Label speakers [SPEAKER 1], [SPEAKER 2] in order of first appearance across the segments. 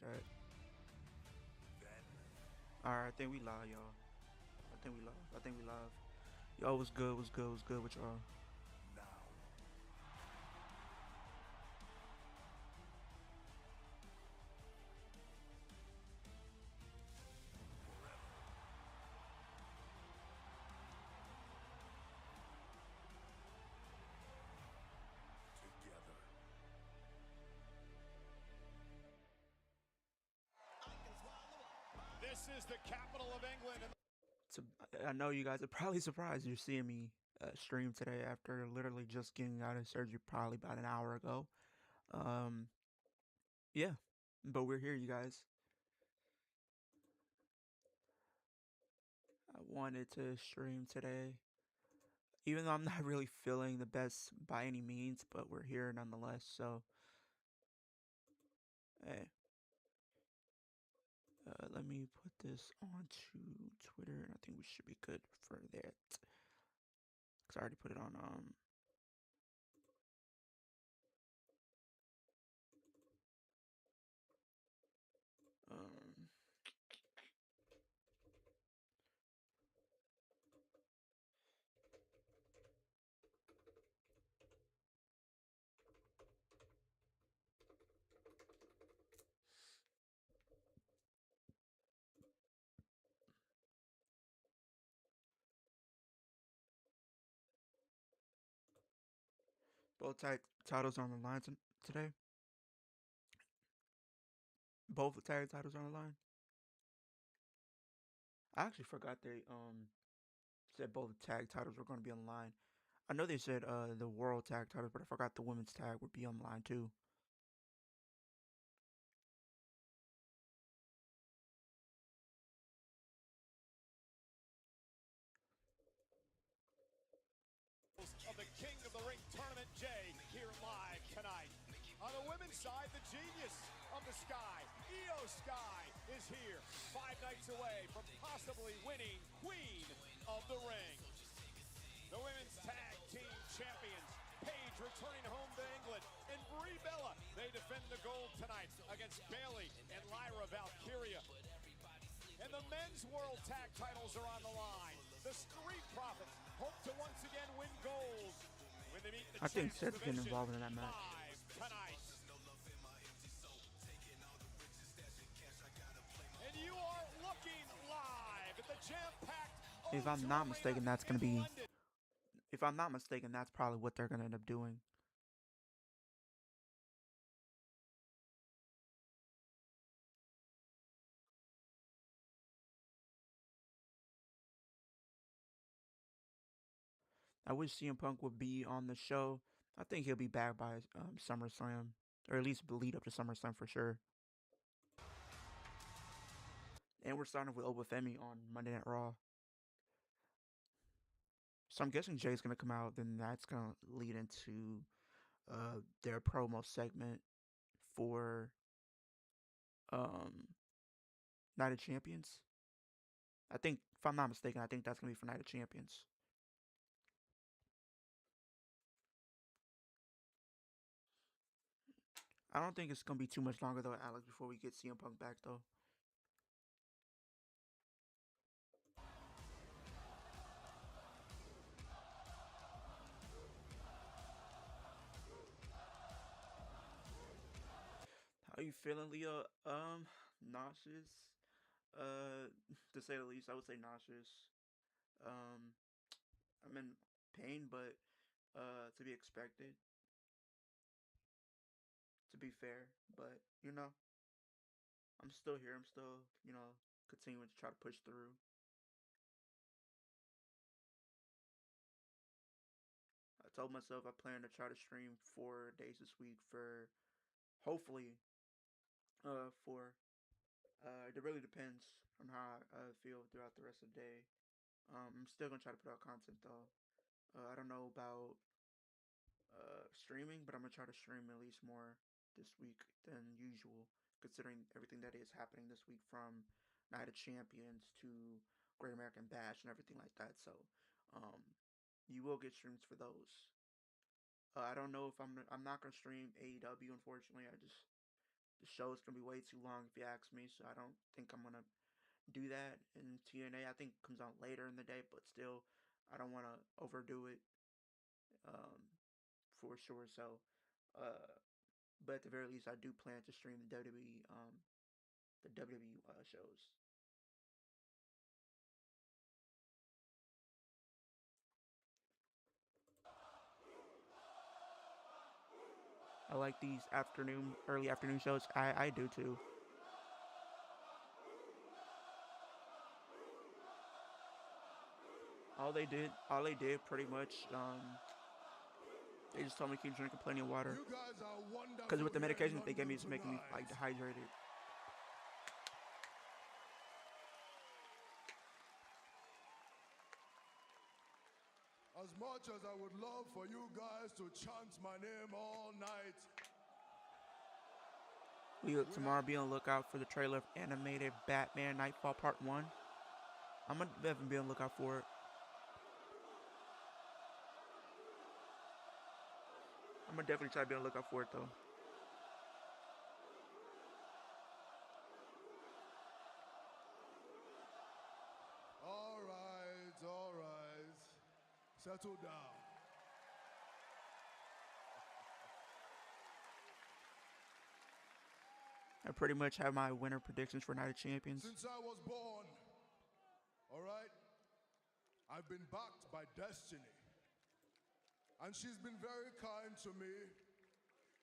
[SPEAKER 1] Chat. Alright, I think we live, y'all. I think we live. I think we live. Yo, what's good? What's good? What's good with y'all?
[SPEAKER 2] This is the capital of England.
[SPEAKER 1] So, I know you guys are probably surprised you're seeing me stream today after literally just getting out of surgery probably about an hour ago. Um, yeah, but we're here, you guys. I wanted to stream today, even though I'm not really feeling the best by any means, but we're here nonetheless. So, hey, let me put this onto Twitter, and I think we should be good for that. Cause I already put it on um both titles on the line today. Both tag titles on the line. I actually forgot they said both tag titles were going to be on the line. I know they said the world tag titles, but I forgot the women's tag would be on the line too.
[SPEAKER 2] Of the King of the Ring Tournament, Jay, here live tonight. On the women's side, the genius of the Sky, Io Sky, is here 5 nights away from possibly winning Queen of the Ring. The women's tag team champions, Paige returning home to England, and Brie Bella, they defend the gold tonight against Bayley and Lyra Valkyria. And the men's world tag titles are on the line. The Street Profits hope to once again win gold when they meet the
[SPEAKER 1] I think
[SPEAKER 2] champs
[SPEAKER 1] Seth's getting
[SPEAKER 2] division
[SPEAKER 1] involved in that match.
[SPEAKER 2] live tonight. And you are looking live at the jam-packed
[SPEAKER 1] If I'm
[SPEAKER 2] O2
[SPEAKER 1] not
[SPEAKER 2] Arena
[SPEAKER 1] mistaken, that's
[SPEAKER 2] in
[SPEAKER 1] gonna be.
[SPEAKER 2] London.
[SPEAKER 1] If I'm not mistaken, that's probably what they're gonna end up doing. I wish CM Punk would be on the show. I think he'll be back by SummerSlam, or at least lead up to SummerSlam for sure. And we're starting with Obafemi on Monday Night Raw. So I'm guessing Jay's gonna come out. Then that's gonna lead into their promo segment for um, Night of Champions. I think, if I'm not mistaken, I think that's gonna be for Night of Champions. I don't think it's gonna be too much longer though, Alex, before we get CM Punk back though. How you feeling, Leah? Nauseous. To say the least, I would say nauseous. Um, I'm in pain, but to be expected. To be fair, but I'm still here. I'm still, continuing to try to push through. I told myself I plan to try to stream 4 days this week for hopefully for it really depends on how I feel throughout the rest of the day. I'm still gonna try to put out content though. I don't know about streaming, but I'm gonna try to stream at least more this week than usual, considering everything that is happening this week from Night of Champions to Great American Bash and everything like that. So, um, you will get streams for those. I don't know if I'm not gonna stream AEW. Unfortunately, I just the show's gonna be way too long if you ask me. So I don't think I'm gonna do that in TNA. I think it comes out later in the day, but still, I don't want to overdo it um, for sure. So, uh, but at the very least, I do plan to stream the WWE shows. I like these early afternoon shows. I do too. All they did, pretty much. They just told me to keep drinking plenty of water.
[SPEAKER 2] You guys are
[SPEAKER 1] Because
[SPEAKER 2] wonderful
[SPEAKER 1] with the
[SPEAKER 2] here in
[SPEAKER 1] medication that they gave me,
[SPEAKER 2] London
[SPEAKER 1] it's making me
[SPEAKER 2] tonight.
[SPEAKER 1] like dehydrated.
[SPEAKER 2] As much as I would love for you guys to chant my name all night,
[SPEAKER 1] Tomorrow be on the lookout for the trailer of animated Batman Nightfall Part 1. I'm gonna definitely be on the lookout for it. I'm gonna definitely try to be on the lookout for it though.
[SPEAKER 2] all right, settle down.
[SPEAKER 1] I pretty much have my winner predictions for Night of Champions.
[SPEAKER 2] Since I was born, all right, I've been backed by destiny. And she's been very kind to me.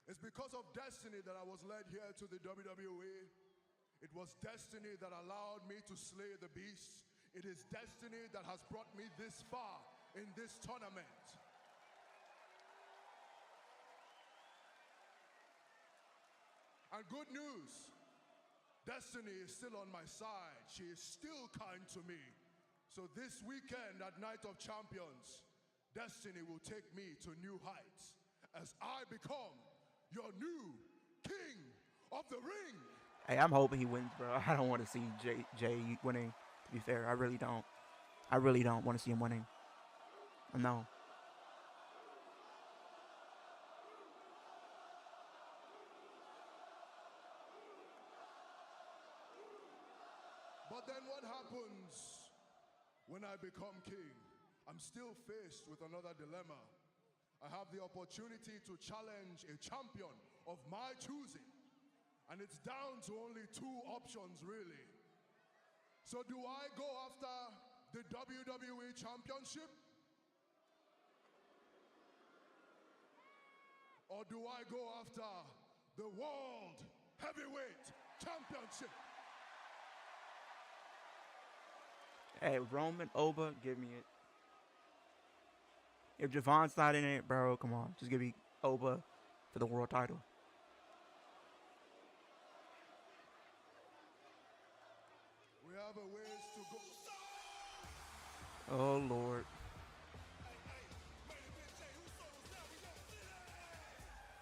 [SPEAKER 2] It's because of destiny that I was led here to the WWE. It was destiny that allowed me to slay the beast. It is destiny that has brought me this far in this tournament. And good news, destiny is still on my side. She is still kind to me. So this weekend at Night of Champions, destiny will take me to new heights as I become your new king of the ring.
[SPEAKER 1] Hey, I'm hoping he wins, bro. I don't want to see Jay winning. To be fair, I really don't. I really don't want to see him winning. No.
[SPEAKER 2] But then what happens when I become king? I'm still faced with another dilemma. I have the opportunity to challenge a champion of my choosing. And it's down to only two options, really. So do I go after the WWE Championship? Or do I go after the World Heavyweight Championship?
[SPEAKER 1] Hey, Roman, Oba, give me it. If Javon's not in it, bro, come on. Just give me Oba for the world title.
[SPEAKER 2] We have a ways to go.
[SPEAKER 1] Oh, Lord.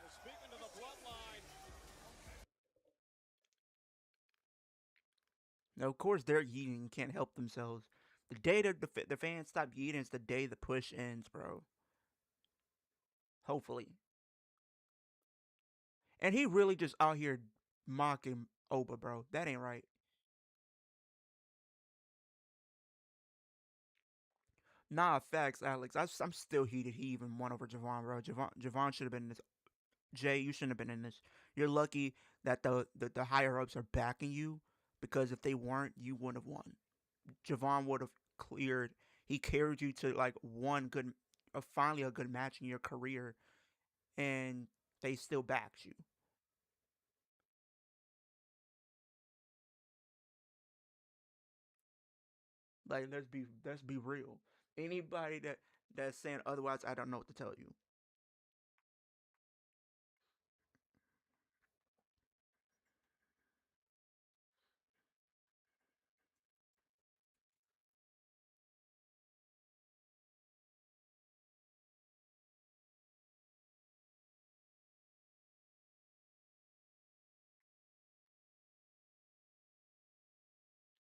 [SPEAKER 2] Speaking to the bloodline.
[SPEAKER 1] Now, of course, they're yeeting and can't help themselves. The day that the fans stop yeeting is the day the push ends, bro. Hopefully. And he really just out here mocking Oba, bro. That ain't right. Nah, facts, Alex. I'm still heated. He even won over Javon, bro. Javon should have been in this. Jay, you shouldn't have been in this. You're lucky that the higher ups are backing you, because if they weren't, you wouldn't have won. Javon would have cleared. He carried you to like finally a good match in your career, and they still backed you. Like let's be real. Anybody that's saying otherwise, I don't know what to tell you.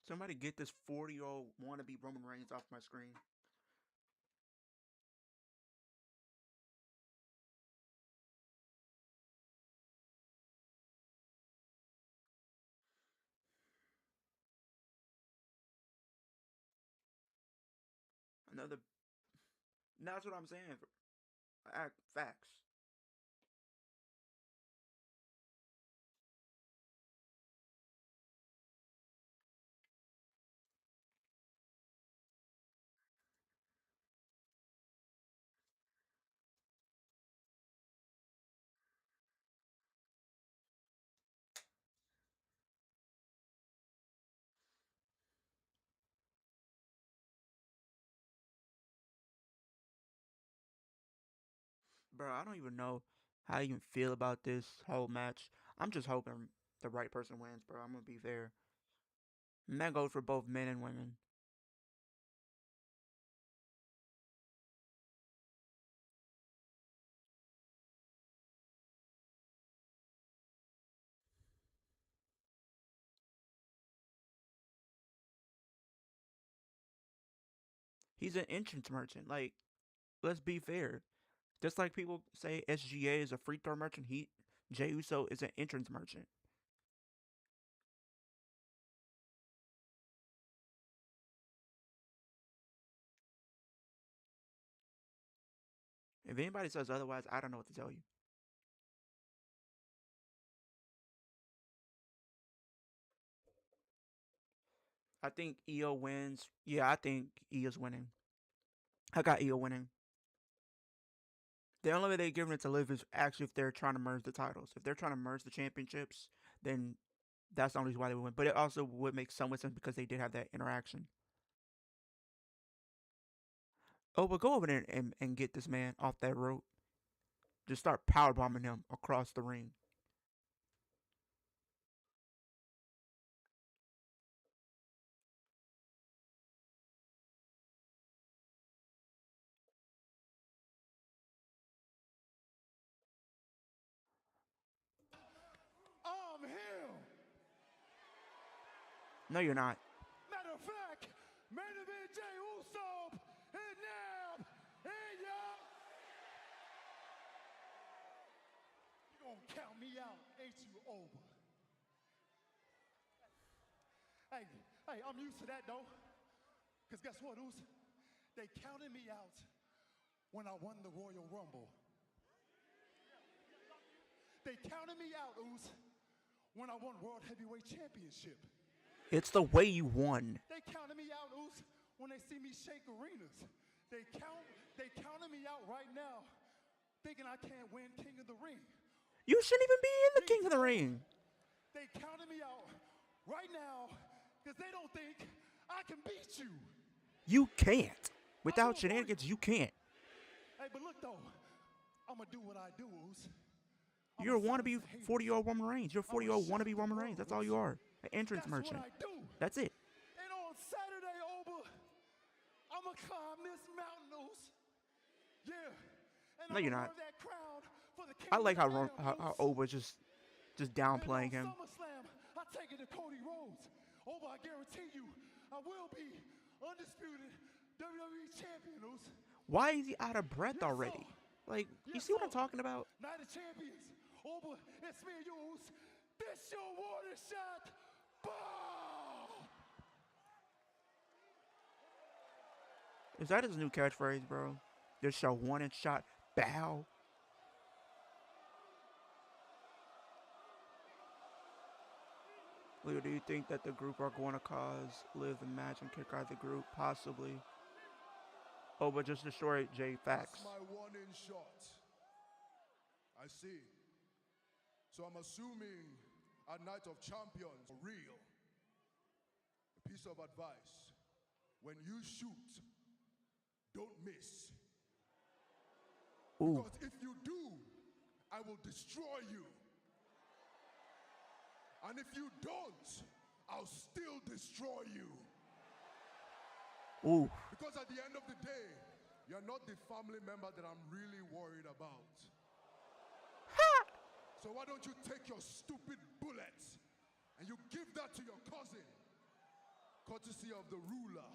[SPEAKER 1] Somebody get this 40-year-old wannabe Roman Reigns off my screen. of the. That's what I'm saying. Facts. Bro, I don't even know how you feel about this whole match. I'm just hoping the right person wins, bro. I'm gonna be fair. And that goes for both men and women. He's an entrance merchant. Like, let's be fair. Just like people say SGA is a free throw merchant, Jey Uso is an entrance merchant. If anybody says otherwise, I don't know what to tell you. I think EO wins. Yeah, I think EO's winning. I got EO winning. The only way they're giving it to Liv is actually if they're trying to merge the titles. If they're trying to merge the championships, then that's the only reason why they would win. But it also would make somewhat sense because they did have that interaction. Oh, but go over there and get this man off that rope. Just start power bombing him across the ring.
[SPEAKER 2] I'm him.
[SPEAKER 1] No, you're not.
[SPEAKER 2] Matter of fact, main event Jey Uso and now and y'all. You gonna count me out, ain't you, over? Hey, I'm used to that though. Cause guess what, Oos? They counted me out when I won the Royal Rumble. They counted me out, Oos, when I won World Heavyweight Championship.
[SPEAKER 1] It's the way you won.
[SPEAKER 2] They counted me out, Oos, when they see me shake arenas. They counted me out right now, thinking I can't win King of the Ring.
[SPEAKER 1] You shouldn't even be in the King of the Ring.
[SPEAKER 2] They counted me out right now because they don't think I can beat you.
[SPEAKER 1] You can't. Without shenanigans, you can't.
[SPEAKER 2] Hey, but look though, I'm gonna do what I do, Oos.
[SPEAKER 1] You're a wannabe 40-year-old Roman Reigns. You're a 40-year-old wannabe Roman Reigns. That's all you are. An entrance merchant.
[SPEAKER 2] What I do.
[SPEAKER 1] That's it.
[SPEAKER 2] And on Saturday, Oba, I'm gonna climb this mountain, Oos. Yeah. And
[SPEAKER 1] No, you're not.
[SPEAKER 2] That crown for the King
[SPEAKER 1] I like
[SPEAKER 2] of
[SPEAKER 1] how Oba just downplaying him.
[SPEAKER 2] SummerSlam, I take it to Cody Rhodes. Oba, I guarantee you, I will be undisputed WWE champion, Oos.
[SPEAKER 1] Why is he out of breath already? Like, you see what I'm talking about?
[SPEAKER 2] Night of Champions. Oba, it's me and you, Oos. This your water shot. Boom!
[SPEAKER 1] Is that his new catchphrase, bro? This your one shot. Bow. Leo, do you think that the group are going to cause Liv and Match and kick out the group? Possibly. Oh, but just destroy Jay. Facts.
[SPEAKER 3] That's my one-in shot. I see. So I'm assuming a Night of Champions are real. A piece of advice. When you shoot, don't miss.
[SPEAKER 1] Ooh.
[SPEAKER 3] Because if you do, I will destroy you. And if you don't, I'll still destroy you.
[SPEAKER 1] Ooh.
[SPEAKER 3] Because at the end of the day, you're not the family member that I'm really worried about. So why don't you take your stupid bullets and you give that to your cousin, courtesy of the ruler,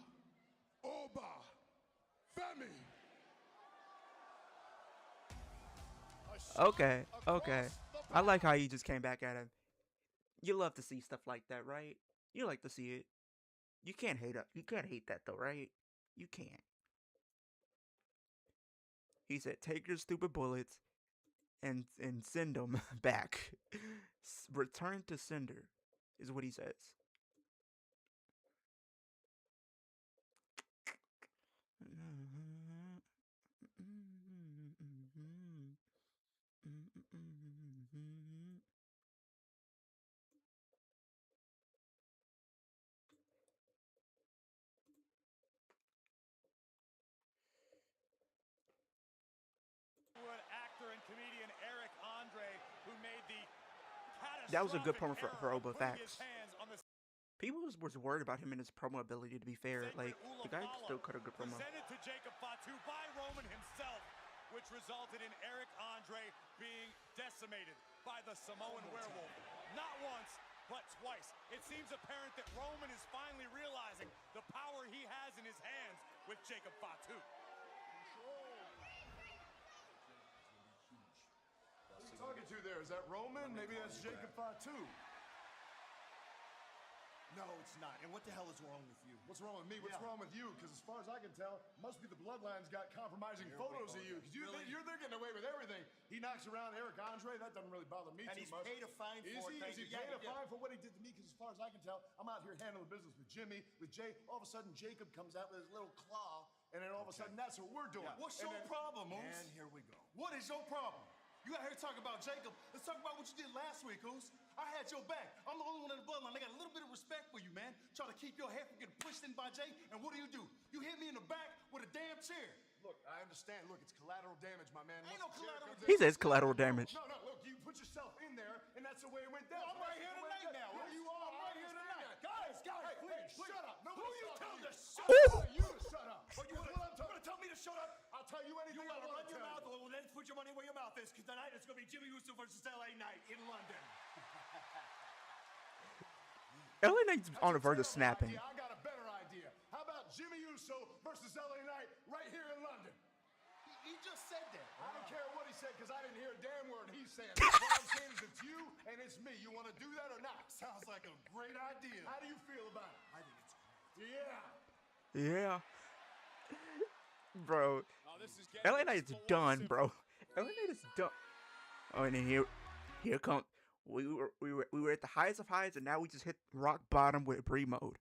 [SPEAKER 3] Oba Femi.
[SPEAKER 1] Okay, okay. I like how you just came back at him. You love to see stuff like that, right? You like to see it. You can't hate it. You can't hate that though, right? You can't. He said, "Take your stupid bullets and send them back. Return to sender," is what he says.
[SPEAKER 2] Actor and comedian Eric Andre, who made the
[SPEAKER 1] That was a good
[SPEAKER 2] catastrophic
[SPEAKER 1] promo for
[SPEAKER 2] error of
[SPEAKER 1] Oba
[SPEAKER 2] putting his
[SPEAKER 1] Facts.
[SPEAKER 2] hands on the
[SPEAKER 1] People was worried about him and his promo ability, to be fair.
[SPEAKER 2] sacred
[SPEAKER 1] Like, the guy
[SPEAKER 2] Ulapalo,
[SPEAKER 1] still cut a good promo.
[SPEAKER 2] presented to Jacob Fatu by Roman himself, which resulted in Eric Andre being decimated by the Samoan werewolf. Not once, but twice. It seems apparent that Roman is finally realizing the power he has in his hands with Jacob Fatu.
[SPEAKER 3] Who are you talking to there? Is that Roman? Maybe that's Jacob Fatu.
[SPEAKER 4] No, it's not. And what the hell is wrong with you?
[SPEAKER 3] What's wrong with me? What's wrong with you? Because as far as I can tell, must be the bloodline's got compromising photos of you. Because they're getting away with everything. He knocks around Eric Andre. That doesn't really bother me
[SPEAKER 4] And
[SPEAKER 3] too
[SPEAKER 4] he's
[SPEAKER 3] much.
[SPEAKER 4] paid a fine for it.
[SPEAKER 3] Is he paid a fine for what he did to me? Because as far as I can tell, I'm out here handling business with Jimmy, with Jay. All of a sudden, Jacob comes out with his little claw, and then all of a sudden, that's what we're doing.
[SPEAKER 4] Yeah. What's your problem, Moose?
[SPEAKER 3] And
[SPEAKER 4] here we go.
[SPEAKER 3] what is your problem? You out here talking about Jacob. Let's talk about what you did last week, Oos. I had your back. I'm the only one in the bloodline. I got a little bit of respect for you, man. Try to keep your head from getting pushed in by Jay, and what do? You hit me in the back with a damn chair. Look, I understand. Look, it's collateral damage, my man.
[SPEAKER 4] Ain't no collateral
[SPEAKER 1] He says collateral damage.
[SPEAKER 3] No, look, you put yourself in there, and that's the way it went down.
[SPEAKER 4] I'm right here tonight now.
[SPEAKER 3] Yeah, you are. I'm right here tonight.
[SPEAKER 4] Guys,
[SPEAKER 3] Hey,
[SPEAKER 4] please.
[SPEAKER 3] shut up.
[SPEAKER 4] Who you tell to shut
[SPEAKER 3] up? You to shut up.
[SPEAKER 4] But you want to tell me to shut up?
[SPEAKER 3] I'll tell you anything
[SPEAKER 4] You
[SPEAKER 3] I
[SPEAKER 4] want to
[SPEAKER 3] want
[SPEAKER 4] run
[SPEAKER 3] to
[SPEAKER 4] your
[SPEAKER 3] tell
[SPEAKER 4] mouth?
[SPEAKER 3] you.
[SPEAKER 4] Well, then put your money where your mouth is, because tonight it's going to be Jimmy Uso versus LA Knight in London.
[SPEAKER 1] LA Knight's on the verge of snapping.
[SPEAKER 3] I got a better idea. How about Jimmy Uso versus LA Knight right here in London?
[SPEAKER 4] He just said that.
[SPEAKER 3] I don't care what he said because I didn't hear a damn word he's saying. What I'm saying is it's you and it's me. You want to do that or not?
[SPEAKER 4] Sounds like a great idea.
[SPEAKER 3] How do you feel about it?
[SPEAKER 4] I think it's
[SPEAKER 3] Yeah.
[SPEAKER 1] Yeah. Bro.
[SPEAKER 2] Oh, this is getting
[SPEAKER 1] LA Knight is done, bro. LA Knight is done. Oh, and then here come we were at the highest of highs, and now we just hit rock bottom with Bree mode.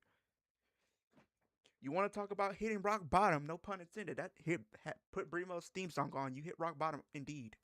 [SPEAKER 1] You want to talk about hitting rock bottom? No pun intended. That put Bree mode's theme song on. You hit rock bottom indeed.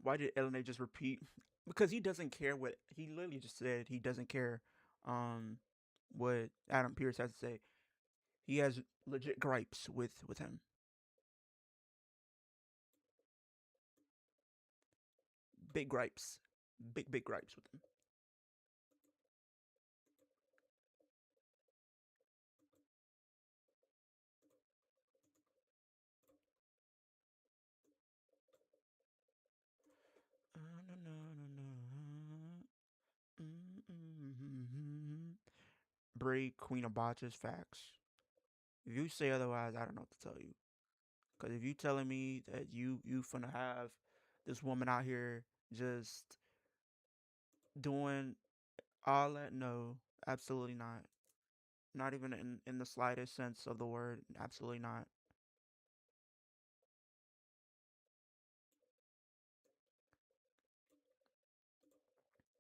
[SPEAKER 1] Why did LNA just repeat? Because he doesn't care what he literally just said. He doesn't care what Adam Pearce has to say. He has legit gripes with him. Big gripes. Big gripes with him. Bray, Queen of Botches, facts. If you say otherwise, I don't know what to tell you. Because if you telling me that you finna have this woman out here just doing all that, no, absolutely not. Not even in the slightest sense of the word, absolutely not.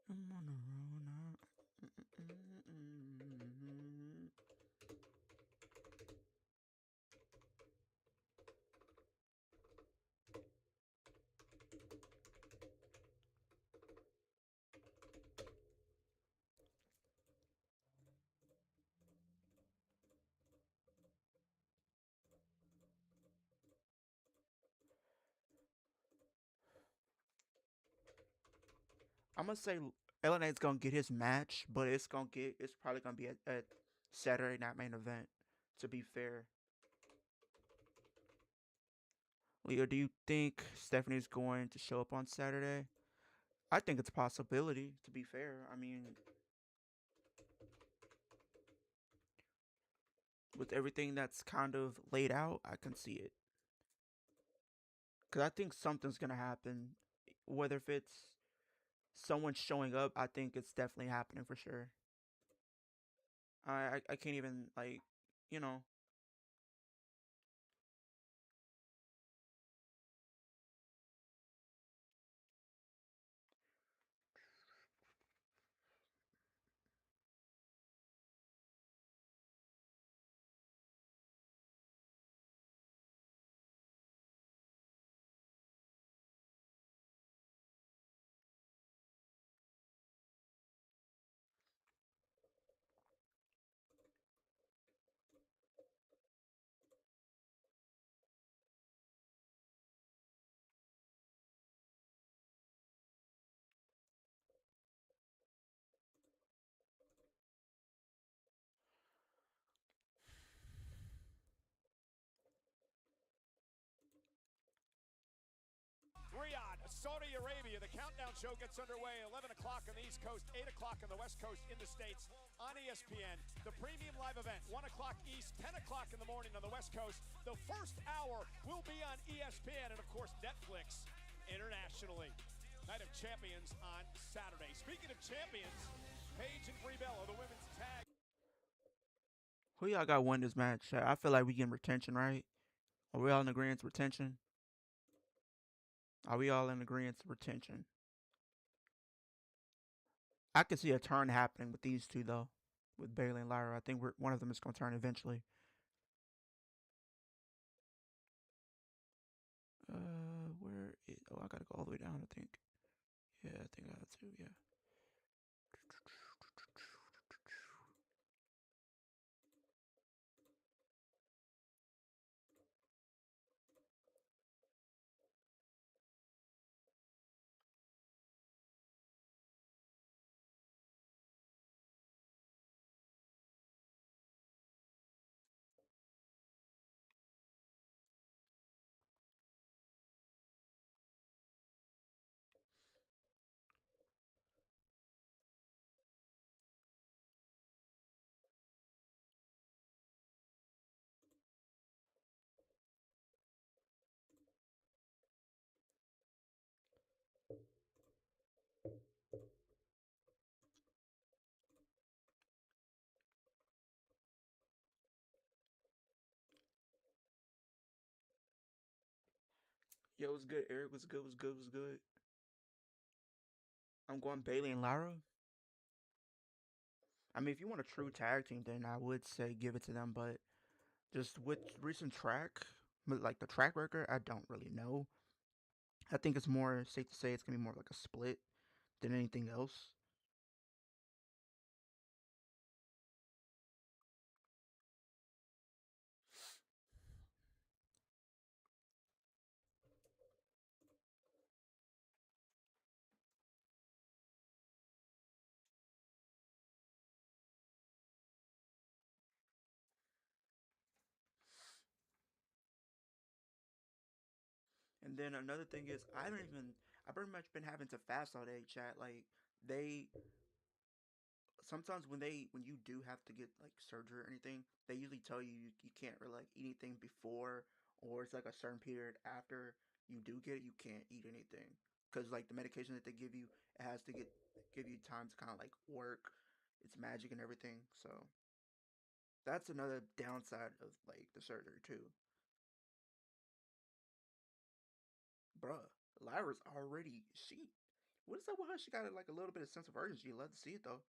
[SPEAKER 1] I'm on a roll now. I'm gonna say LNA's gonna get his match, but it's probably gonna be at Saturday Night Main Event. To be fair, Leo, do you think Stephanie's going to show up on Saturday? I think it's a possibility. To be fair, I mean, with everything that's kind of laid out, I can see it. Cause I think something's gonna happen. Whether if it's someone showing up, I think it's definitely happening for sure. I can't even like, you know.
[SPEAKER 2] Riyadh, Saudi Arabia. The countdown show gets underway 11 o'clock on the East Coast, 8 o'clock on the West Coast in the States on ESPN. The premium live event, 1 o'clock East, 10 o'clock in the morning on the West Coast. The first hour will be on ESPN and, of course, Netflix internationally. Night of Champions on Saturday. Speaking of champions, Paige and Brie Bella, the women's tag.
[SPEAKER 1] Who y'all got win this match? I feel like we getting retention, right? Are we all in agreement? Retention? Are we all in agreement? Retention. I can see a turn happening with these two though, with Bailey and Lyra. I think one of them is gonna turn eventually. Where is? Oh, I gotta go all the way down. I think. Yeah, I think I have to. Yeah. Yo, it was good. Eric was good. Was good. Was good. I'm going Bailey and Lyra. I mean, if you want a true tag team, then I would say give it to them. But just with recent like the track record, I don't really know. I think it's more safe to say it's gonna be more like a split than anything else. And then another thing is, I've pretty much been having to fast all day, chat. Like they sometimes when you do have to get like surgery or anything, they usually tell you can't really like eat anything before, or it's like a certain period after you do get it, you can't eat anything because like the medication that they give you, it has to give you time to kind of like work its magic and everything. So that's another downside of like the surgery too, bruh. Lyra's already she. What is up with her? She got like a little bit of sense of urgency. Love to see it though.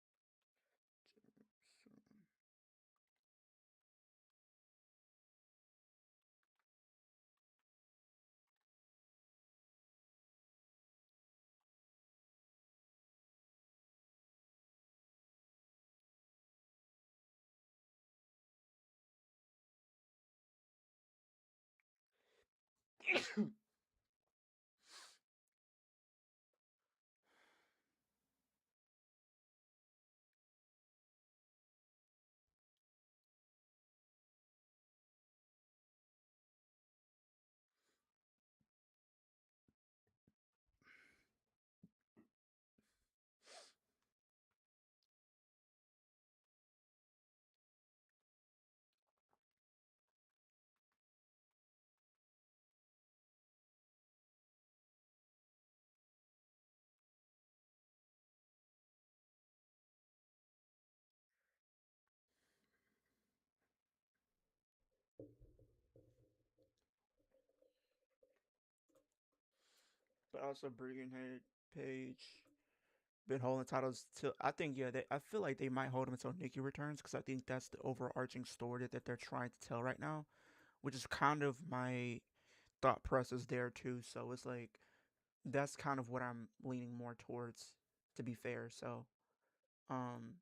[SPEAKER 1] But also Brigandhead, Page, been holding titles till I think I feel like they might hold them until Nikki returns because I think that's the overarching story that they're trying to tell right now, which is kind of my thought process there too. So it's like that's kind of what I'm leaning more towards, to be fair. So, um,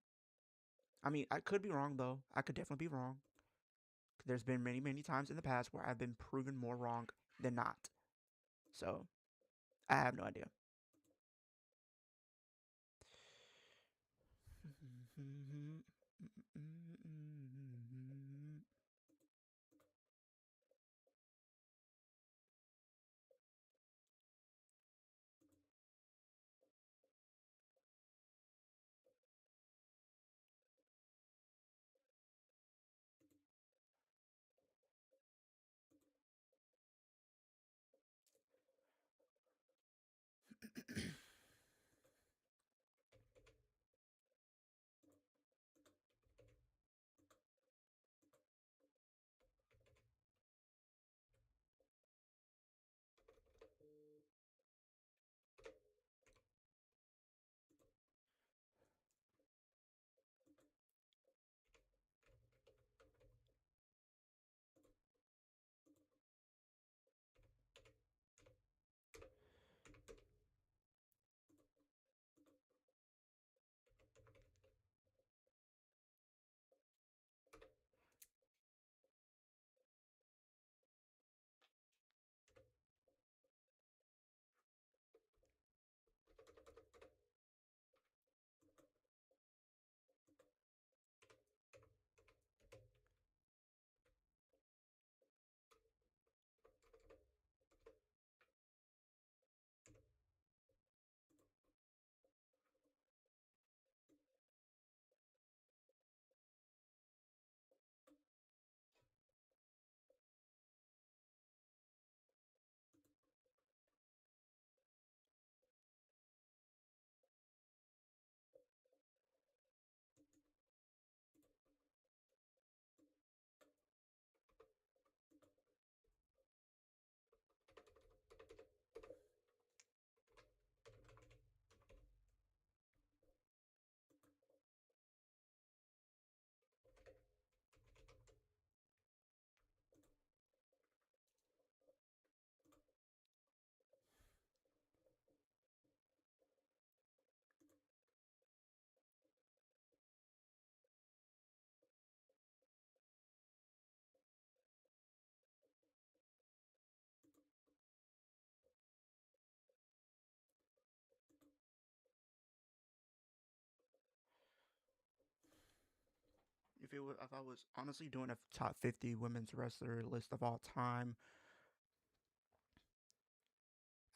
[SPEAKER 1] I mean, I could be wrong though. I could definitely be wrong. There's been many, many times in the past where I've been proven more wrong than not. So I have no idea. If I was honestly doing a top 50 women's wrestler list of all time,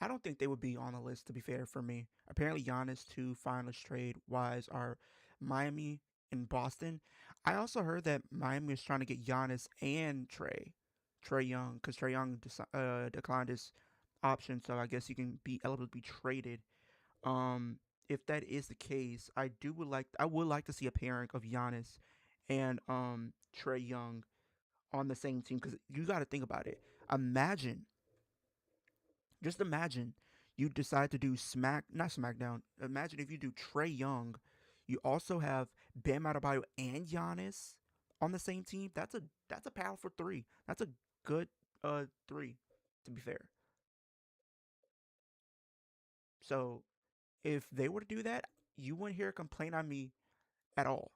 [SPEAKER 1] I don't think they would be on the list, to be fair, for me. Apparently, Giannis, two finalist trade wise, are Miami and Boston. I also heard that Miami is trying to get Giannis and Trey Young, because Trey Young declined his option, so I guess he can be eligible to be traded. Um, if that is the case, I would like to see a pairing of Giannis and Trey Young on the same team because you got to think about it. Imagine just imagine you decide to do not SmackDown. Imagine if you do Trey Young, you also have Bam Adebayo and Giannis on the same team. That's a powerful three. That's a good three, to be fair. So if they were to do that, you wouldn't hear a complaint on me at all.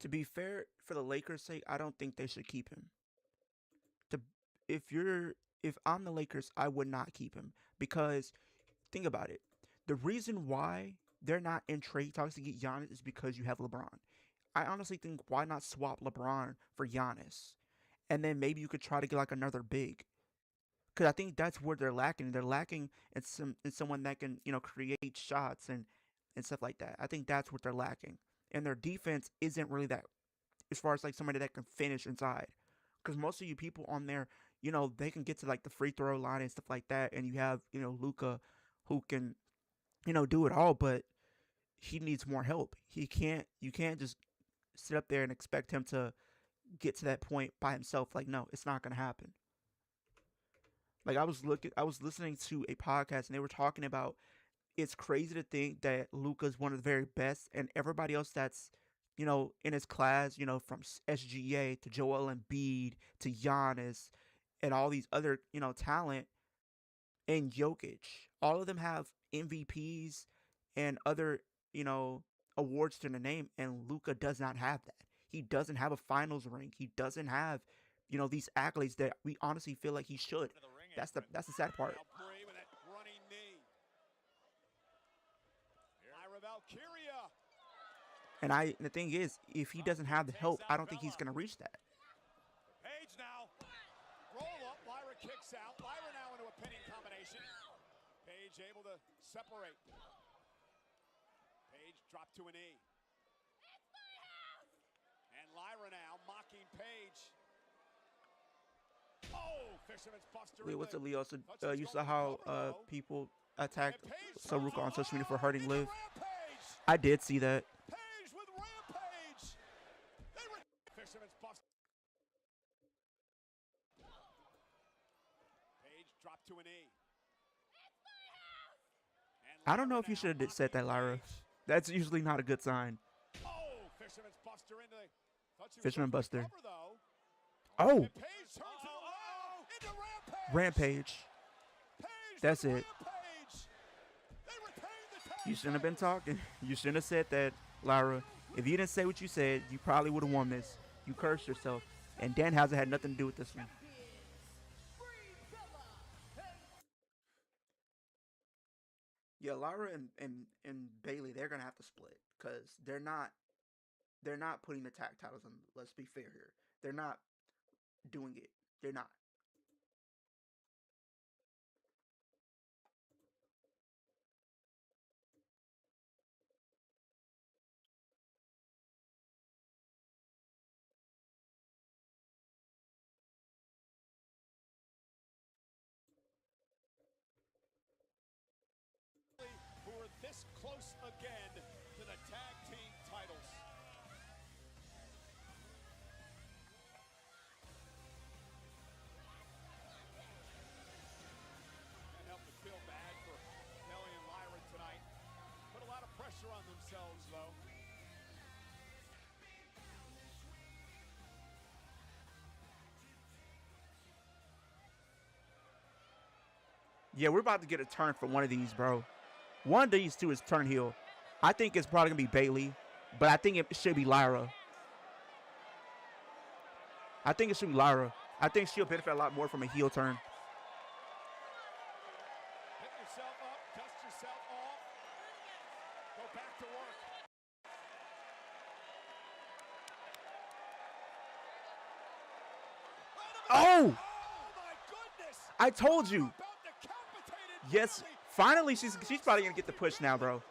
[SPEAKER 1] To be fair, for the Lakers' sake, I don't think they should keep him. To if you're if I'm the Lakers, I would not keep him because think about it. The reason why they're not in trade talks to get Giannis is because you have LeBron. I honestly think why not swap LeBron for Giannis? and then maybe you could try to get like another big. Because I think that's where they're lacking. They're lacking in someone that can create shots and stuff like that. I think that's what they're lacking, and their defense isn't really that as far as like somebody that can finish inside. Because most of you people on there, they can get to like the free throw line and stuff like that, and you have Luka, who can do it all, but he needs more help. He can't. You can't just sit up there and expect him to get to that point by himself. Like, no, it's not gonna happen. Like I was listening to a podcast and they were talking about it's crazy to think that Luka's one of the very best, and everybody else that's in his class, from SGA to Joel Embiid to Giannis and all these other talent and Jokic, all of them have MVPs and other awards to the name, and Luka does not have that. He doesn't have a finals ring. He doesn't have these accolades that we honestly feel like he should. That's the sad part. And the thing is, if he doesn't have the help, I don't think he's gonna reach that.
[SPEAKER 2] Page now. Roll up. Lyra kicks out. Lyra now into a pinning combination. Page able to separate. Page dropped to a knee. And Lyra now mocking Page. Oh, Fisherman's Buster.
[SPEAKER 1] Wait, what's up, Leo? So you saw how people attacked Saruka on social media for hurting Liv? I did see that.
[SPEAKER 2] Page with Rampage. Fisherman's Buster. Page dropped to a knee.
[SPEAKER 1] I don't know if you should have said that, Lyra. That's usually not a good sign.
[SPEAKER 2] Oh, Fisherman's Buster into the
[SPEAKER 1] Fisherman Buster. Oh. Rampage. That's it. You shouldn't have been talking. You shouldn't have said that, Lyra. If you didn't say what you said, you probably would have won this. You cursed yourself. And Danhausen had nothing to do with this one. Yeah, Lyra and Bailey, they're gonna have to split because they're not putting the tag titles on. Let's be fair here. They're not doing it. They're not.
[SPEAKER 2] Who are this close again to the tag team titles. Can't help but feel bad for Kelly and Lyra tonight. Put a lot of pressure on themselves, though.
[SPEAKER 1] Yeah, we're about to get a turn for one of these, bro. One of these two is turn heel. I think it's probably going to be Bailey, but I think it should be Lyra. I think it should be Lyra. I think she'll benefit a lot more from a heel turn.
[SPEAKER 2] Pick yourself up, dust yourself off, go back to work.
[SPEAKER 1] Oh!
[SPEAKER 2] Oh, my goodness!
[SPEAKER 1] I told you.
[SPEAKER 2] About decapitated
[SPEAKER 1] Yes,
[SPEAKER 2] Bailey.
[SPEAKER 1] finally she's probably going to get the push now, bro.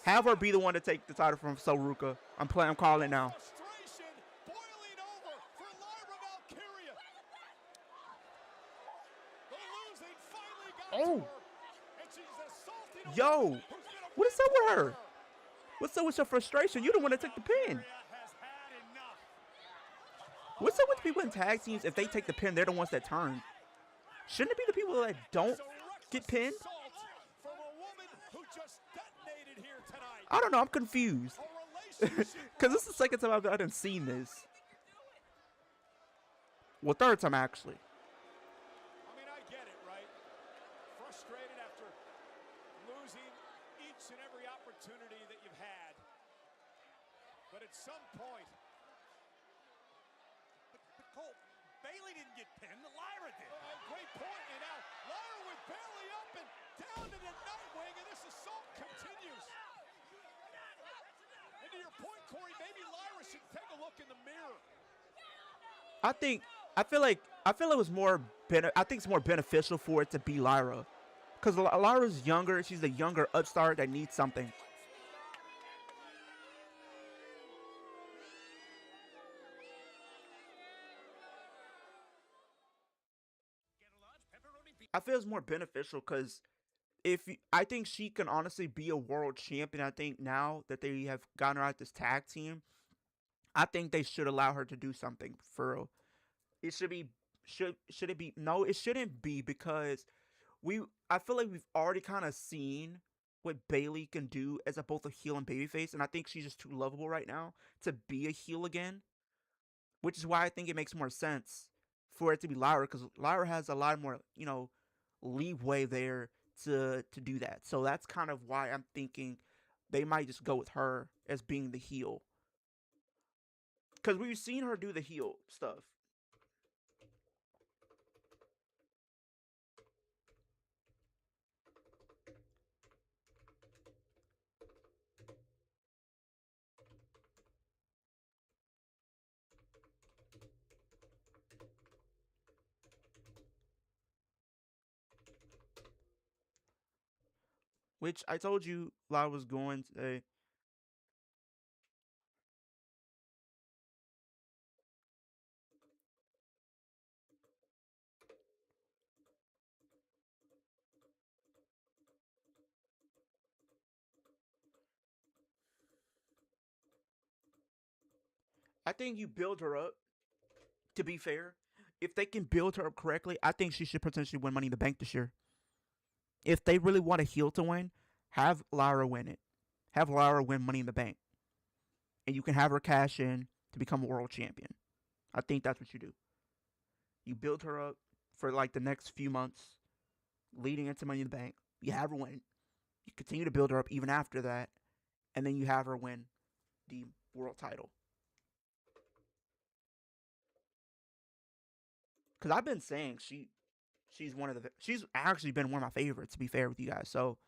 [SPEAKER 1] Have her be the one to take the title from Saruka. I'm calling it now.
[SPEAKER 2] Frustration boiling over for Lyra Valkyria. The losing finally got to her, and she's assaulting a
[SPEAKER 1] Yo,
[SPEAKER 2] woman who's been a
[SPEAKER 1] what is up with
[SPEAKER 2] victim
[SPEAKER 1] her?
[SPEAKER 2] to
[SPEAKER 1] What's up with your frustration? You the one that took the pin.
[SPEAKER 2] Valkyria has had enough.
[SPEAKER 1] What's up with people in tag teams? If they take the pin, they're the ones that turn. Shouldn't it be the people that don't
[SPEAKER 2] It's a reckless
[SPEAKER 1] get pinned?
[SPEAKER 2] assault from a woman who just detonated here tonight.
[SPEAKER 1] I don't know. I'm confused.
[SPEAKER 2] A relationship
[SPEAKER 1] Because this is the second time I've done seen this. Well, third time, actually.
[SPEAKER 2] I mean, I get it, right? Frustrated after losing each and every opportunity that you've had. But at some point... But Cole, Bailey didn't get pinned. Lyra did. Great point. And now Lyra with Bailey up and down to the Nightwing, and this assault continues. And to your point, Corey, maybe Lyra should take a look in the mirror.
[SPEAKER 1] I think I feel it was more. I think it's more beneficial for it to be Lyra, because Lyra's younger. She's a younger upstart that needs something. I feel it's more beneficial because I think she can honestly be a world champion. I think now that they have gotten her out this tag team, I think they should allow her to do something for real. It should be should it be no, it shouldn't be because we I feel like we've already kind of seen what Bailey can do as both a heel and babyface, and I think she's just too lovable right now to be a heel again, which is why I think it makes more sense for it to be Lyra because Lyra has a lot more leeway there to do that. So that's kind of why I'm thinking they might just go with her as being the heel because we've seen her do the heel stuff. Which I told you I was going to. I think you build her up. To be fair, if they can build her up correctly, I think she should potentially win Money in the Bank this year. If they really want a heel to win, have Lyra win it. Have Lyra win Money in the Bank, and you can have her cash in to become a world champion. I think that's what you do. You build her up for like the next few months leading into Money in the Bank. You have her win. You continue to build her up even after that, and then you have her win the world title. Because I've been saying she's actually been one of my favorites, to be fair with you guys. So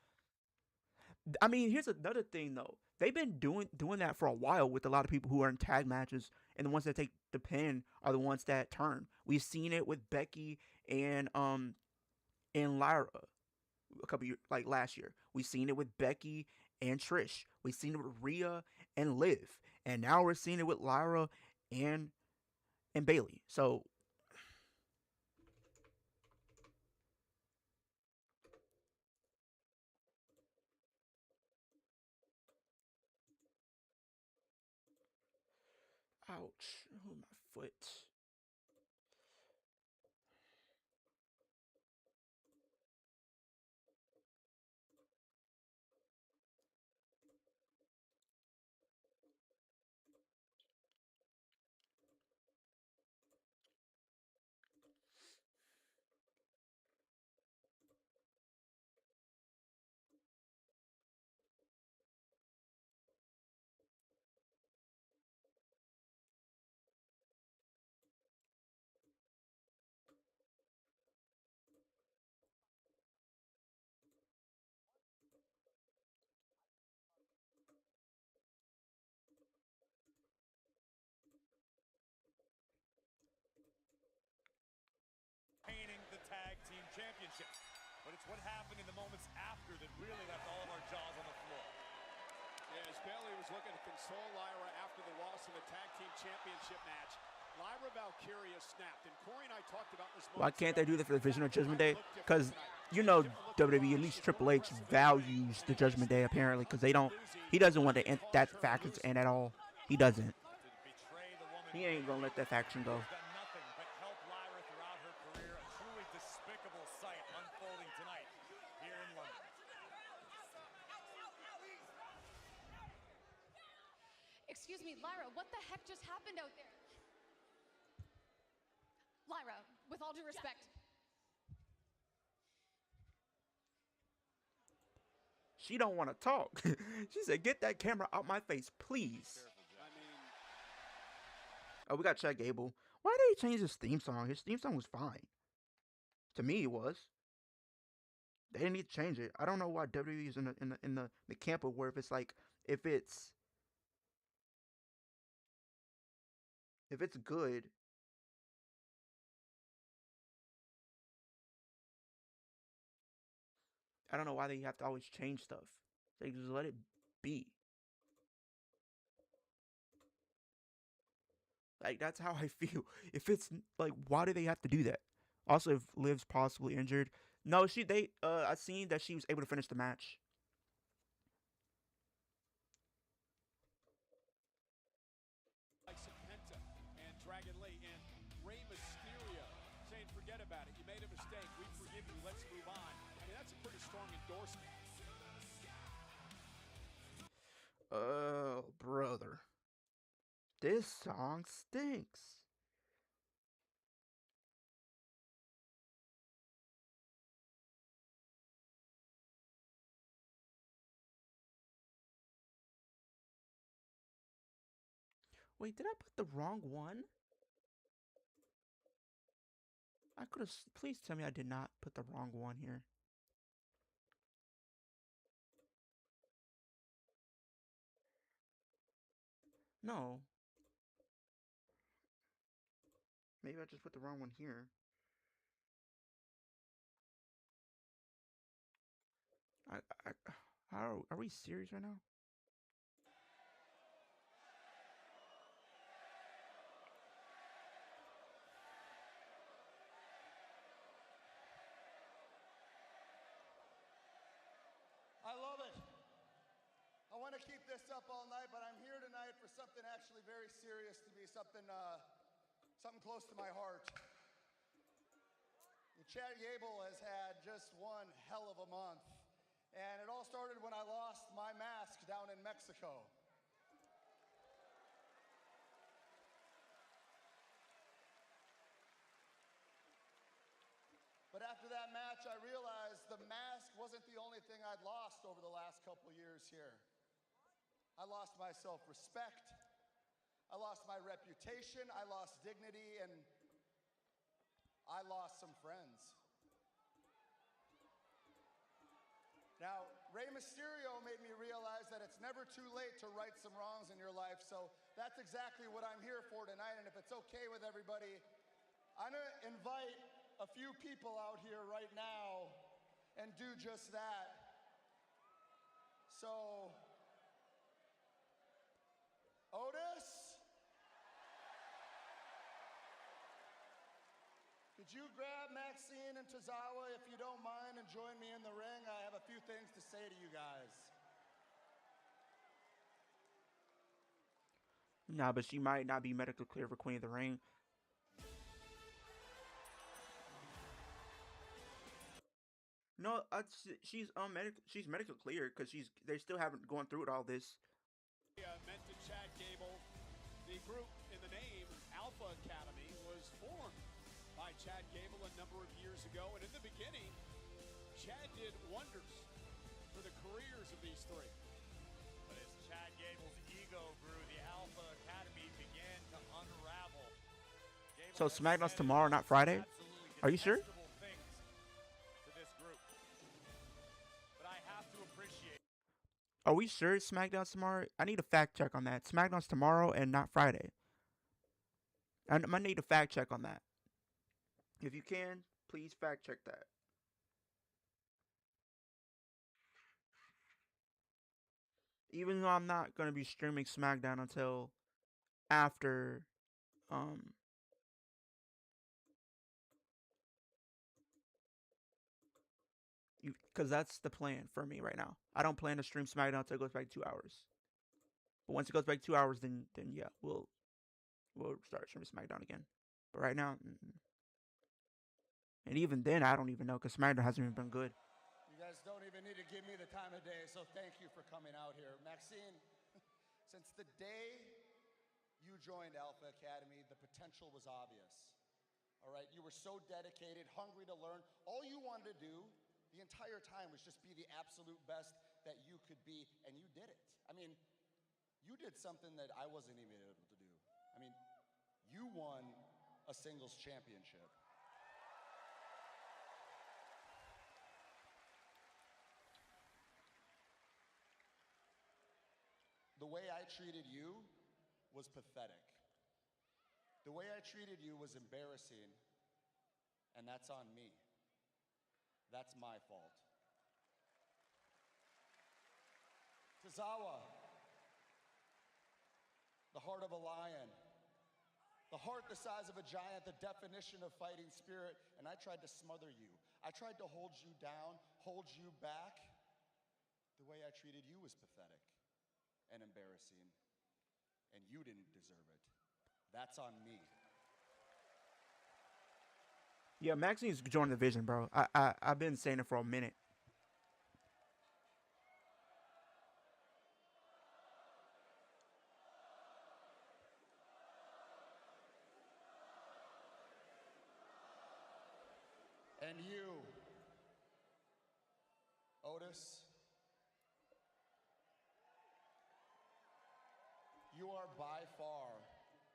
[SPEAKER 1] I mean, here's another thing though. They've been doing that for a while with a lot of people who are in tag matches, and the ones that take the pin are the ones that turn. We've seen it with Becky and Lyra a couple years, like last year. We've seen it with Becky and Trish. We've seen it with Rhea and Liv, and now we're seeing it with Lyra and Bailey. So ouch. Oh, my foot.
[SPEAKER 2] Retaining the tag team championship. But it's what happened in the moments after that really left all of our jaws on the floor. Yeah, as Bailey was looking to console Lyra after the loss in the tag team championship match, Lyra Valkyria snapped, and Corey and I talked about this.
[SPEAKER 1] Why can't they do that for the Vision of Judgment Day? Because WWE, at least Triple H, values the Judgment Day apparently. Because he doesn't want that faction to end at all. He doesn't. He ain't gonna let that faction go.
[SPEAKER 5] Excuse me, Lyra, what the heck just happened out there? Lyra, with all due respect.
[SPEAKER 1] She don't want to talk. She said, "Get that camera out my face, please." Oh, we got Chad Gable. Why did he change his theme song? His theme song was fine. To me, it was. They didn't need to change it. I don't know why WWE is in the camp of where if it's good, I don't know why they have to always change stuff. They just let it be. Like, that's how I feel. If it's like, why do they have to do that? Also, if Liv's possibly injured, no, I seen that she was able to finish the match.
[SPEAKER 2] Penta and Dragon Lee and Rey Mysterio saying, forget about it. You made a mistake. We forgive you. Let's move on. I mean, that's a pretty strong endorsement.
[SPEAKER 1] Oh, brother. This song stinks. Wait, did I put the wrong one? I could have. Please tell me I did not put the wrong one here. No. Maybe I just put the wrong one here. I, I how are we serious right now?
[SPEAKER 6] I love it. I want to keep this up all night, but I'm here tonight for something actually very serious to me, something close to my heart. Chad Gable has had just one hell of a month, and it all started when I lost my mask down in Mexico. But after that match, I realized the mask wasn't the only thing I'd lost over the last couple years here. I lost my self-respect, I lost my reputation, I lost dignity, and I lost some friends. Now, Rey Mysterio made me realize that it's never too late to right some wrongs in your life, so that's exactly what I'm here for tonight, and if it's okay with everybody, I'm gonna invite a few people out here right now and do just that. So, Otis? Could you grab Maxine and Tozawa if you don't mind and join me in the ring? I have a few things to say to you guys.
[SPEAKER 1] Nah, but she might not be medically clear for Queen of the Ring. No, she's she's medically clear because they still haven't gone through all this.
[SPEAKER 2] Mentioned Chad Gable. The group in the name Alpha Academy was formed by Chad Gable a number of years ago, and in the beginning, Chad did wonders for the careers of these three.
[SPEAKER 4] But as Chad Gable's ego grew, the Alpha Academy began to unravel.
[SPEAKER 1] So SmackDown's tomorrow, not Friday? Are you sure? Are we sure it's SmackDown's tomorrow? I need a fact check on that. SmackDown's tomorrow and not Friday. I need a fact check on that. If you can, please fact check that. Even though I'm not going to be streaming SmackDown until after because that's the plan for me right now. I don't plan to stream SmackDown until it goes back 2 hours. But once it goes back 2 hours, then yeah, we'll start streaming SmackDown again. But right now, and even then, I don't even know because SmackDown hasn't even been good.
[SPEAKER 6] You guys don't even need to give me the time of day, so thank you for coming out here. Maxine, since the day you joined Alpha Academy, the potential was obvious. All right, you were so dedicated, hungry to learn. All you wanted to do the entire time was just be the absolute best that you could be, and you did it. I mean, you did something that I wasn't even able to do. I mean, you won a singles championship. The way I treated you was pathetic. The way I treated you was embarrassing, and that's on me. That's my fault. Tozawa, the heart of a lion, the heart the size of a giant, the definition of fighting spirit, and I tried to smother you. I tried to hold you down, hold you back. The way I treated you was pathetic and embarrassing, and you didn't deserve it. That's on me.
[SPEAKER 1] Yeah, Max needs to join the division, bro. I've been saying it for a minute.
[SPEAKER 6] And you, Otis, you are by far,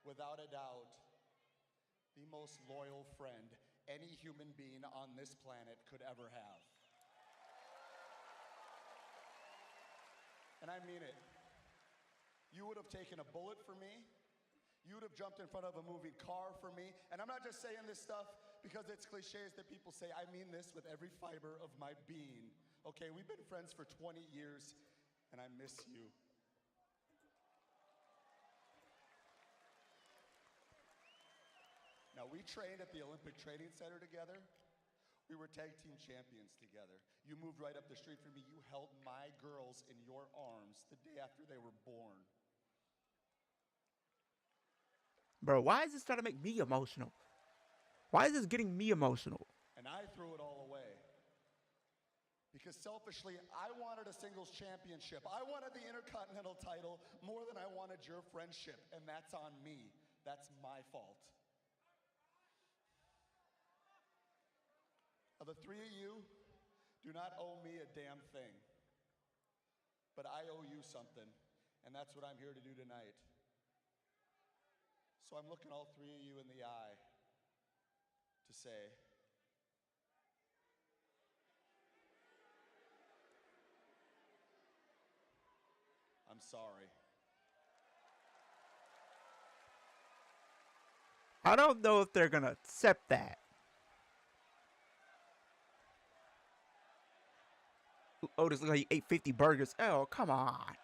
[SPEAKER 6] without a doubt, the most loyal friend any human being on this planet could ever have. And I mean it. You would have taken a bullet for me. You would have jumped in front of a moving car for me. And I'm not just saying this stuff because it's cliches that people say. I mean this with every fiber of my being. Okay, we've been friends for 20 years, and I miss you. Now, we trained at the Olympic Training Center together. We were tag team champions together. You moved right up the street from me. You held my girls in your arms the day after they were born.
[SPEAKER 1] Bro, why is this trying to make me emotional? Why is this getting me emotional?
[SPEAKER 6] And I threw it all away. Because selfishly, I wanted a singles championship. I wanted the Intercontinental title more than I wanted your friendship. And that's on me. That's my fault. Now, the three of you do not owe me a damn thing. But I owe you something. And that's what I'm here to do tonight. So I'm looking all three of you in the eye to say, I'm sorry.
[SPEAKER 1] I don't know if they're going to accept that. Otis looks like he ate 50 burgers. Oh, come on.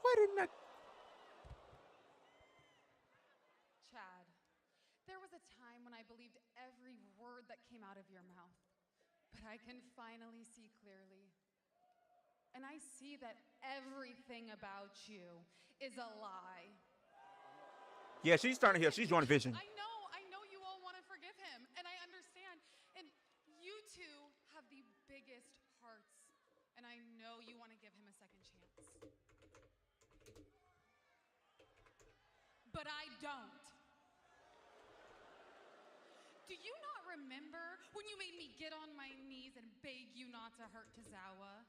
[SPEAKER 1] Why didn't I?
[SPEAKER 5] Chad, there was a time when I believed every word that came out of your mouth, but I can finally see clearly. And I see that everything about you is a lie.
[SPEAKER 1] Yeah, she's starting to heal. She's joining Vision.
[SPEAKER 5] I know you all want to forgive him, and I understand. And you two have the biggest hearts, and I know you want to give him a second chance. But I don't. Do you not remember when you made me get on my knees and beg you not to hurt Tozawa?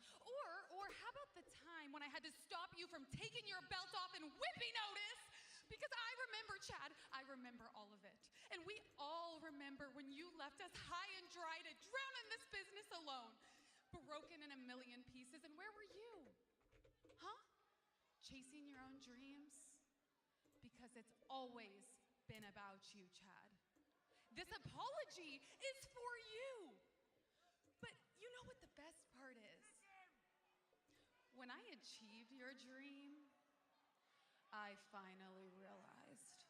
[SPEAKER 5] Or how about the time when I had to stop you from taking your belt off and whipping Otis? Because I remember, Chad, I remember all of it. And we all remember when you left us high and dry to drown in this business alone, broken in a million pieces. And where were you? Huh? Chasing your own dreams? Because it's always been about you, Chad. This apology is for you. But you know what the best part is? When I achieved your dream, I finally realized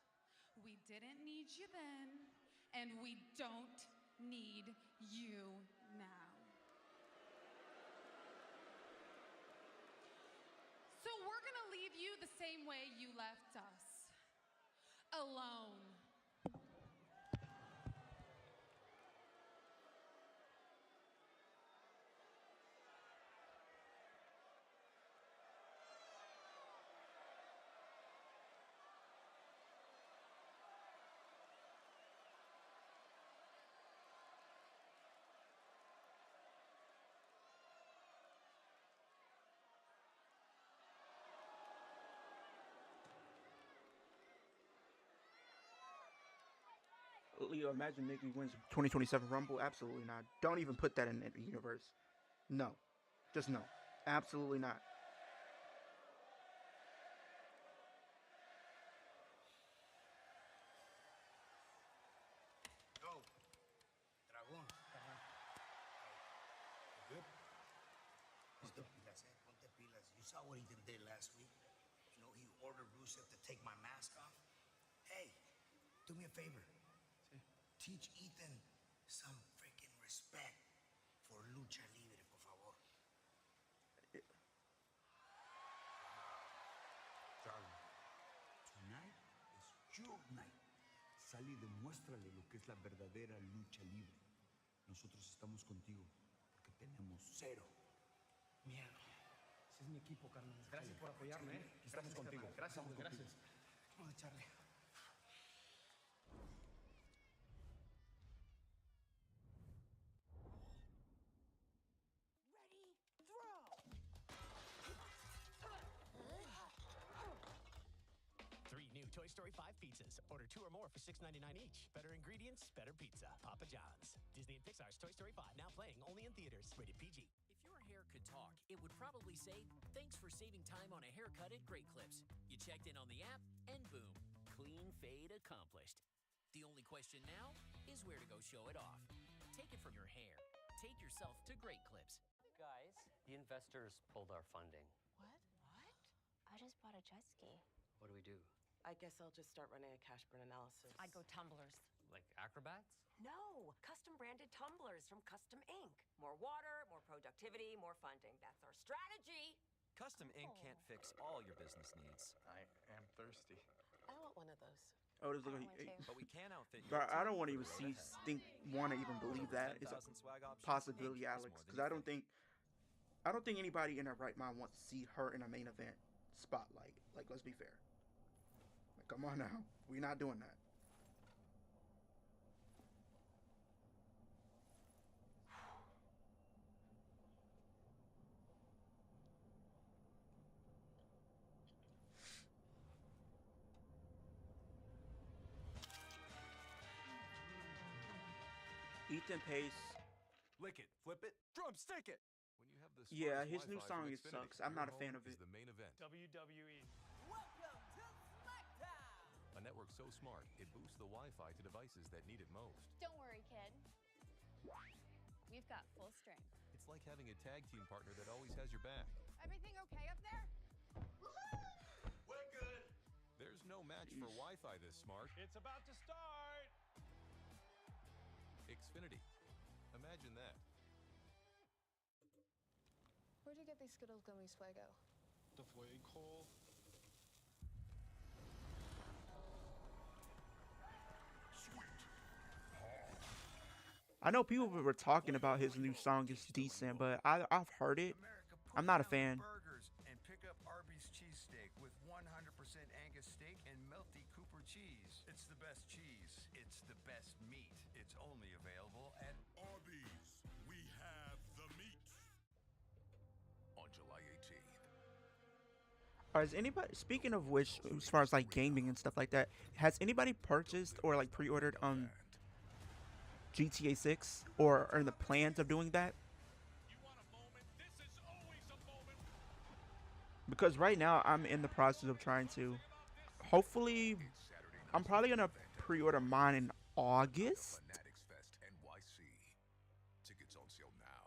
[SPEAKER 5] we didn't need you then, and we don't need you now. So we're gonna leave you the same way you left us, alone.
[SPEAKER 1] absolutely. Imagine Nikki wins 2027 Rumble. Absolutely not. Don't even put that in the universe. No, just no. Absolutely not.
[SPEAKER 7] Yo, Dragón. Good? Ponte pilas, eh? Ponte pilas. You saw what Ethan did last week? You know, he ordered Rusev to take my mask off. Hey, do me a favor. Teach Ethan some freaking respect for lucha libre, por favor. Dragon, tonight is your night. Sal y demuéstrale lo que es la verdadera lucha libre. Nosotros estamos contigo porque tenemos cero miedo. Ese es mi equipo, carnal. Gracias por apoyarme, ¿eh? Estamos contigo. Gracias, gracias. Vamos a echarle.
[SPEAKER 8] Three new Toy Story 5 pizzas. Order 2 or more for $6.99 each. Better ingredients, better pizza. Papa John's. Disney and Pixar's Toy Story 5 now playing only in theaters. Rated PG.
[SPEAKER 9] If your hair could talk, it would probably say, "Thanks for saving time on a haircut at Great Clips. You checked in on the app, and boom, clean fade accomplished." The only question now is where to go show it off. Take it from your hair. Take yourself to Great Clips.
[SPEAKER 10] Guys, the investors pulled our funding.
[SPEAKER 11] What?
[SPEAKER 12] I just bought a jet ski.
[SPEAKER 10] What do we do?
[SPEAKER 11] I guess I'll just start running a cash burn analysis.
[SPEAKER 13] I'd go tumblers.
[SPEAKER 10] Like acrobats?
[SPEAKER 13] No, custom branded tumblers from Custom Ink. More water, more productivity, more funding. That's our strategy.
[SPEAKER 14] Custom Ink can't fix all your business needs.
[SPEAKER 15] I am thirsty.
[SPEAKER 11] I want one of those.
[SPEAKER 1] Oh, this looks
[SPEAKER 14] But we can outfit
[SPEAKER 1] Bro,
[SPEAKER 14] your
[SPEAKER 1] I don't
[SPEAKER 14] team
[SPEAKER 1] want to
[SPEAKER 14] with
[SPEAKER 1] even
[SPEAKER 14] the road ahead.
[SPEAKER 1] want to even believe that it's a
[SPEAKER 14] 10,000 swag options.
[SPEAKER 1] possibility,
[SPEAKER 14] Ink is
[SPEAKER 1] Alex.
[SPEAKER 14] more
[SPEAKER 1] Because
[SPEAKER 14] than
[SPEAKER 1] I
[SPEAKER 14] you
[SPEAKER 1] don't think anybody in their right mind wants to see her in a main event spotlight. Like, let's be fair. Like, come on now, we're not doing that. Ethan Pace.
[SPEAKER 16] Lick it, flip it, drumstick it. When you have the
[SPEAKER 1] Yeah, his
[SPEAKER 16] smartest
[SPEAKER 1] new
[SPEAKER 16] Wi-Fi
[SPEAKER 1] song
[SPEAKER 16] from
[SPEAKER 1] it
[SPEAKER 16] Xfinity,
[SPEAKER 1] sucks. I'm
[SPEAKER 16] your
[SPEAKER 1] not a fan
[SPEAKER 16] home
[SPEAKER 1] of it.
[SPEAKER 16] is the main event.
[SPEAKER 2] WWE.
[SPEAKER 13] Welcome to SmackDown!
[SPEAKER 16] A network so smart, it boosts the Wi-Fi to devices that need it most.
[SPEAKER 12] Don't worry, kid. We've got full strength.
[SPEAKER 16] It's like having a tag team partner that always has your back.
[SPEAKER 5] Everything okay up there?
[SPEAKER 16] We're good. There's no match for Wi-Fi this smart.
[SPEAKER 2] It's about to start.
[SPEAKER 16] Xfinity. Imagine that.
[SPEAKER 11] Where'd you get these Skittles gummies, Fuego?
[SPEAKER 3] The Fuego.
[SPEAKER 1] I know people were talking about his new song is decent, but I've heard it. I'm not a fan.
[SPEAKER 17] Burgers and pick up Arby's cheesesteak with 100% Angus steak and melty Cooper cheese. It's the best cheese. It's the best meat. It's only available at
[SPEAKER 3] Arby's. We have the meat.
[SPEAKER 16] On July 18th.
[SPEAKER 1] Has anybody, speaking of which, as far as like gaming and stuff like that, has anybody purchased or like pre-ordered GTA 6 or are in the plans of doing that? Because right now I'm in the process of trying to, hopefully, I'm probably gonna pre-order mine in August.
[SPEAKER 16] Fanatics Fest NYC. Tickets on sale now.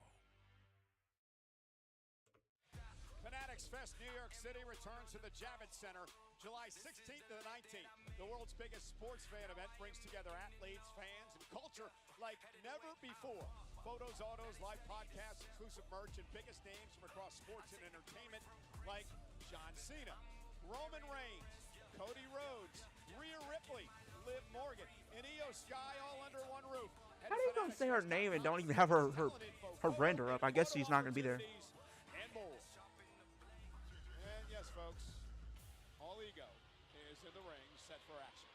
[SPEAKER 2] Fanatics Fest New York City returns to the Javits Center July 16th to the 19th. The world's biggest sports fan event brings together athletes, fans, and culture like never before. Photos, autos, live podcasts, exclusive merch, and biggest names from across sports and entertainment like John Cena, Roman Reigns, Cody Rhodes, Rhea Ripley, Liv Morgan, and Io Sky all under one roof.
[SPEAKER 1] How do you gonna say her name and don't even have her render up? I guess she's not gonna be there.
[SPEAKER 2] And more. And yes, folks, All Ego is in the ring, set for action.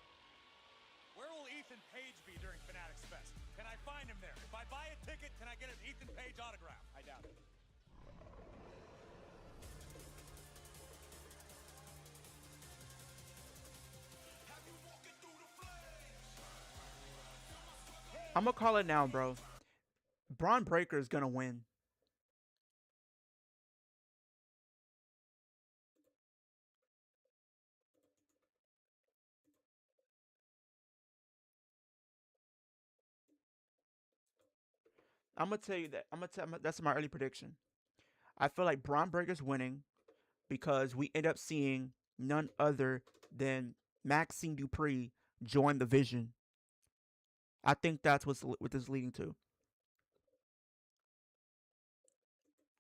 [SPEAKER 4] Where will Ethan Page be during Fanatics Fest? Can I find him there? If I buy a ticket, can I get an Ethan Page autograph?
[SPEAKER 2] I doubt it.
[SPEAKER 1] I'm gonna call it now, bro. Braun Breaker is gonna win. I'm gonna tell you that. That's my early prediction. I feel like Braun Breaker's winning because we end up seeing none other than Maxine Dupree join the Vision. I think that's what this is leading to.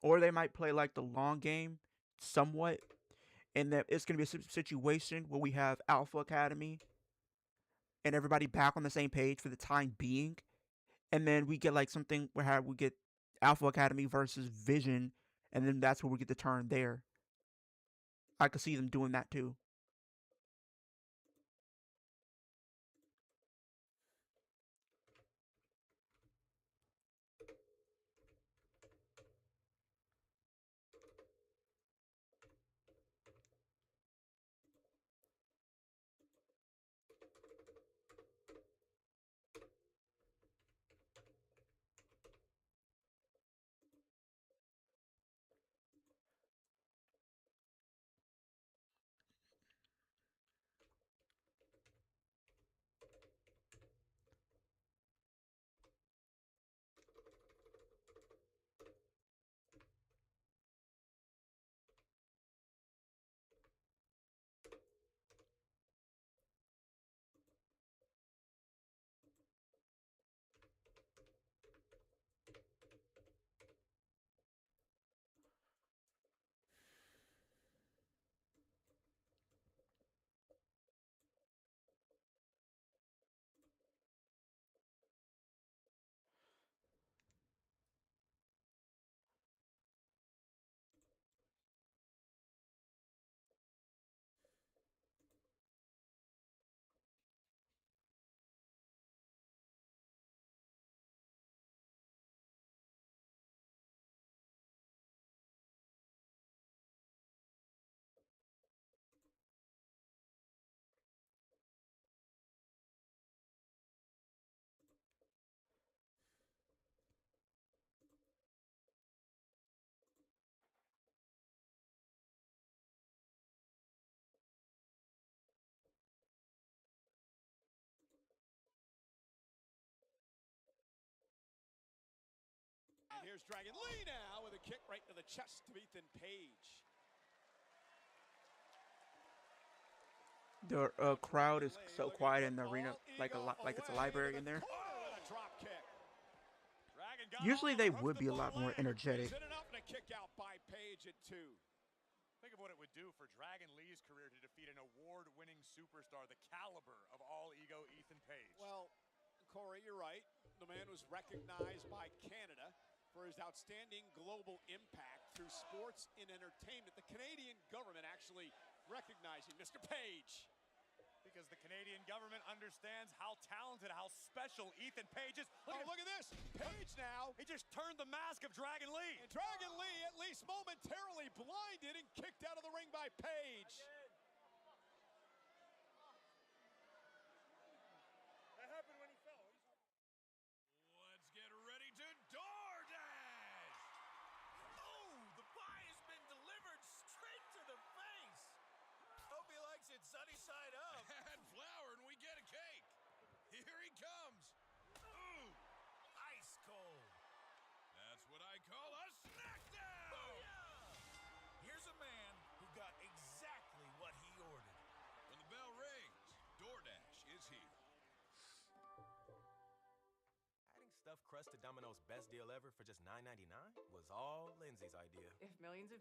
[SPEAKER 1] Or they might play like the long game somewhat, and that it's going to be a situation where we have Alpha Academy and everybody back on the same page for the time being, and then we get like something where we get Alpha Academy versus Vision, and then that's where we get the turn there. I could see them doing that too.
[SPEAKER 2] And here's Dragon Lee now with a kick right to the chest of Ethan Page.
[SPEAKER 1] The crowd is so quiet in the arena, like it's a library in there. Usually they would be a lot more energetic.
[SPEAKER 4] Think of what it would do for Dragon Lee's career to defeat an award-winning superstar, the caliber of All Ego Ethan Page.
[SPEAKER 2] Well, Corey, you're right. The man was recognized by Canada for his outstanding global impact through sports and entertainment. The Canadian government actually recognizing Mr. Page.
[SPEAKER 4] Because the Canadian government understands how talented, how special Ethan Page is.
[SPEAKER 2] Look at this. Page now.
[SPEAKER 4] He just turned the mask of Dragon Lee.
[SPEAKER 2] And Dragon Lee, at least momentarily blinded and kicked out of the ring by Page.
[SPEAKER 4] That happened when he fell.
[SPEAKER 15] Let's get ready to DoorDash! Oh, the pie has been delivered straight to the face. Hope he likes it sunny side up.
[SPEAKER 16] Add flour and we get a cake. Here he comes.
[SPEAKER 15] Ooh, ice cold.
[SPEAKER 16] That's what I call a snack down.
[SPEAKER 15] Booyah! Here's a man who got exactly what he ordered.
[SPEAKER 16] When the bell rings, DoorDash is here.
[SPEAKER 14] Adding stuffed crust to Domino's best deal ever for just $9.99 was all Lindsay's idea.
[SPEAKER 11] If millions of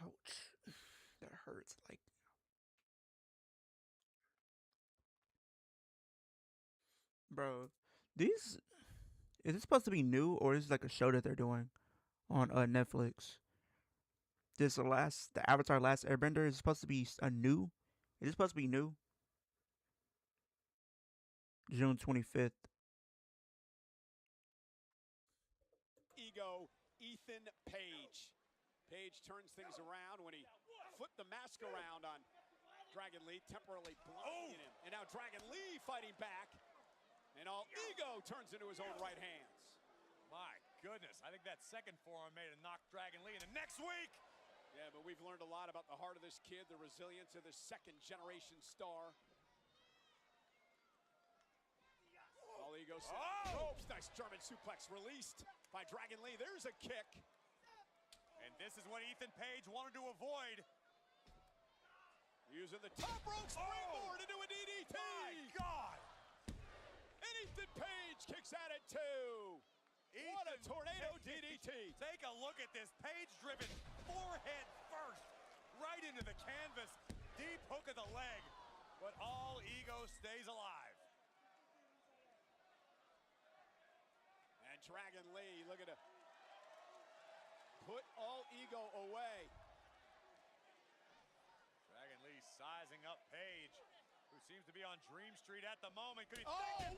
[SPEAKER 1] Ouch. That hurts. Like, bro, these is this supposed to be new or is this like a show that they're doing on Netflix? The Avatar Last Airbender is supposed to be a new. Is it supposed to be new? June 25th.
[SPEAKER 2] Ego, Ethan Page. Page turns things around when he flipped the mask around on Dragon Lee, temporarily blinding him. And now Dragon Lee fighting back. And all Ego turns into his own right hands.
[SPEAKER 4] My goodness, I think that second forearm made a knock Dragon Lee into next week.
[SPEAKER 2] Yeah, but we've learned a lot about the heart of this kid, the resilience of this second-generation star. All Ego ropes. Nice German suplex released by Dragon Lee. There's a kick.
[SPEAKER 4] And this is what Ethan Page wanted to avoid.
[SPEAKER 2] Using the top rope springboard into a DDT.
[SPEAKER 4] My God.
[SPEAKER 2] And Ethan Page kicks at it too. What a tornado DDT.
[SPEAKER 4] Take a look at this. Page-driven forehead first. Right into the canvas. Deep hook of the leg. But all Ego stays alive.
[SPEAKER 2] And Dragon Lee looking to put all Ego away.
[SPEAKER 4] Dragon Lee sizing up Page, who seems to be on Dream Street at the moment. Could he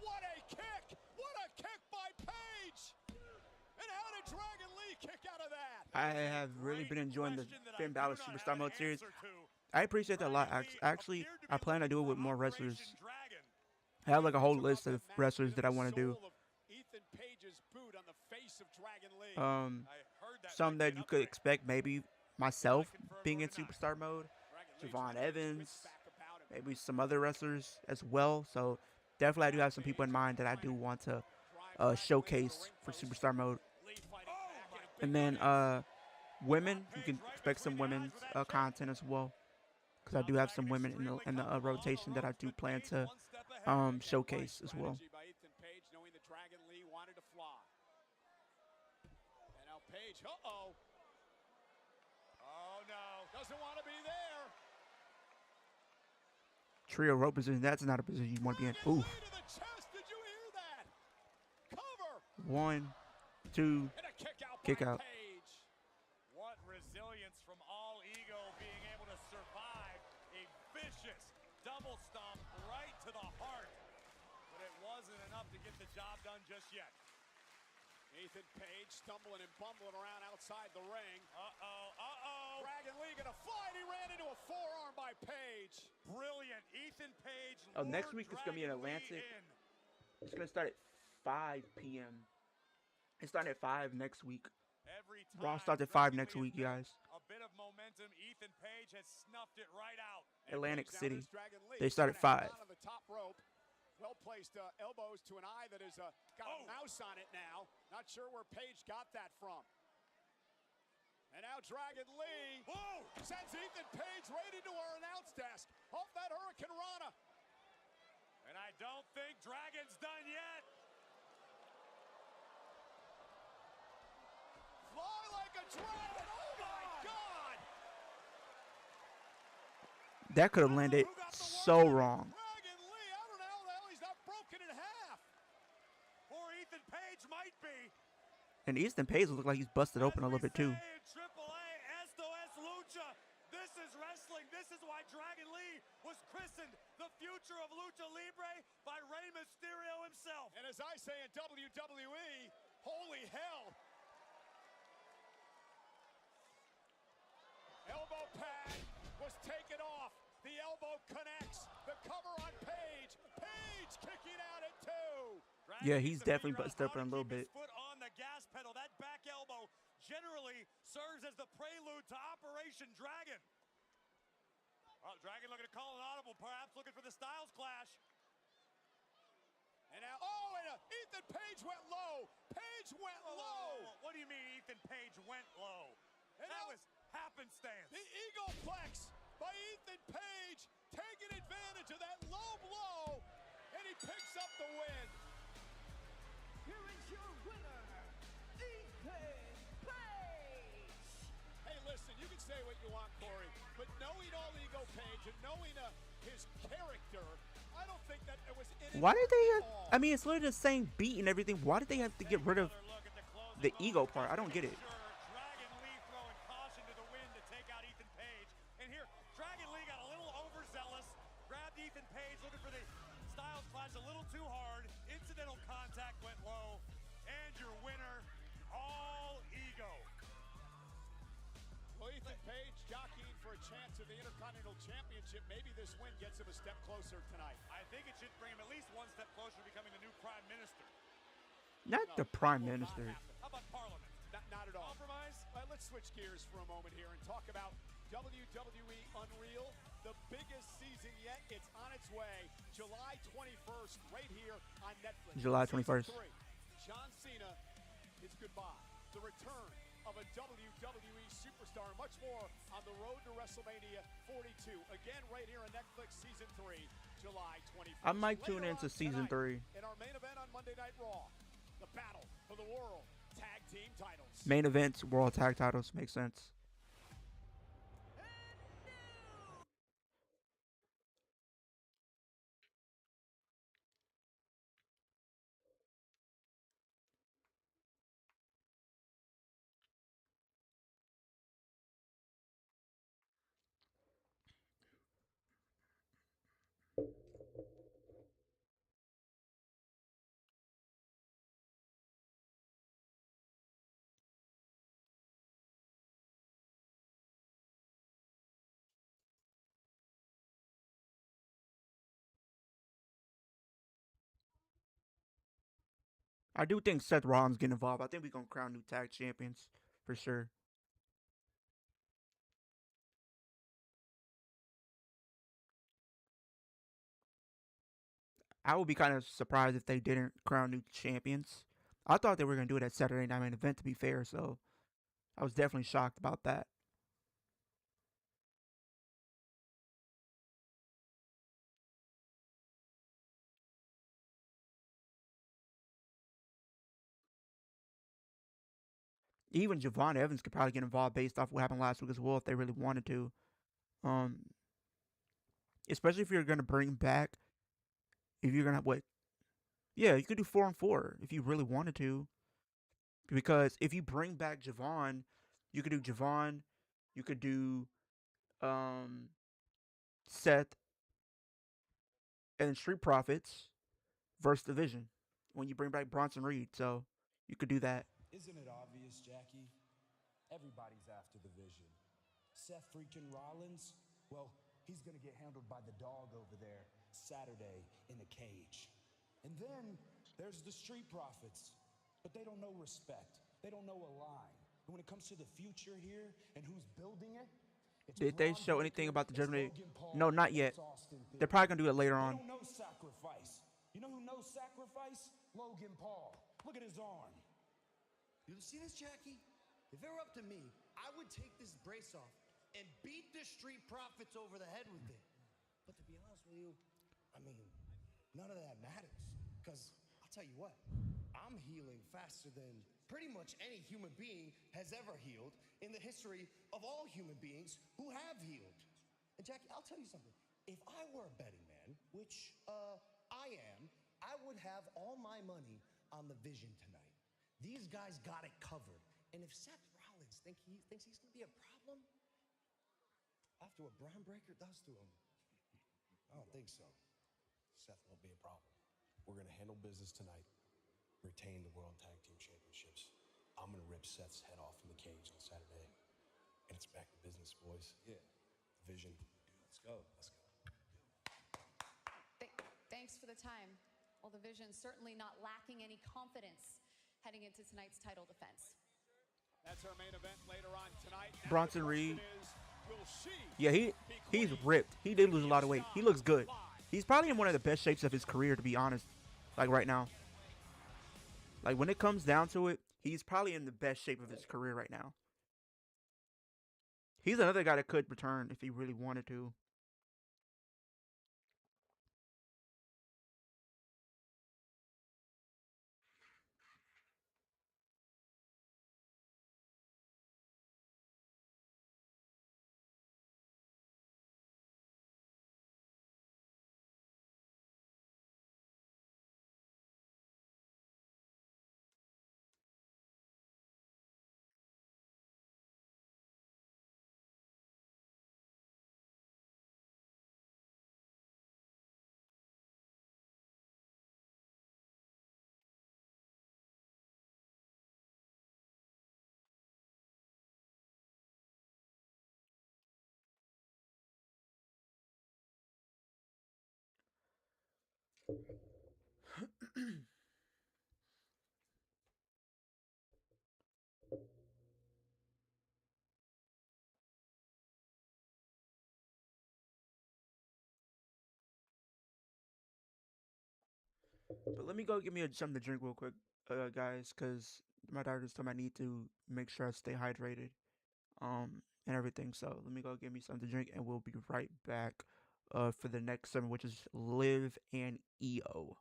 [SPEAKER 2] what a kick! What a kick by Page! And how did Dragon Lee kick out of that?
[SPEAKER 1] I have really been enjoying the Finn Balor Superstar Mode series. I appreciate that a lot. Actually, I plan to do it with more wrestlers. I have like a whole list of wrestlers that I want to do.
[SPEAKER 2] Ethan Page's boot on the face of Dragon Lee.
[SPEAKER 1] Some that you could expect, maybe myself being in Superstar Mode, Javon Evans, maybe some other wrestlers as well. So definitely I do have some people in mind that I do want to showcase for Superstar Mode. And then women, you can expect some women's content as well, because I do have some women in the rotation that I do plan to showcase as well.
[SPEAKER 2] By Ethan Page, knowing that Dragon Lee wanted to fly. And now Page, oh no, doesn't want to be there.
[SPEAKER 1] Trio rope position, that's not a position you want to be in. Ooh.
[SPEAKER 2] To the chest, did you hear that? Cover.
[SPEAKER 1] 1, 2,
[SPEAKER 2] and a
[SPEAKER 1] kick out.
[SPEAKER 2] Page.
[SPEAKER 4] What resilience from all Ego being able to survive a vicious double stomp right to the heart. But it wasn't enough to get the job done just yet.
[SPEAKER 2] Ethan Page stumbling and bumbling around outside the ring.
[SPEAKER 4] Uh-oh.
[SPEAKER 2] Dragon Lee gonna fly, and he ran into a forearm by Page.
[SPEAKER 4] Brilliant. Ethan Page.
[SPEAKER 1] Next week it's going to be in Atlantic. It's going to start at 5 p.m. It's starting at 5 next week. Raw starts at 5 next week, you guys.
[SPEAKER 4] A bit of momentum. Ethan Page has snuffed it right out.
[SPEAKER 1] Atlantic City. They start at 5.
[SPEAKER 2] On the top rope. Well-placed elbows to an eye that has got a mouse on it now. Not sure where Page got that from. And now Dragon Lee sends Ethan Page right into our announce desk. Off that Hurricane Rana.
[SPEAKER 4] And I don't think Dragon's done yet.
[SPEAKER 2] Fly like a dragon. Oh my God.
[SPEAKER 1] That could have landed so wrong.
[SPEAKER 2] Dragon Lee, I don't know how the hell he's not broken in half.
[SPEAKER 4] Or Ethan Page might be.
[SPEAKER 1] And Ethan Page look like he's busted open a little bit too.
[SPEAKER 4] AAA, esto es lucha. This is wrestling. This is why Dragon Lee was christened the future of Lucha Libre by Rey Mysterio himself.
[SPEAKER 2] And as I say in WWE, holy hell. Elbow pad was taken off. The elbow connects. The cover on Page. Page kicking out at 2.
[SPEAKER 1] Yeah, he's definitely busted up a little bit.
[SPEAKER 4] Foot on the gas pedal. That back elbow generally serves as the prelude to Operation Dragon. Well, Dragon looking to call an audible, perhaps looking for the Styles Clash.
[SPEAKER 2] And now, Ethan Page went low. Page went low.
[SPEAKER 4] What do you mean Ethan Page went low? And that was happenstance.
[SPEAKER 2] The Eagleplex by Ethan Page, taking advantage of that low blow, and he picks up the win.
[SPEAKER 18] Here is your winner, Ethan Page.
[SPEAKER 2] Hey, listen, you can say what you want, Corey, but knowing All Ego Page and knowing his character, I don't think that it was in
[SPEAKER 1] Why did they? I mean, it's literally the same beat and everything. Why did they have to get rid of the ego part? I don't get it.
[SPEAKER 4] Dragon Lee throwing caution to the wind to take out Ethan Page. And here, Dragon Lee got a little overzealous, grabbed Ethan Page, looking for the Styles Clash a little too hard. Incidental contact went low. And your winner, All Ego.
[SPEAKER 2] Well, Ethan Page jockeying for a chance at the Intercontinental Championship. Maybe this win gets him a step closer tonight.
[SPEAKER 4] I think it should bring him at least one step closer to becoming the new Prime Minister.
[SPEAKER 1] Not the Prime Minister.
[SPEAKER 4] How about Parliament?
[SPEAKER 2] Not at all.
[SPEAKER 4] Compromise?
[SPEAKER 2] Let's switch gears for a moment here and talk about WWE Unreal, the biggest season yet. It's on its way, July 21st, right here on Netflix.
[SPEAKER 1] July 21st.
[SPEAKER 2] John Cena is goodbye. The return of a WWE superstar, and much more on the road to WrestleMania 42. Again, right here on Netflix, Season 3, July 21st.
[SPEAKER 1] I might tune into Season 3.
[SPEAKER 2] In our main event on Monday Night Raw, the battle for the World Tag Team titles.
[SPEAKER 1] Main events, World Tag Titles. Makes sense. I do think Seth Rollins getting involved. I think we're going to crown new tag champions for sure. I would be kind of surprised if they didn't crown new champions. I thought they were going to do it at Saturday Night Main Event, to be fair, so I was definitely shocked about that. Even Javon Evans could probably get involved based off what happened last week as well if they really wanted to. Especially if you're going to bring back, if you're going to, yeah, you could do 4-on-4 if you really wanted to. Because if you bring back Javon, you could do Javon, you could do Seth, and Street Profits versus Division when you bring back Bronson Reed. So you could do that.
[SPEAKER 19] Isn't it obvious, Jackie? Everybody's after the Vision. Seth freaking Rollins, well, he's going to get handled by the dog over there Saturday in a cage. And then there's the Street Profits, but they don't know respect. They don't know a line. And when it comes to the future here and who's building it,
[SPEAKER 1] did they show anything about the Judgment Day? No, not yet. They're probably going to do it later on.
[SPEAKER 19] They don't know sacrifice. You know who knows sacrifice? Logan Paul. Look at his arm.
[SPEAKER 20] You see this, Jackie? If it were up to me, I would take this brace off and beat the Street Profits over the head with it. But to be honest with you, I mean, none of that matters. Because I'll tell you what, I'm healing faster than pretty much any human being has ever healed in the history of all human beings who have healed. And Jackie, I'll tell you something. If I were a betting man, which I am, I would have all my money on the Vision tonight. These guys got it covered. And if Seth Rollins thinks he's going to be a problem after what Braun Breaker does to him, I don't think so.
[SPEAKER 21] Seth won't be a problem. We're going to handle business tonight, retain the World Tag Team Championships. I'm going to rip Seth's head off in the cage on Saturday. And it's back to business, boys. Yeah. Vision. Let's go. Let's go.
[SPEAKER 22] Thanks for the time. Well, the Vision certainly not lacking any confidence heading into tonight's title defense.
[SPEAKER 2] That's her main event later on tonight.
[SPEAKER 1] Bronson Reed.
[SPEAKER 2] Will she
[SPEAKER 1] Yeah, he's ripped. He did lose a lot of weight. He looks good. He's probably in one of the best shapes of his career, to be honest. Like right now. Like when it comes down to it, he's probably in the best shape of his career right now. He's another guy that could return if he really wanted to. But let me go get me something to drink real quick, guys, because my doctor just told me I need to make sure I stay hydrated, and everything. So let me go get me something to drink, and we'll be right back, for the next segment, which is Liv and EO.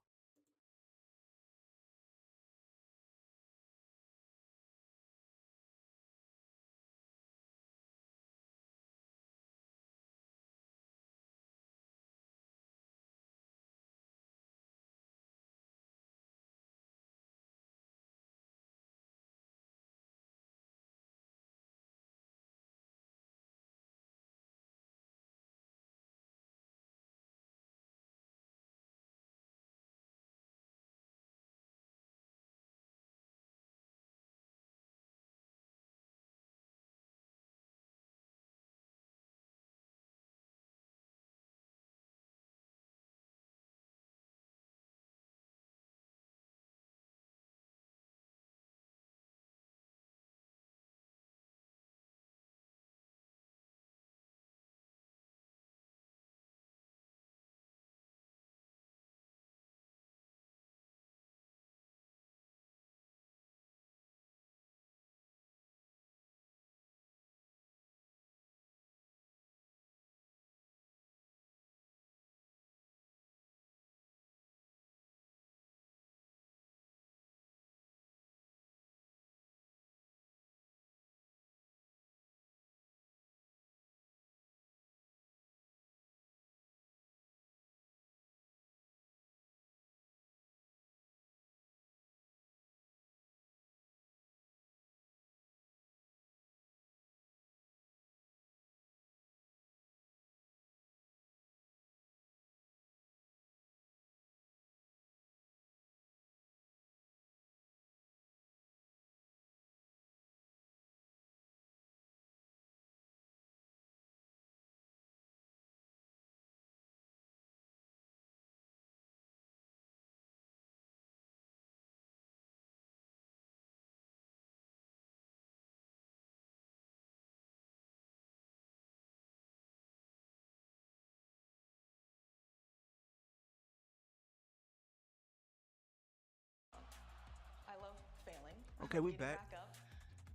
[SPEAKER 11] I love failing.
[SPEAKER 1] Okay, we
[SPEAKER 11] Getting
[SPEAKER 1] back.
[SPEAKER 11] back up.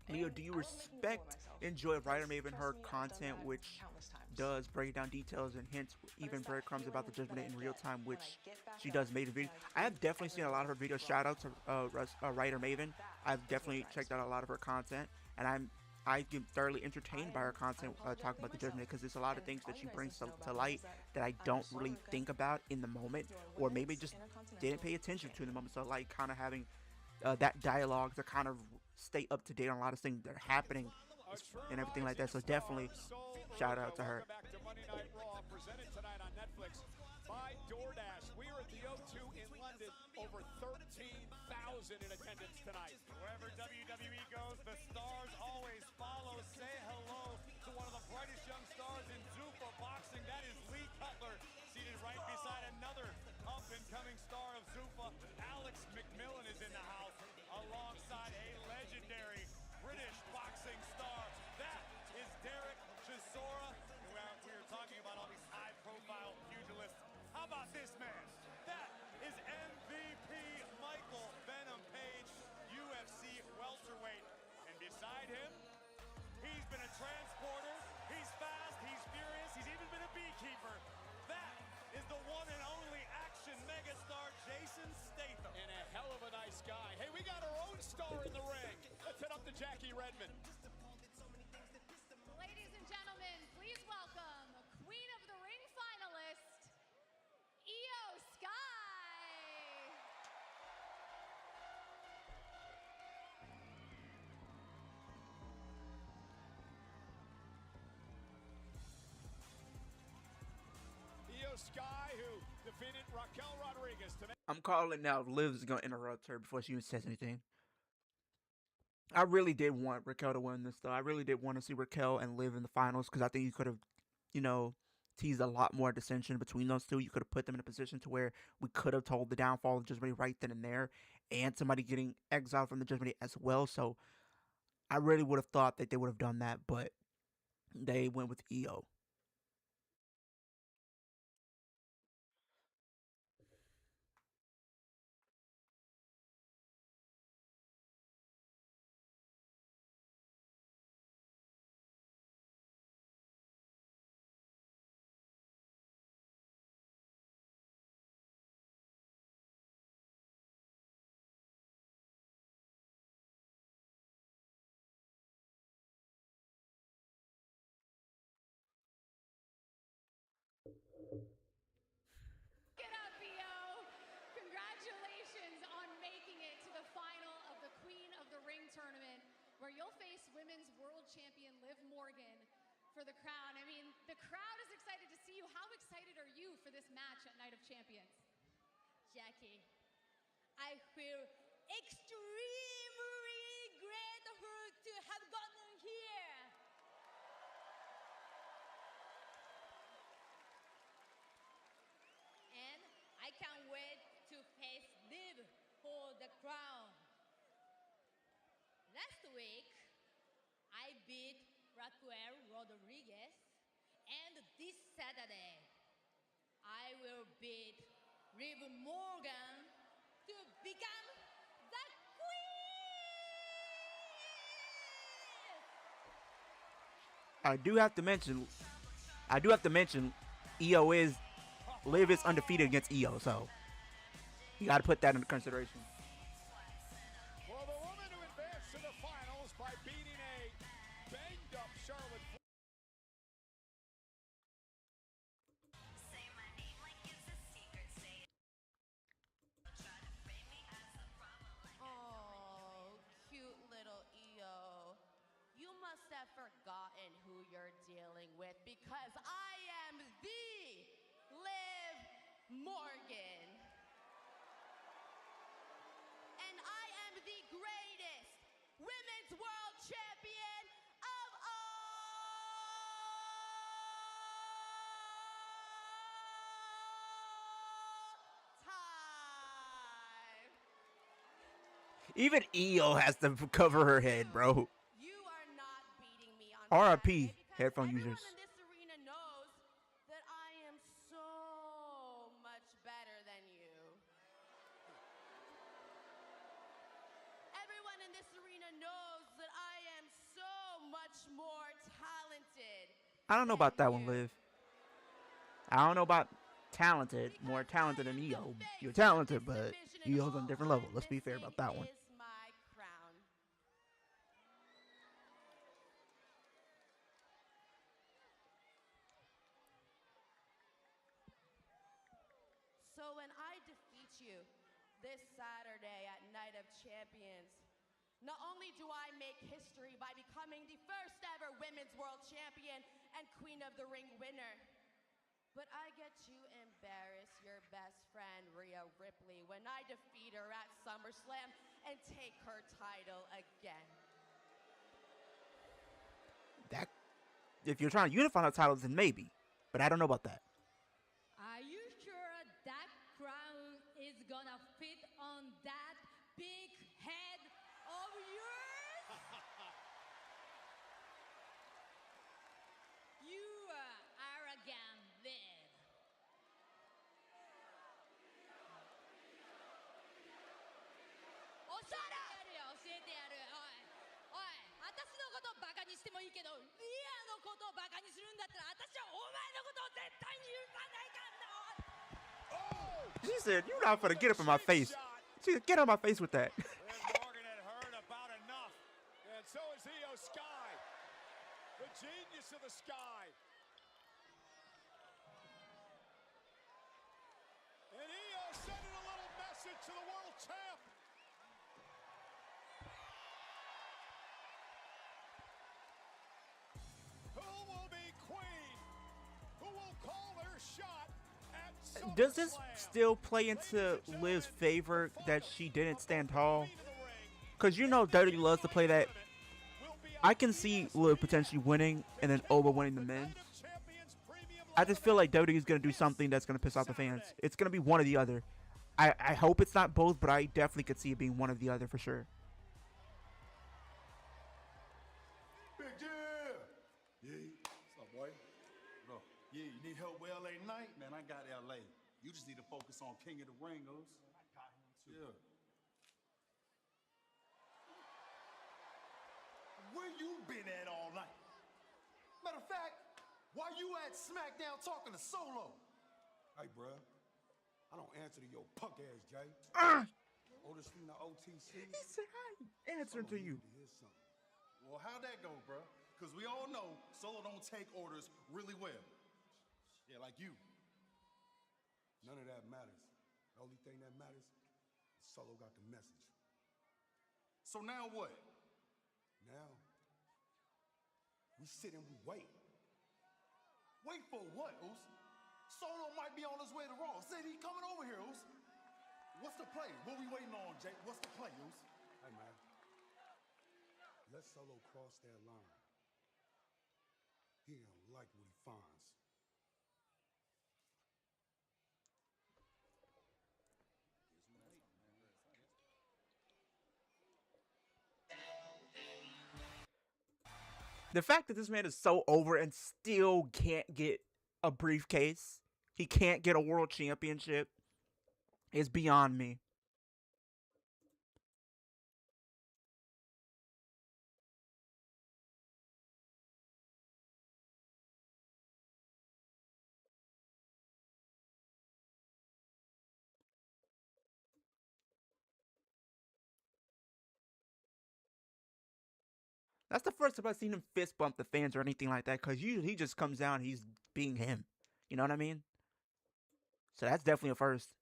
[SPEAKER 1] Leo,
[SPEAKER 11] And
[SPEAKER 1] do you
[SPEAKER 11] I love making a fool of
[SPEAKER 1] respect
[SPEAKER 11] myself.
[SPEAKER 1] enjoy Writer Maven
[SPEAKER 11] Trust
[SPEAKER 1] her
[SPEAKER 11] me, I've done
[SPEAKER 1] content,
[SPEAKER 11] that
[SPEAKER 1] which
[SPEAKER 11] countless times.
[SPEAKER 1] does break down details and hints,
[SPEAKER 11] But
[SPEAKER 1] even
[SPEAKER 11] it's that
[SPEAKER 1] breadcrumbs about the
[SPEAKER 11] feeling
[SPEAKER 1] Judgment Day
[SPEAKER 11] that
[SPEAKER 1] in
[SPEAKER 11] I
[SPEAKER 1] real
[SPEAKER 11] get
[SPEAKER 1] time,
[SPEAKER 11] when
[SPEAKER 1] which
[SPEAKER 11] I get back
[SPEAKER 1] she
[SPEAKER 11] up
[SPEAKER 1] does made a video.
[SPEAKER 11] and
[SPEAKER 1] I
[SPEAKER 11] I
[SPEAKER 1] have
[SPEAKER 11] do
[SPEAKER 1] definitely seen a lot of her videos.
[SPEAKER 11] everything
[SPEAKER 1] Shout out to
[SPEAKER 11] wrong.
[SPEAKER 1] Writer Maven.
[SPEAKER 11] That
[SPEAKER 1] I've
[SPEAKER 11] is what
[SPEAKER 1] definitely
[SPEAKER 11] drives
[SPEAKER 1] checked
[SPEAKER 11] me.
[SPEAKER 1] out a lot of her content, and I get thoroughly entertained by her content, talking about the Judgment Day, because there's a lot of things that she brings to light that I don't really think about in the moment, or maybe just didn't pay attention to in the moment. So like kind of having that dialogue to kind of stay up to date on a lot of things that are happening and everything like that. So definitely shout out to her.
[SPEAKER 2] Welcome back to Monday Night Raw, presented tonight on Netflix by DoorDash. We are at the O2 in London, over 13,000 in attendance tonight.
[SPEAKER 4] Wherever WWE goes, the stars always follow. Say hello to one of the brightest young stars in Zuffa boxing. That is Lee Cutler, seated right beside another up-and-coming star of Zuffa. Alex McMillan is in the house, alongside a legendary British boxer. beside him. He's been a transporter. He's fast. He's furious. He's even been a beekeeper. That is the one and only action megastar Jason Statham.
[SPEAKER 2] And a hell of a nice guy. Hey, we got our own star in the ring. Let's head up to Jackie Redmond.
[SPEAKER 5] Ladies and gentlemen, please welcome Queen of the Ring finalist, Io Sky.
[SPEAKER 2] Io Sky, who defeated Raquel Rodriguez to make.
[SPEAKER 1] I'm calling now. Liv is gonna interrupt her before she even says anything. I really did want Raquel to win this, though. I really did want to see Raquel and Liv in the finals because I think you could have, teased a lot more dissension between those two. You could have put them in a position to where we could have told the downfall of Judgment Day right then and there, and somebody getting exiled from the Judgment Day as well. So I really would have thought that they would have done that, but they went with Io.
[SPEAKER 5] Get up, Io. Congratulations on making it to the final of the Queen of the Ring tournament, where you'll face Women's World Champion Liv Morgan for the crown. I mean, the crowd is excited to see you. How excited are you for this match at Night of Champions?
[SPEAKER 6] Jackie, I feel extremely grateful to have gotten here. And I can't wait to face Liv for the crown. Last week, I beat Raquel Rodriguez, and this Saturday, I will beat Liv Morgan to become the queen!
[SPEAKER 1] I do have to mention, Liv is undefeated against Io, so you got to put that into consideration.
[SPEAKER 2] For the woman who advanced to the finals by beating a banged-up Charlotte.
[SPEAKER 6] Oh, cute little Io. You must have forgotten who you're dealing with because I am the Liv Morgan. And I am the greatest women's world champion of all time.
[SPEAKER 1] Even Io has to cover her head, bro.
[SPEAKER 6] You are not beating me on
[SPEAKER 1] RIP, headphone users.
[SPEAKER 6] Everyone in this arena knows that I am so much better than you. Everyone in this arena knows that I am so much more talented.
[SPEAKER 1] I don't know about that one, Liv. I don't know about talented, more talented than Io. You're talented, but Io's on a different level. Let's be fair about that one.
[SPEAKER 6] Is my crown. So when I defeat you this Saturday at Night of Champions, not only do I make history by becoming the first ever Women's World Champion and Queen of the Ring winner, but I get to embarrass your best friend, Rhea Ripley, when I defeat her at SummerSlam and take her title again.
[SPEAKER 1] That, if you're trying to unify the titles, then maybe. But I don't know about that.
[SPEAKER 6] Are you sure that crown is gonna fit on that big head of yours? You arrogant Liv. Oh, shut up! 教えてやる。おい、おい、ことをバカにするんだったら、私はお前のことを絶対に許さないからな。
[SPEAKER 1] She said, "You're not gonna get up in my face." She said, "Get on my face with that."
[SPEAKER 2] Morgan had heard about enough. And so is Io Sky, the genius of the Sky. And Io sending a little message to the world champ. Who will be queen? Who will call their shot at
[SPEAKER 1] Does this
[SPEAKER 2] SummerSlam?
[SPEAKER 1] still play into Liv's favor that she didn't stand tall? Because you know WWE loves to play that. I can see Liv potentially winning and then Oba winning the men. I just feel like WWE is going to do something that's going to piss off the fans. It's going to be one or the other. I hope it's not both, but I definitely could see it being one or the other for sure.
[SPEAKER 3] Big Jim! Yeah. What's up, boy? Bro, yeah, you need help with LA Knight? Man, I got LA. You just need to focus on King of the Ringos. I got him too. Yeah. Where you been at all night? Matter of fact, why you at SmackDown talking to Solo? Hey, bruh. I don't answer to your punk ass, Jay. Otis from the OTC.
[SPEAKER 1] He said, "I answer to you."
[SPEAKER 3] Well, how'd that go, bruh? Because we all know Solo don't take orders really well. Yeah, like you. None of that matters. The only thing that matters is Solo got the message. So now what? Now, we sit and we wait. Wait for what, Oos? Solo might be on his way to Raw. Said he coming over here, Oos. What's the play? What we waiting on, Jake? What's the play, Oos? Hey, man. Let Solo cross that line. He don't like what he finds.
[SPEAKER 1] The fact that this man is so over and still can't get a briefcase, he can't get a world championship, is beyond me. That's the first time I've seen him fist bump the fans or anything like that, because usually he just comes down and he's being him. You know what I mean? So that's definitely a first.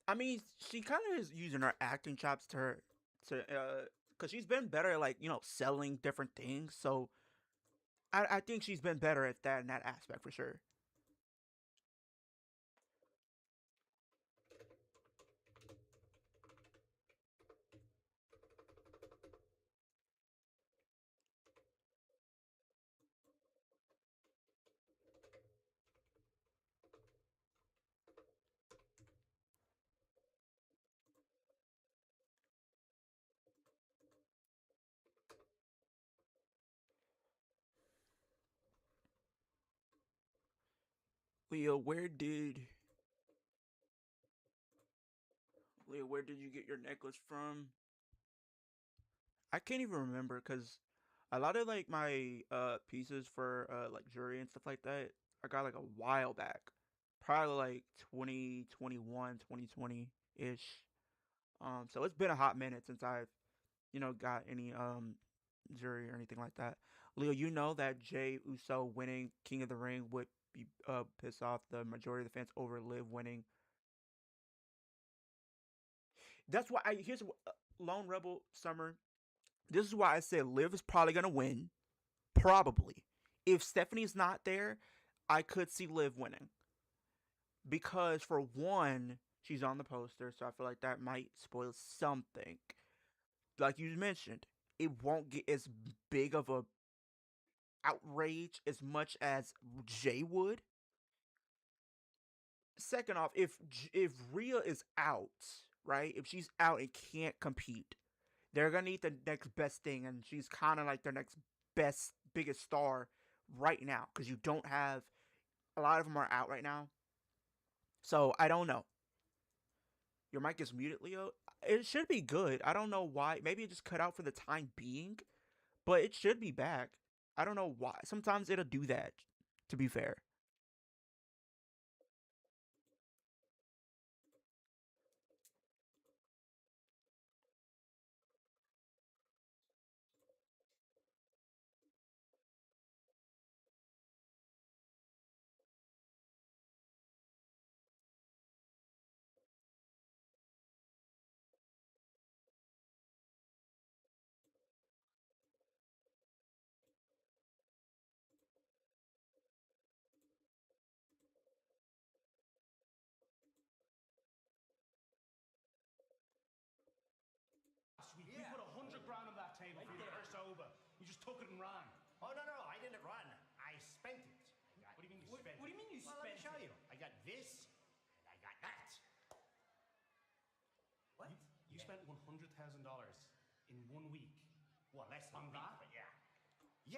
[SPEAKER 1] I mean, she kind of is using her acting chops because she's been better at, like, selling different things. So I think she's been better at that in that aspect for sure. Leo, where did you get your necklace from? I can't even remember because a lot of like my pieces for like jewelry and stuff like that I got like a while back, probably like 2021, 2020 ish. So it's been a hot minute since I've got any jewelry or anything like that. Leo, you know that Jay Uso winning King of the Ring would be piss off the majority of the fans over Liv winning. That's why here's Lone Rebel Summer. This is why I said Liv is probably gonna win. Probably. If Stephanie's not there, I could see Liv winning. because for one, she's on the poster, so I feel like that might spoil something. Like you mentioned, it won't get as big of a outrage as much as Jay would. Second off, if Rhea is out, right? If she's out and can't compete, they're gonna need the next best thing, and she's kind of like their next best, biggest star right now because you don't have a lot of them are out right now. So I don't know. Your mic is muted, Leo. It should be good. I don't know why. Maybe it just cut out for the time being, but it should be back. I don't know why. Sometimes it'll do that. To be fair.
[SPEAKER 7] We put 100 grand on that table for you to curse over. You just took it and ran.
[SPEAKER 8] Oh, no, I didn't run. I spent it.
[SPEAKER 7] What do you mean you spent it?
[SPEAKER 8] What do you mean you
[SPEAKER 7] spent
[SPEAKER 8] Let me show
[SPEAKER 7] it?
[SPEAKER 8] you. I got this, and I got that. What?
[SPEAKER 7] You spent $100,000 in 1 week.
[SPEAKER 8] Well, less than
[SPEAKER 7] on
[SPEAKER 8] a week,
[SPEAKER 7] that?
[SPEAKER 8] but yeah.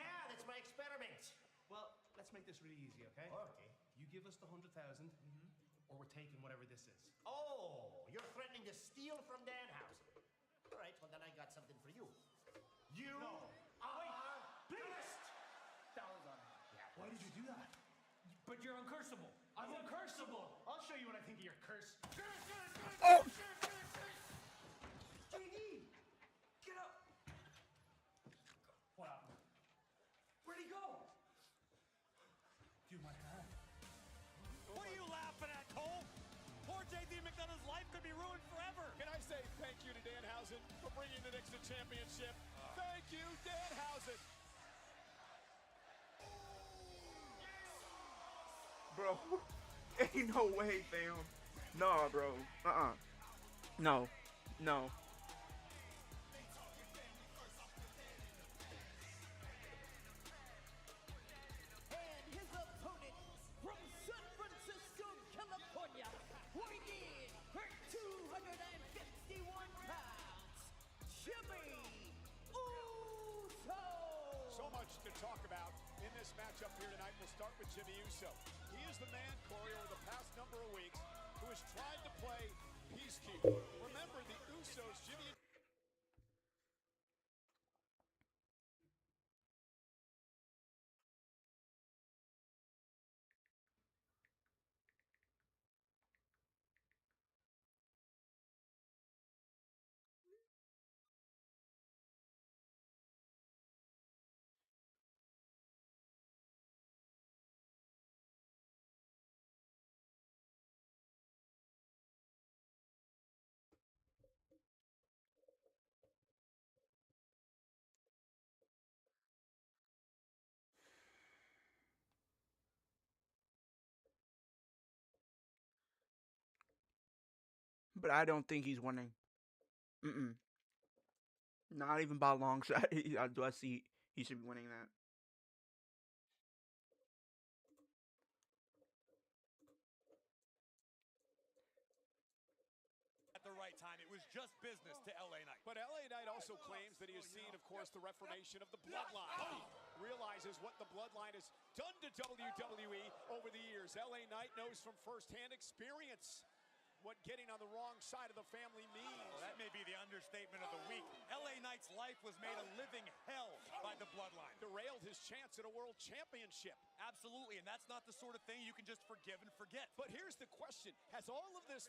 [SPEAKER 8] Yeah, that's my experiment.
[SPEAKER 7] Well, let's make this really easy, okay?
[SPEAKER 8] Okay.
[SPEAKER 7] You give us the 100,000, or we're taking whatever this is.
[SPEAKER 8] Oh, you're threatening to steal from Danhausen. All right, well, then I got something for you. You are blessed.
[SPEAKER 7] Why did you do that? But you're uncursable. I'm uncursable. I'll show you what I think of your curse.
[SPEAKER 1] Oh!
[SPEAKER 7] JD! Get up! What happened? Where'd he go? Do my hand.
[SPEAKER 4] What are you laughing at, Cole? Poor JD McDonough's life could be ruined forever.
[SPEAKER 2] Can I say thank you to Danhausen for bringing the Knicks to championship? Thank you, Danhausen.
[SPEAKER 1] Bro, ain't no way, fam. Nah, bro. No.
[SPEAKER 18] And his opponent from San Francisco, California, weighing in at 251 pounds, Jimmy Uso.
[SPEAKER 2] So much to talk about in this matchup here tonight. We'll start with Jimmy Uso. He is the man, Corey, over the past number of weeks who has tried to play peacekeeper. Remember, the Usos, Jimmy...
[SPEAKER 1] But I don't think he's winning. Not even by a long shot. Do I see he should be winning that?
[SPEAKER 4] At the right time, it was just business to LA Knight.
[SPEAKER 2] But LA Knight also claims that he has seen, of course, the reformation of the Bloodline. He realizes what the Bloodline has done to WWE over the years. LA Knight knows from firsthand experience what getting on the wrong side of the family means.
[SPEAKER 4] Well, that may be the understatement of the week. LA Knight's life was made a living hell by the Bloodline.
[SPEAKER 2] Derailed his chance at a world championship.
[SPEAKER 4] Absolutely, and that's not the sort of thing you can just forgive and forget.
[SPEAKER 2] But here's the question. Has all of this,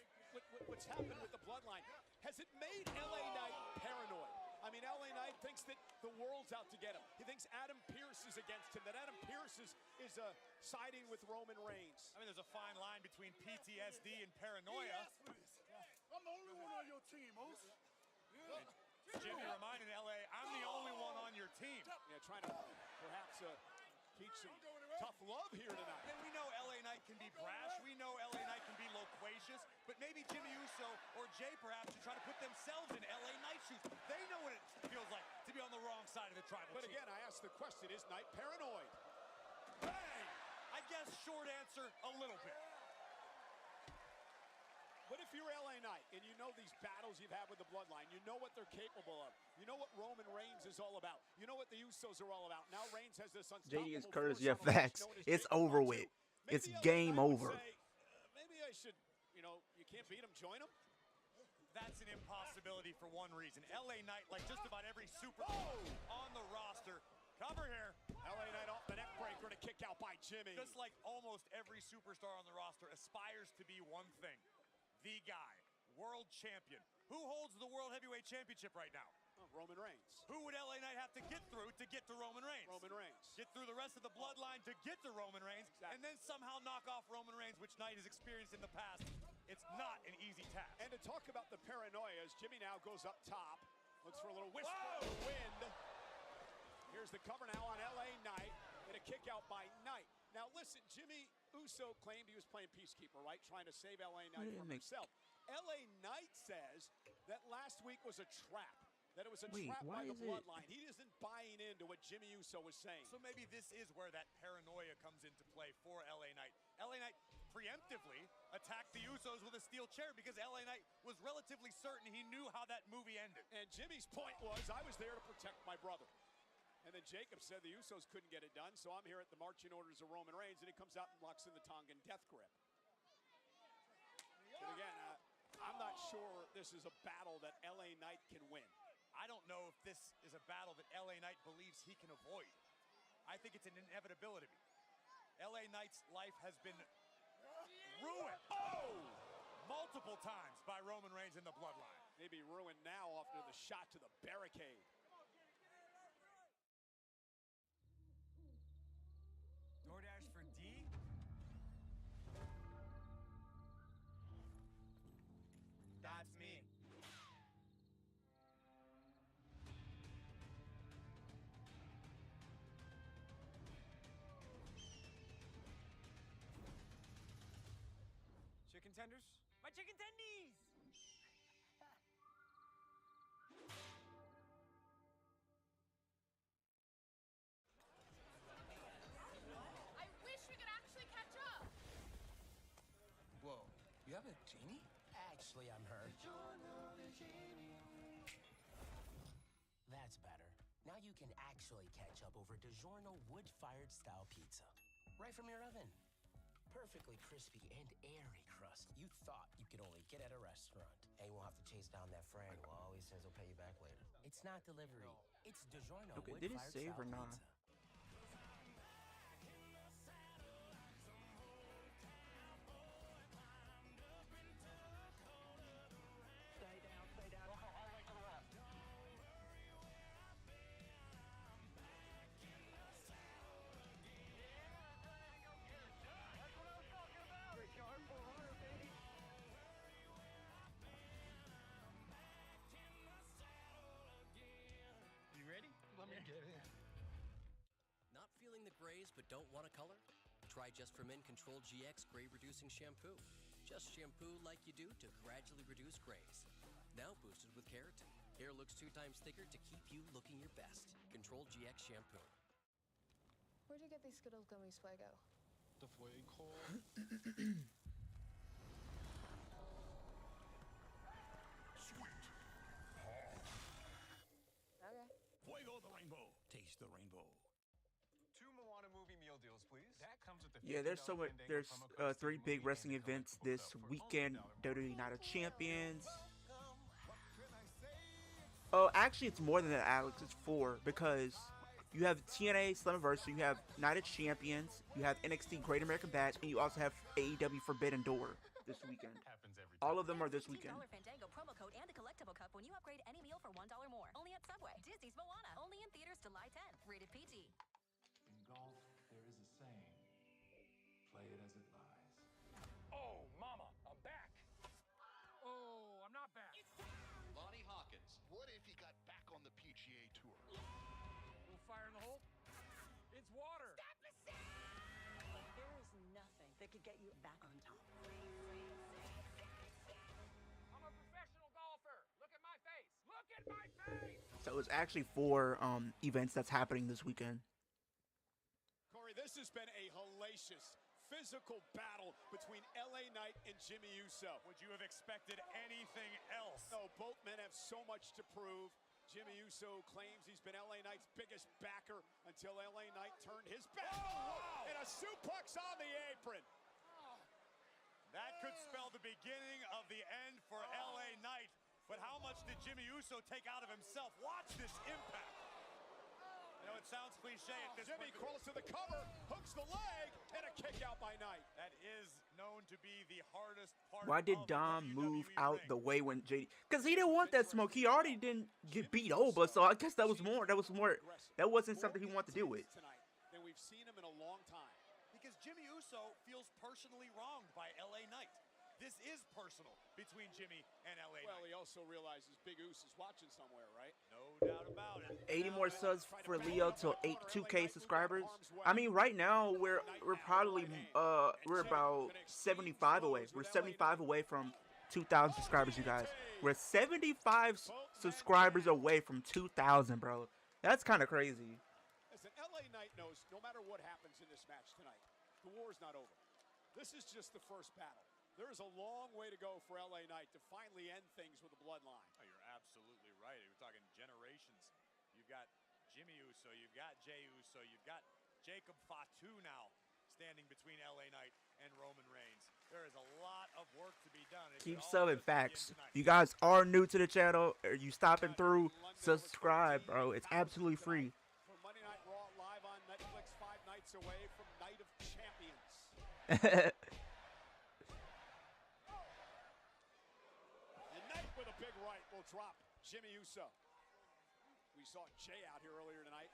[SPEAKER 2] what's happened with the Bloodline, has it made LA Knight paranoid? I mean, LA Knight thinks that the world's out to get him. He thinks Adam Pearce is against him, that Adam Pearce is siding with Roman Reigns.
[SPEAKER 4] I mean, there's a fine line between PTSD and paranoia.
[SPEAKER 3] I'm the only one on your team, Oos.
[SPEAKER 4] Jimmy reminded LA, I'm the only one on your team.
[SPEAKER 2] Yeah, trying to perhaps teach some tough love here tonight.
[SPEAKER 4] And we know LA Knight can be brash. We know LA Knight can Jay perhaps to try to put themselves in LA Knight's shoes. They know what it feels like to be on the wrong side of the tribal
[SPEAKER 2] But
[SPEAKER 4] chief.
[SPEAKER 2] again, I ask the question, is Knight paranoid? Bang!
[SPEAKER 4] I guess short answer, a little bit.
[SPEAKER 2] But if you're LA Knight and you know these battles you've had with the Bloodline, you know what they're capable of. You know what Roman Reigns is all about. You know what the Usos are all about. Now Reigns has this unstoppable
[SPEAKER 1] JD is Curtis.
[SPEAKER 2] force
[SPEAKER 1] Yeah,
[SPEAKER 2] on the bench
[SPEAKER 1] facts.
[SPEAKER 2] known as
[SPEAKER 1] It's
[SPEAKER 2] Jacob
[SPEAKER 1] over
[SPEAKER 2] Marks,
[SPEAKER 1] with.
[SPEAKER 2] who
[SPEAKER 1] It's
[SPEAKER 2] maybe LA
[SPEAKER 1] game
[SPEAKER 2] Knight would
[SPEAKER 1] over.
[SPEAKER 2] say, maybe I should, you know, you can't beat him, join him.
[SPEAKER 4] That's an impossibility for one reason. LA Knight, like just about every super on the roster. Cover here.
[SPEAKER 2] LA Knight off the neck breaker to kick out by Jimmy.
[SPEAKER 4] Just like almost every superstar on the roster aspires to be one thing. The guy. World champion. Who holds the World Heavyweight Championship right now?
[SPEAKER 2] Roman Reigns.
[SPEAKER 4] Who would LA Knight have to get through to Roman Reigns?
[SPEAKER 2] Roman Reigns.
[SPEAKER 4] Get through the rest of the bloodline to get to Roman Reigns, and then somehow knock off Roman Reigns, which Knight has experienced in the past. It's not an easy task.
[SPEAKER 2] And to talk about the paranoia, as Jimmy now goes up top. Looks for a little whisper of the wind. Here's the cover now on LA Knight. And a kick out by Knight. Now listen, Jimmy Uso claimed he was playing peacekeeper, right? Trying to save LA Knight from himself. LA Knight says that last week was a trap. That it was a trap by the Bloodline. He isn't buying into what Jimmy Uso was saying.
[SPEAKER 4] So maybe this is where that paranoia comes into play for LA Knight. LA Knight preemptively attacked the Usos with a steel chair because LA Knight was relatively certain he knew how that movie ended.
[SPEAKER 2] And Jimmy's point was, I was there to protect my brother. And then Jacob said the Usos couldn't get it done, so I'm here at the marching orders of Roman Reigns, and he comes out and locks in the Tongan death grip. But again, I'm not sure this is a battle that LA Knight can win.
[SPEAKER 4] I don't know if this is a battle that LA Knight believes he can avoid. I think it's an inevitability. LA Knight's life has been ruined multiple times by Roman Reigns in the bloodline.
[SPEAKER 2] Maybe ruined now after the shot to the barricade.
[SPEAKER 4] DoorDash for D? That's me. Chicken tenders? My chicken tendies!
[SPEAKER 5] I wish we could actually catch up.
[SPEAKER 21] Whoa, you have a genie?
[SPEAKER 9] Actually, I'm her. That's better. Now you can actually catch up over DiGiorno wood-fired style pizza. Right from your oven. Perfectly crispy and airy crust you thought you could only get at a restaurant. And you won't have to chase down that friend who always says he'll pay you back later. It's not delivery. It's DiGiorno
[SPEAKER 1] Okay, did it
[SPEAKER 9] wood-fired
[SPEAKER 1] save
[SPEAKER 9] style
[SPEAKER 1] or not?
[SPEAKER 9] pizza.
[SPEAKER 7] You ready? Let me get in.
[SPEAKER 10] Not feeling the grays but don't want a color? Try Just for Men Control GX Gray Reducing Shampoo. Just shampoo like you do to gradually reduce grays. Now boosted with keratin. Hair looks 2 times thicker to keep you looking your best. Control GX Shampoo.
[SPEAKER 22] Where'd you get these Skittles gummies, Fuego?
[SPEAKER 7] The Fuego.
[SPEAKER 22] Okay.
[SPEAKER 7] Fuego the rainbow. Taste the rainbow.
[SPEAKER 23] 2 Moana movie meal deals, please. That comes with the
[SPEAKER 1] Yeah, there's so much. There's 3 big wrestling events this weekend. WWE Night of Champions. Oh, actually, it's more than that, Alex. It's 4 because you have TNA Slammiversary, you have Night of Champions, you have NXT Great American Bash, and you also have AEW Forbidden Door this weekend. All of them are this weekend.
[SPEAKER 13] $2 Fandango promo code and a collectible cup when you upgrade any meal for $1 more. Only at Subway. Disney's Moana. Only in theaters July 10th. Rated PG.
[SPEAKER 24] In golf, there is a saying, play it as it lies.
[SPEAKER 7] Oh, mama, I'm back. Oh, I'm not back.
[SPEAKER 25] Lonnie Hawkins. What if he got back on the PGA Tour?
[SPEAKER 7] We'll fire in the hole. It's water.
[SPEAKER 13] Stop the There is nothing that could get you back on top.
[SPEAKER 7] I'm a professional.
[SPEAKER 1] So it's actually 4 events that's happening this weekend.
[SPEAKER 2] Corey, this has been a hellacious, physical battle between LA Knight and Jimmy Uso.
[SPEAKER 4] Would you have expected anything else?
[SPEAKER 2] No, both men have so much to prove. Jimmy Uso claims he's been LA Knight's biggest backer until LA Knight turned his back. Oh, wow. And a suplex on the apron.
[SPEAKER 4] That could spell the beginning of the end for LA Knight. But how much did Jimmy Uso take out of himself? Watch this impact. You know, it sounds cliche at this
[SPEAKER 2] Jimmy
[SPEAKER 4] point.
[SPEAKER 2] crawls to the cover, hooks the leg, and a kick out by Knight.
[SPEAKER 4] That is known to be the hardest part.
[SPEAKER 1] Why did Dom move out the way when JD? Because he didn't want that smoke. He already didn't get beat over, so I guess that wasn't something he wanted to do with.
[SPEAKER 2] Tonight than we've seen him in a long time.
[SPEAKER 4] Because Jimmy Uso feels personally wronged by LA Knight. This is personal between Jimmy and LA Knight.
[SPEAKER 2] Well, he also realizes Big Oos is watching somewhere, right?
[SPEAKER 4] No doubt about it.
[SPEAKER 1] 80 more subs for Leo till 2K subscribers. I mean, right now we're probably we're about 75 away. We're 75 away from 2,000 subscribers, you guys. We're 75 subscribers away from 2,000, bro. That's kind of crazy.
[SPEAKER 2] Listen, LA Knight knows no matter what happens in this match tonight, the war's not over. This is just the first battle. There is a long way to go for LA Knight to finally end things with a bloodline.
[SPEAKER 4] Oh, you're absolutely right. You're talking generations. You've got Jimmy Uso, you've got Jey Uso, you've got Jacob Fatu now standing between LA Knight and Roman Reigns. There is a lot of work to be done.
[SPEAKER 1] Keep subbing facts. If you guys are new to the channel, or you stopping through, subscribe, bro. It's absolutely free.
[SPEAKER 2] For Monday Night Raw live on Netflix 5 nights away from Night of Champions. With a big right will drop Jimmy Uso. We saw Jay out here earlier tonight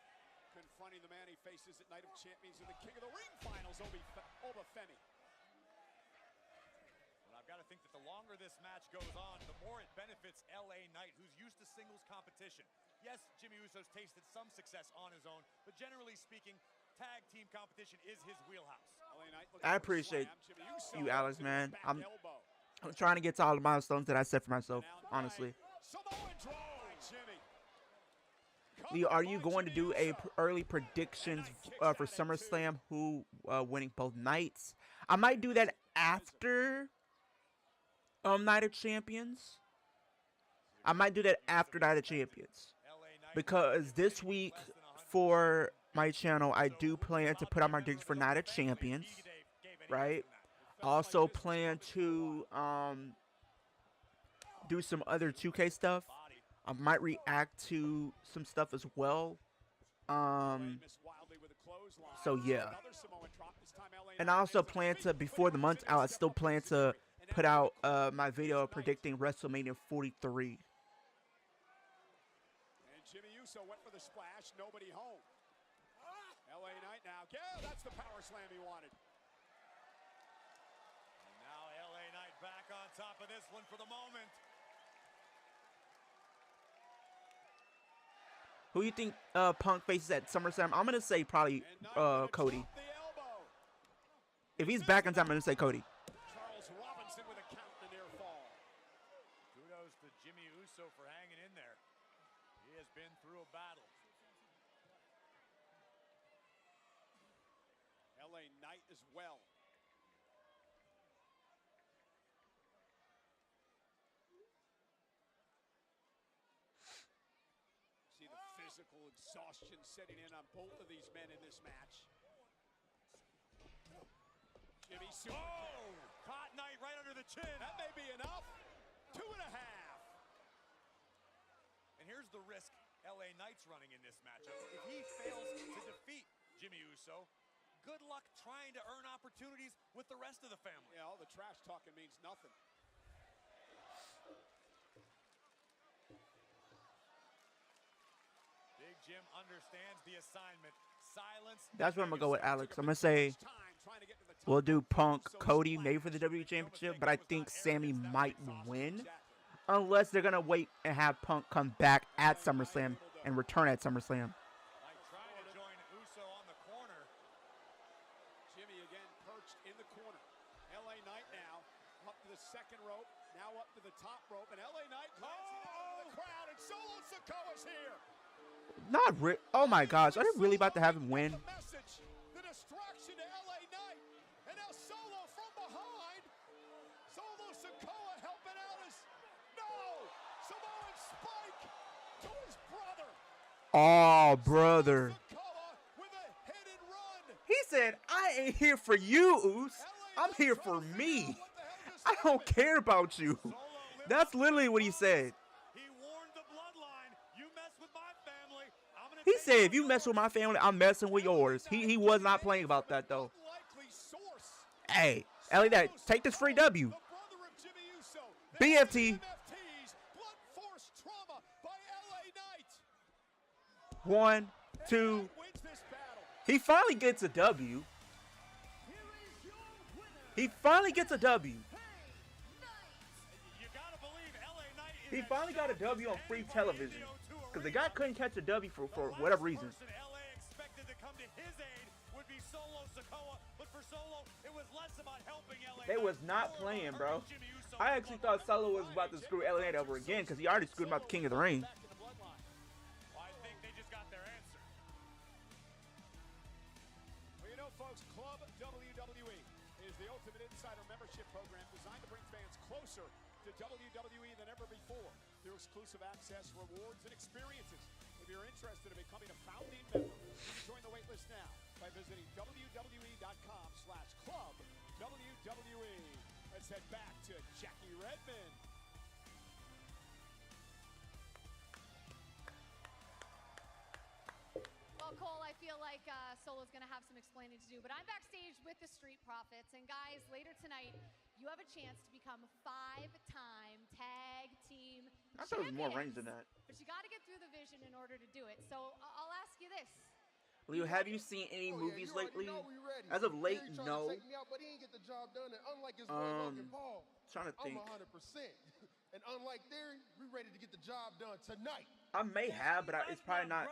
[SPEAKER 2] confronting the man he faces at Night of Champions in the King of the Ring finals, Obafemi.
[SPEAKER 4] But I've got to think that the longer this match goes on, the more it benefits LA Knight, who's used to singles competition. Yes, Jimmy Uso's tasted some success on his own, but generally speaking, tag team competition is his wheelhouse.
[SPEAKER 1] I appreciate you, Alex, man. I'm trying to get to all the milestones that I set for myself, honestly. Leo, are you going to do early predictions for SummerSlam? Who winning both nights? I might do that after Night of Champions. I might do that after Night of Champions, because this week for my channel, I do plan to put out my predictions for Night of Champions, right? Also plan to do some other 2K stuff. I might react to some stuff as well. So yeah. And I also plan to, before the month's out, I still plan to put out my video predicting WrestleMania 43.
[SPEAKER 2] And Jimmy Uso went for the splash, nobody home. LA Knight now. Yeah, that's the power slam he wanted.
[SPEAKER 4] Back on top of this one for the moment.
[SPEAKER 1] Who you think Punk faces at SummerSlam? I'm gonna say probably Cody. If he's back in time, I'm gonna say Cody.
[SPEAKER 2] Charles Robinson with a count to near fall.
[SPEAKER 4] Kudos to Jimmy Uso for hanging in there. He has been through a battle.
[SPEAKER 2] LA Knight as well. Physical exhaustion setting in on both of these men in this match. Jimmy super.
[SPEAKER 4] Oh! Caught Knight right under the chin.
[SPEAKER 2] That may be enough. 2.5.
[SPEAKER 4] And here's the risk LA Knight's running in this matchup. If he fails to defeat Jimmy Uso, good luck trying to earn opportunities with the rest of the family.
[SPEAKER 2] Yeah, all the trash talking means nothing.
[SPEAKER 4] Big Jim understands the assignment. Silence.
[SPEAKER 1] That's where I'm going to go with Alex. I'm going to say we'll do Punk, Cody, maybe for the WWE Championship, but I think Sammy might win unless they're going to wait and have Punk come back at SummerSlam and return at SummerSlam.
[SPEAKER 4] Trying to join Uso on the corner.
[SPEAKER 2] Jimmy again perched in the corner. LA Knight now up to the second rope, now up to the top rope, and LA Knight glancing out of the crowd, and Solo Sikoa's here.
[SPEAKER 1] Not real. Oh my gosh, are they really about to have him win?
[SPEAKER 2] The message, the distraction to LA Knight, and now Solo from behind. Solo Sikoa helping out as Samoan Spike to his brother.
[SPEAKER 1] Oh, brother.
[SPEAKER 2] With a hit and run.
[SPEAKER 1] He said, I ain't here for you, Oos. I'm here for me. I don't care about you. That's literally what he said.
[SPEAKER 4] He warned the bloodline, you mess with my family, I'm gonna
[SPEAKER 1] He said, if you mess with my family, I'm messing with yours. He was not playing about that, though. Hey, Ellie, take this free W. BFT. 1, 2. He finally gets a W. He finally gets a W. He finally got a W on free television. Because the guy couldn't catch a W for whatever reason. They was not playing, bro. I actually thought Solo was about to screw LA Knight over again because he already screwed him out the King of the Ring.
[SPEAKER 2] I think they just got their answer. Well, you know, folks, Club WWE is the ultimate insider membership program designed to bring fans closer to WWE than ever before through exclusive access, rewards, and experiences. If you're interested in becoming a founding member, you can join the waitlist now by visiting WWE.com/club-WWE. Let's head back to Jackie Redmond.
[SPEAKER 12] Well, Cole, I feel like Solo's going to have some explaining to do, but I'm backstage with the Street Profits, and guys, later tonight, you have a chance to become 5-time tag team
[SPEAKER 1] I thought it was more range than that.
[SPEAKER 12] But you got to get through the vision in order to do it. So I'll ask you this.
[SPEAKER 1] Leo, have you seen any movies lately? As of late, no. Trying to think.
[SPEAKER 3] I'm 100%. And unlike there, we're ready to get the job done tonight.
[SPEAKER 1] I may have, but it's probably not.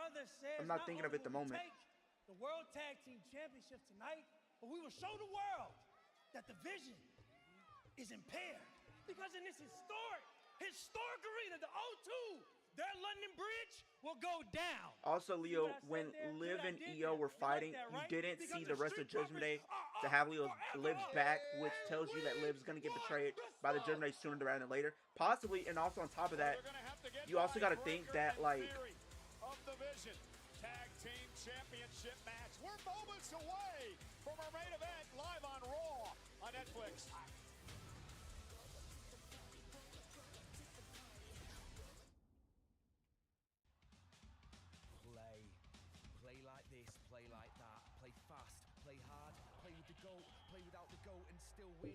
[SPEAKER 1] I'm not thinking of it at the moment.
[SPEAKER 7] The World Tag Team Championship tonight, but we will show the world that the vision is impaired. Because in this historic arena, the O2, their London Bridge will go down.
[SPEAKER 1] Also, Leo, when Liv and EO were fighting, you didn't see the rest of Judgment Day to have Liv's back, which tells you that Liv's going to get betrayed by the Judgment Day sooner rather than later. Possibly, and also on top of that, you also got to think that, like...
[SPEAKER 2] Of the Vision Tag Team Championship match. We're moments away from our main event live on Raw on Netflix.
[SPEAKER 14] Play like this, play like that, play fast, play hard, play with the GOAT, play without the GOAT and still win.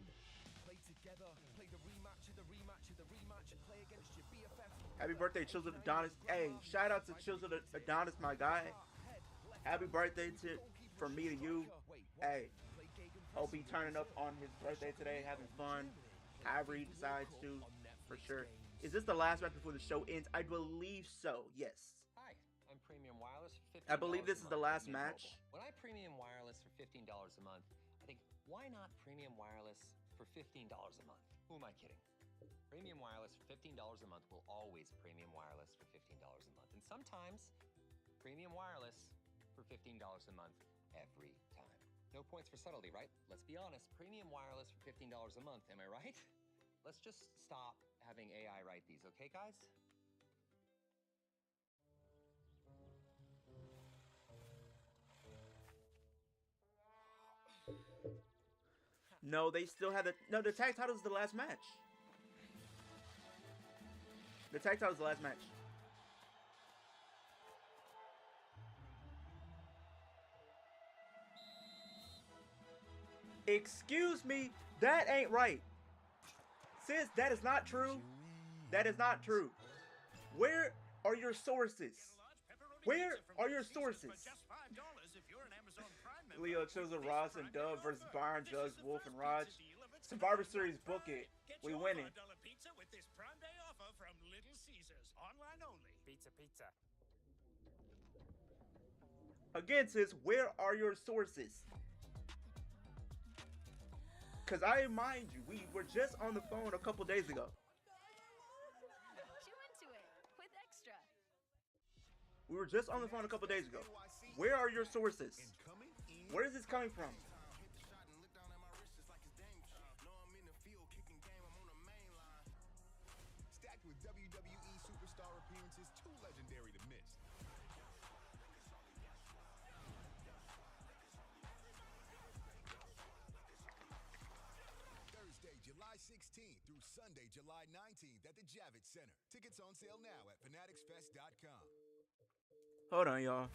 [SPEAKER 14] Play together, play the rematch of the rematch of the rematch, play against your BFF.
[SPEAKER 1] Happy birthday, Children of Adonis. Hey, shout out to Children of Adonis, my guy. Happy birthday from me to you. Hey, hope he turning up on his birthday today, having fun. However he decides to, for sure. Is this the last match before the show ends? I believe so, yes.
[SPEAKER 15] Hi, I'm Premium Wireless for $15
[SPEAKER 1] I believe this is the last
[SPEAKER 15] Premium
[SPEAKER 1] match.
[SPEAKER 15] Mobile. When I Premium Wireless for $15 a month, I think, why not Premium Wireless for $15 a month? Who am I kidding? Premium Wireless for $15 a month will always Premium Wireless for $15 a month. And sometimes, Premium Wireless for $15 a month every time. No points for subtlety, right? Let's be honest, Premium Wireless for $15 a month, am I right? Let's just stop having AI write these, okay, guys?
[SPEAKER 1] No, they still had the tag title is the last match. The tag title is the last match. Excuse me, that ain't right. Sis, that is not true. That is not true. Where are your sources? Where are your sources? Leo chose Ross and Dove versus Byron, Judge, Wolf, and Raj. Survivor Series, book it. We winning.
[SPEAKER 2] Pizza with this Prime Day offer from Little Caesars. Online only. Pizza.
[SPEAKER 1] Again, sis, where are your sources? Because I mind you, we were just on the phone a couple days ago.
[SPEAKER 12] You into it?
[SPEAKER 1] We were just on the phone a couple days ago. Where are your sources? Where is this coming from?
[SPEAKER 11] Stacked with WWE superstar appearances too legendary to miss. Thursday, July 16th through Sunday, July 19th at the Javits Center. Tickets on sale now at fanaticsfest.com.
[SPEAKER 1] Hold on, y'all.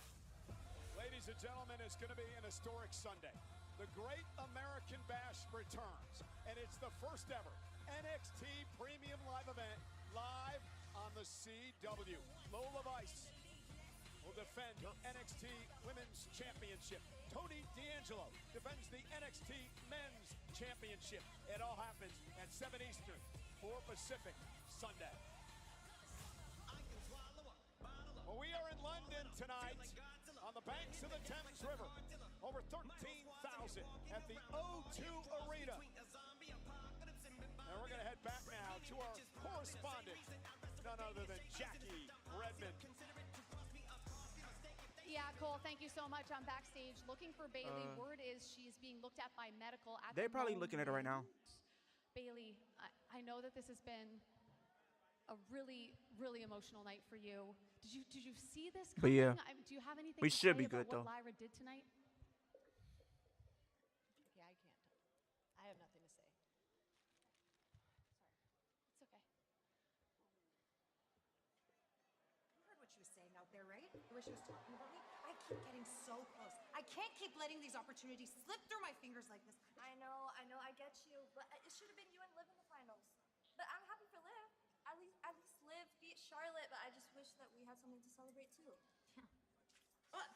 [SPEAKER 2] Ladies and gentlemen, it's going to be an historic Sunday. The Great American Bash returns, and it's the first ever NXT Premium Live event live on the CW. Lola Vice will defend her NXT Women's Championship. Tony D'Angelo defends the NXT Men's Championship. It all happens at 7 Eastern, 4 Pacific, Sunday. Well, we are in London tonight on the banks of the Thames River. Over 13,000 at the O2 Arena. And we're going to head back now to our correspondent, none other than Jackie Redmond.
[SPEAKER 12] Yeah, Cole, thank you so much. I'm backstage looking for Bayley. Word is she's being looked at by medical at
[SPEAKER 1] They're
[SPEAKER 12] the
[SPEAKER 1] probably
[SPEAKER 12] moment.
[SPEAKER 1] looking at her right now.
[SPEAKER 12] Bayley, I know that this has been a really, really emotional night for you. Did you see this
[SPEAKER 1] But
[SPEAKER 12] coming?
[SPEAKER 1] yeah,
[SPEAKER 12] Do you have anything
[SPEAKER 1] we
[SPEAKER 12] to
[SPEAKER 1] should
[SPEAKER 12] say
[SPEAKER 1] be good,
[SPEAKER 12] about
[SPEAKER 1] though.
[SPEAKER 12] what Lyra did tonight?
[SPEAKER 6] Yeah, I can't. I have nothing to say.
[SPEAKER 12] It's okay.
[SPEAKER 16] You heard what she was saying out there, right? The way she was talking about me? I keep getting so close. I can't keep letting these opportunities slip through my fingers like this.
[SPEAKER 17] I know, I get you, but it should have been you and Liv in the finals. But I'm happy for Liv. At least Liv beat Charlotte, but I just wish that we had something to celebrate too.
[SPEAKER 16] What?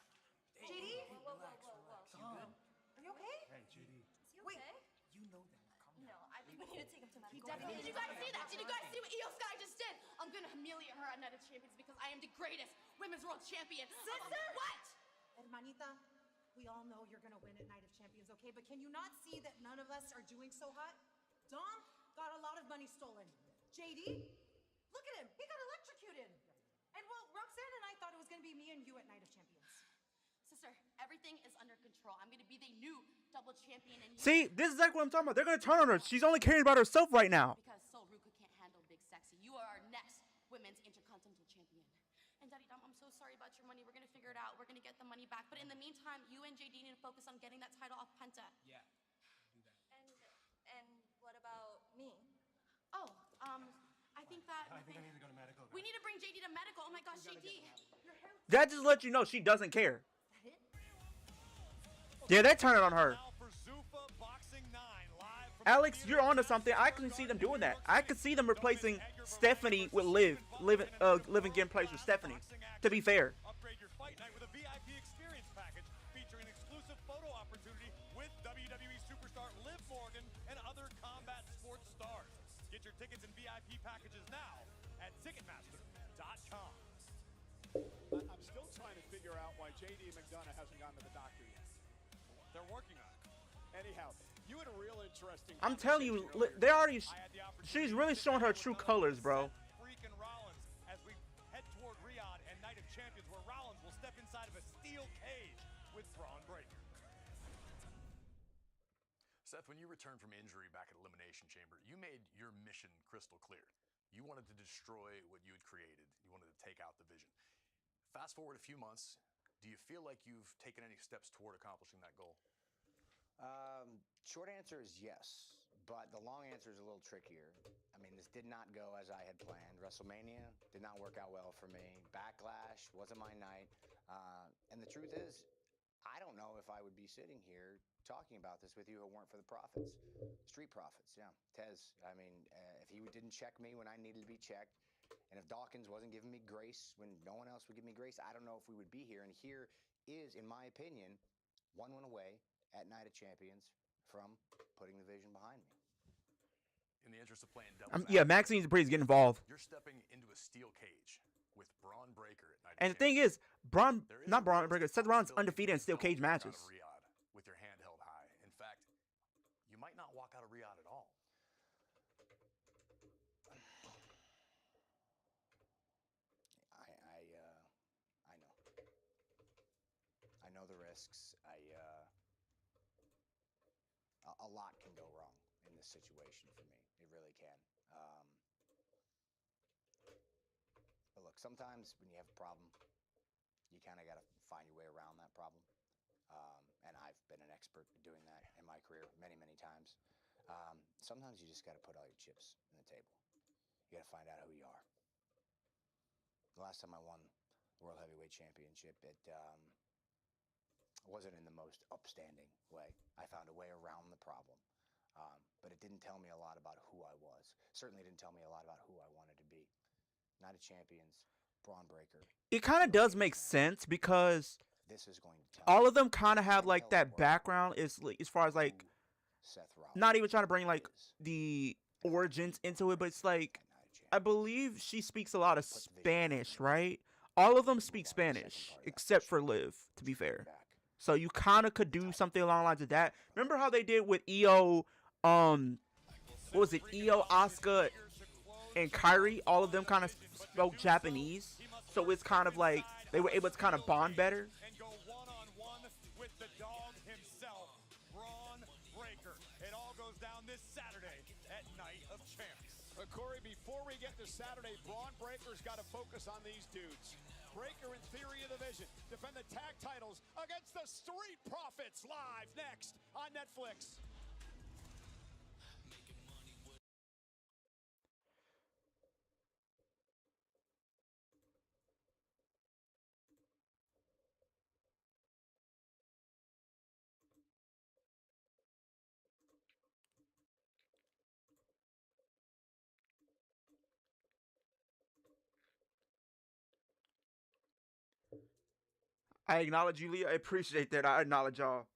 [SPEAKER 16] JD?
[SPEAKER 17] Whoa.
[SPEAKER 16] Are you okay?
[SPEAKER 17] Hey, JD. Is he
[SPEAKER 16] Wait.
[SPEAKER 17] okay?
[SPEAKER 16] You know that.
[SPEAKER 17] No, I think we need to take him to medical.
[SPEAKER 6] Did you guys see that? Did you guys see what Io Sky just did? I'm gonna humiliate her at Night of Champions because I am the greatest women's world champion.
[SPEAKER 16] Sister!
[SPEAKER 6] What?
[SPEAKER 16] Hermanita, we all know you're gonna win at Night of Champions, okay? But can you not see that none of us are doing so hot? Dom got a lot of money stolen. JD, look at him. He got electrocuted. And well, Roxanne and I thought it was gonna be me and you at Night of Champions.
[SPEAKER 6] Sister, everything is under control. I'm gonna be the new double champion and
[SPEAKER 1] See, this is exactly what I'm talking about. They're gonna turn on her. She's only caring about herself right now.
[SPEAKER 6] because Sol Ruka can't handle Big Sexy. You are our next women's intercontinental champion. And Daddy Dom, I'm so sorry about your money. We're gonna figure it out. We're gonna get the money back. But in the meantime, you and JD need to focus on getting that title off Penta.
[SPEAKER 14] Yeah.
[SPEAKER 17] And what about me?
[SPEAKER 6] Oh, I think that
[SPEAKER 14] I think I need to go to medical.
[SPEAKER 6] we need to bring JD to medical. Oh my gosh, JD. Your hair.
[SPEAKER 1] That just lets you know she doesn't care. Yeah, they're turning on her. Alex, you're onto something. I can see them doing that. I could see them replacing Stephanie with Liv and getting placed with Stephanie. To be fair.
[SPEAKER 4] Upgrade your fight night with a VIP experience package featuring an exclusive photo opportunity with WWE superstar Liv Morgan and other combat sports stars. Get your tickets and VIP packages now at Ticketmaster.com.
[SPEAKER 2] I'm still trying to figure out why JD McDonough hasn't gone to the doctor yet.
[SPEAKER 4] They're working on it.
[SPEAKER 2] Anyhow, you had a real interesting.
[SPEAKER 1] I'm telling you, they already. She's really showing her true colors, bro.
[SPEAKER 4] Freaking Rollins as we head toward Riyadh and Night of Champions, where Rollins will step inside of a steel cage with Braun Breaker.
[SPEAKER 19] Seth, when you returned from injury back at Elimination Chamber, you made your mission crystal clear. You wanted to destroy what you had created. You wanted to take out the Vision. Fast forward a few months, do you feel like you've taken any steps toward accomplishing that goal?
[SPEAKER 20] Short answer is yes, but the long answer is a little trickier. I mean, this did not go as I had planned. WrestleMania did not work out well for me. Backlash wasn't my night. And the truth is, I don't know if I would be sitting here talking about this with you if it weren't for the Profits. Street Profits, yeah. Tez, I mean, if he didn't check me when I needed to be checked, and if Dawkins wasn't giving me grace when no one else would give me grace, I don't know if we would be here. And here is, in my opinion, one win away at Night of Champions from putting the Vision behind me.
[SPEAKER 19] In the interest of playing devil's
[SPEAKER 1] Yeah,
[SPEAKER 19] advocate,
[SPEAKER 1] Maxine's Breeze getting involved.
[SPEAKER 19] you're stepping into a steel cage with Braun Breaker at Night of
[SPEAKER 1] And the thing is, not Braun Breaker, Seth Rollins undefeated in steel cage matches.
[SPEAKER 19] Out of Riyadh with your hand held high. In fact, you might not walk out of Riyadh at all.
[SPEAKER 20] I know. the risks. A lot can go wrong in this situation for me. It really can. But look, sometimes when you have a problem, you kind of got to find your way around that problem. And I've been an expert at doing that in my career many, many times. Sometimes you just got to put all your chips on the table. You got to find out who you are. The last time I won the World Heavyweight Championship, it wasn't in the most upstanding way. I found a way around the problem. But it didn't tell me a lot about who I was. Certainly didn't tell me a lot about who I wanted to be. Night of Champions, Braun Breaker.
[SPEAKER 1] It kind of does make sense because
[SPEAKER 20] this is going to tell
[SPEAKER 1] all of them kind of have like that background as far as like not even trying to bring like the origins into it, but it's like I believe she speaks a lot of Spanish, right? All of them speak Spanish except for Liv, to be fair. So you kind of could do something along the lines of that. Remember how they did with Io, what was it, Io, Asuka, and Kairi? All of them kind of spoke Japanese. So it's kind of like they were able to kind of bond better.
[SPEAKER 2] And go one-on-one with the dog himself, Braun Breaker. It all goes down this Saturday at Night of Champs. Corey, before we get to Saturday, Braun Breaker's got to focus on these dudes. Breaker in Theory of the Vision defend the tag titles against the Street Profits live next on Netflix.
[SPEAKER 1] I acknowledge you, Leah. I appreciate that. I acknowledge y'all.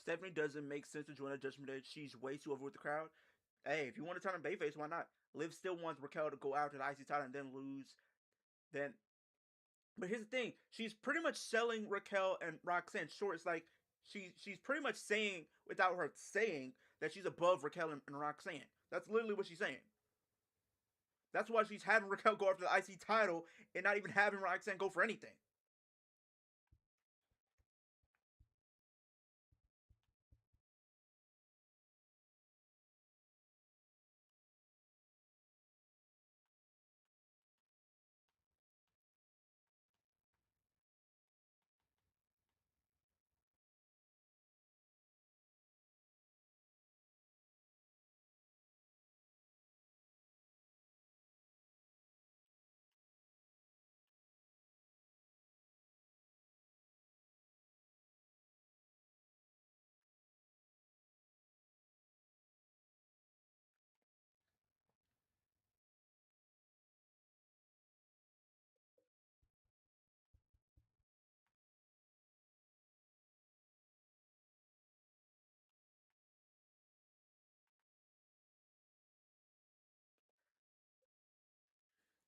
[SPEAKER 1] Stephanie doesn't make sense to join a Judgment Day. She's way too over with the crowd. Hey, if you want to turn on Bayface, why not? Liv still wants Raquel to go out to the IC title and then lose. But here's the thing: she's pretty much selling Raquel and Roxanne short. It's like she's pretty much saying, without her saying, that she's above Raquel and Roxanne. That's literally what she's saying. That's why she's having Raquel go after the IC title and not even having Roxanne go for anything.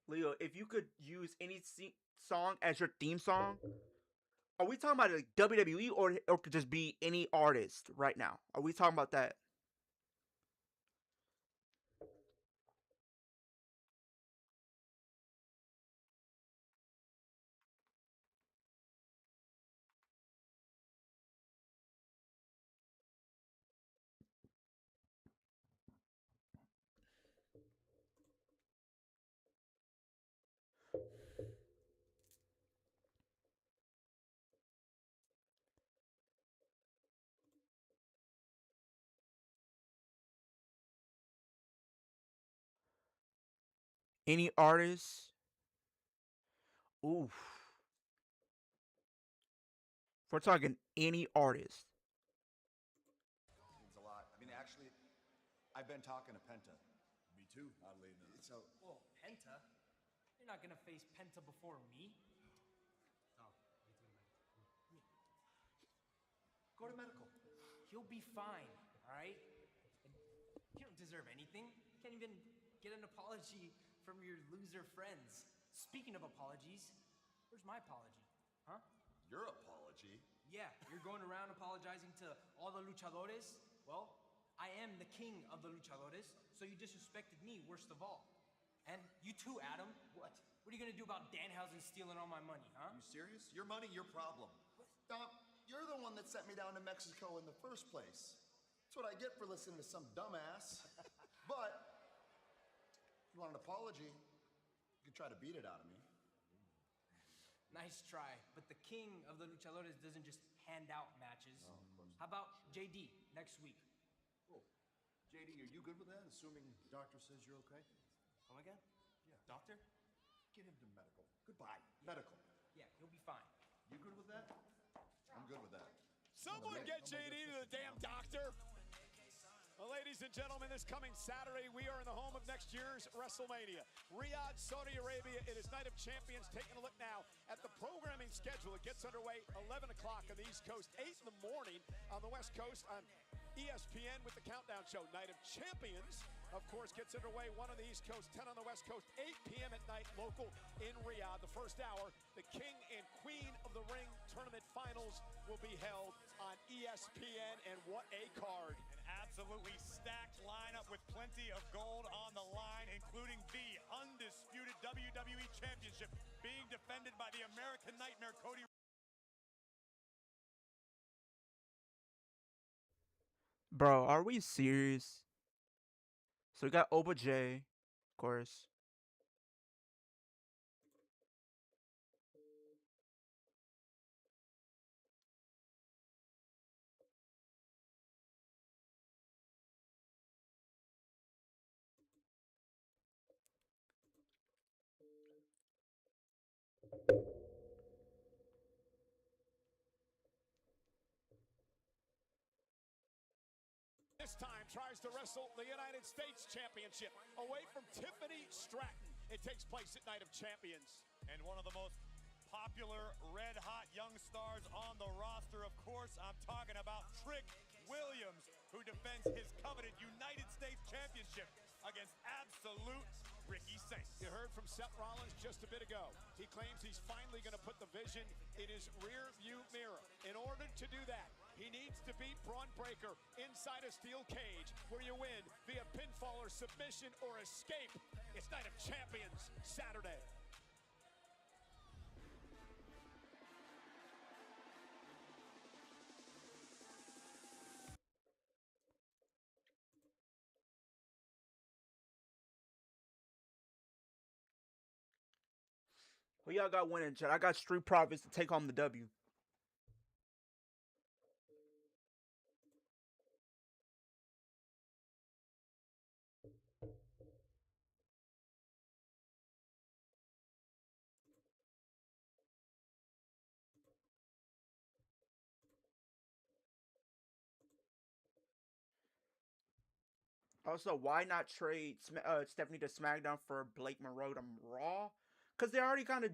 [SPEAKER 1] Leo, if you could use any song as your theme song, are we talking about like WWE or could just be any artist right now? Are we talking about that? Any artist? Oof. If we're talking any artist.
[SPEAKER 5] Means a lot. I mean, actually. I've been talking to Penta.
[SPEAKER 8] Me too, oddly enough.
[SPEAKER 5] So,
[SPEAKER 7] Well, Penta? You're not gonna face Penta before me. Tom,
[SPEAKER 5] go to medical.
[SPEAKER 7] He'll be fine, all right? And you don't deserve anything. Can't even get an apology from your loser friends. Speaking of apologies, where's my apology? Huh?
[SPEAKER 8] Your apology?
[SPEAKER 7] Yeah, you're going around apologizing to all the luchadores. Well, I am the king of the luchadores, so you disrespected me worst of all. And you too, Adam. What? What are you gonna do about Danhausen stealing all my money, huh?
[SPEAKER 8] You serious? Your money, your problem. Dom, you're the one that sent me down to Mexico in the first place. That's what I get for listening to some dumbass. But, if you want an apology, you can try to beat it out of me.
[SPEAKER 7] Nice try, but the king of the luchadores doesn't just hand out matches. How about JD next week?
[SPEAKER 8] Oh, JD, are you good with that, assuming the doctor says you're okay?
[SPEAKER 7] Come again?
[SPEAKER 8] Yeah.
[SPEAKER 7] Doctor?
[SPEAKER 8] Get him to medical. Goodbye. Medical.
[SPEAKER 7] Yeah, he'll be fine.
[SPEAKER 8] You good with that? I'm good with that.
[SPEAKER 2] Someone get JD to the damn doctor. Well, ladies and gentlemen, this coming Saturday, we are in the home of next year's WrestleMania. Riyadh, Saudi Arabia. It is Night of Champions. Taking a look now at the programming schedule. It gets underway 11 o'clock on the East Coast, 8 in the morning on the West Coast on ESPN with the Countdown Show. Night of Champions, of course, gets underway 1 on the East Coast, 10 on the West Coast, 8 p.m. at night local in Riyadh. The first hour, the King and Queen of the Ring Tournament Finals will be held on ESPN, and what a card.
[SPEAKER 4] Absolutely stacked lineup with plenty of gold on the line, including the undisputed WWE Championship being defended by the American Nightmare, Cody.
[SPEAKER 1] Bro, are we serious? So we got OBJ, of course.
[SPEAKER 2] This time tries to wrestle the United States Championship away from Tiffany Stratton. It takes place at Night of Champions.
[SPEAKER 4] And one of the most popular red-hot young stars on the roster, of course, I'm talking about Trick Williams, who defends his coveted United States Championship against absolute Ricky Saints.
[SPEAKER 2] You heard from Seth Rollins just a bit ago. He claims he's finally going to put the vision in his rear view mirror. In order to do that, he needs to beat Braun Breaker inside a steel cage where you win via pinfall or submission or escape. It's Night of Champions Saturday.
[SPEAKER 1] Who y'all got winning, chat? I got Street Profits to take home the W. Also, why not trade Stephanie to SmackDown for Blake Monroe to Raw? Because they already kind of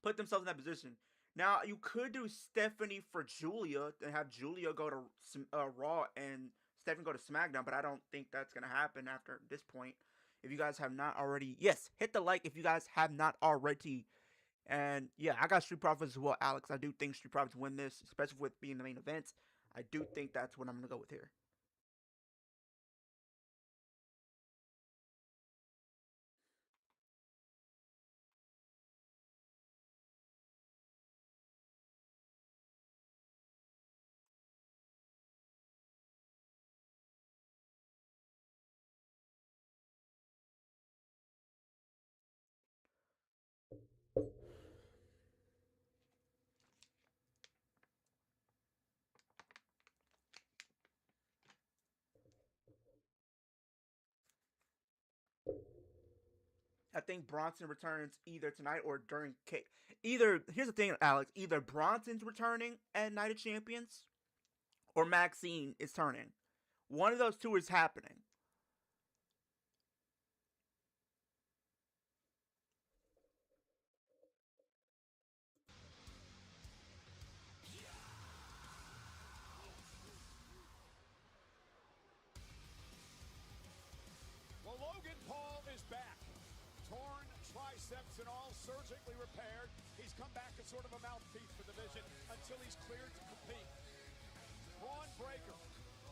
[SPEAKER 1] put themselves in that position. Now, you could do Stephanie for Julia and have Julia go to Raw and Stephanie go to SmackDown, but I don't think that's going to happen after this point. If you guys have not already, yes, hit the like if you guys have not already. And yeah, I got Street Profits as well, Alex. I do think Street Profits win this, especially with being the main event. I do think that's what I'm going to go with here. I think Bronson returns either tonight or during kick. Here's the thing, Alex. Either Bronson's returning at Night of Champions or Maxine is turning. One of those two is happening.
[SPEAKER 2] and all surgically repaired. He's come back as sort of a mouthpiece for the division until he's cleared to compete. Braun Breaker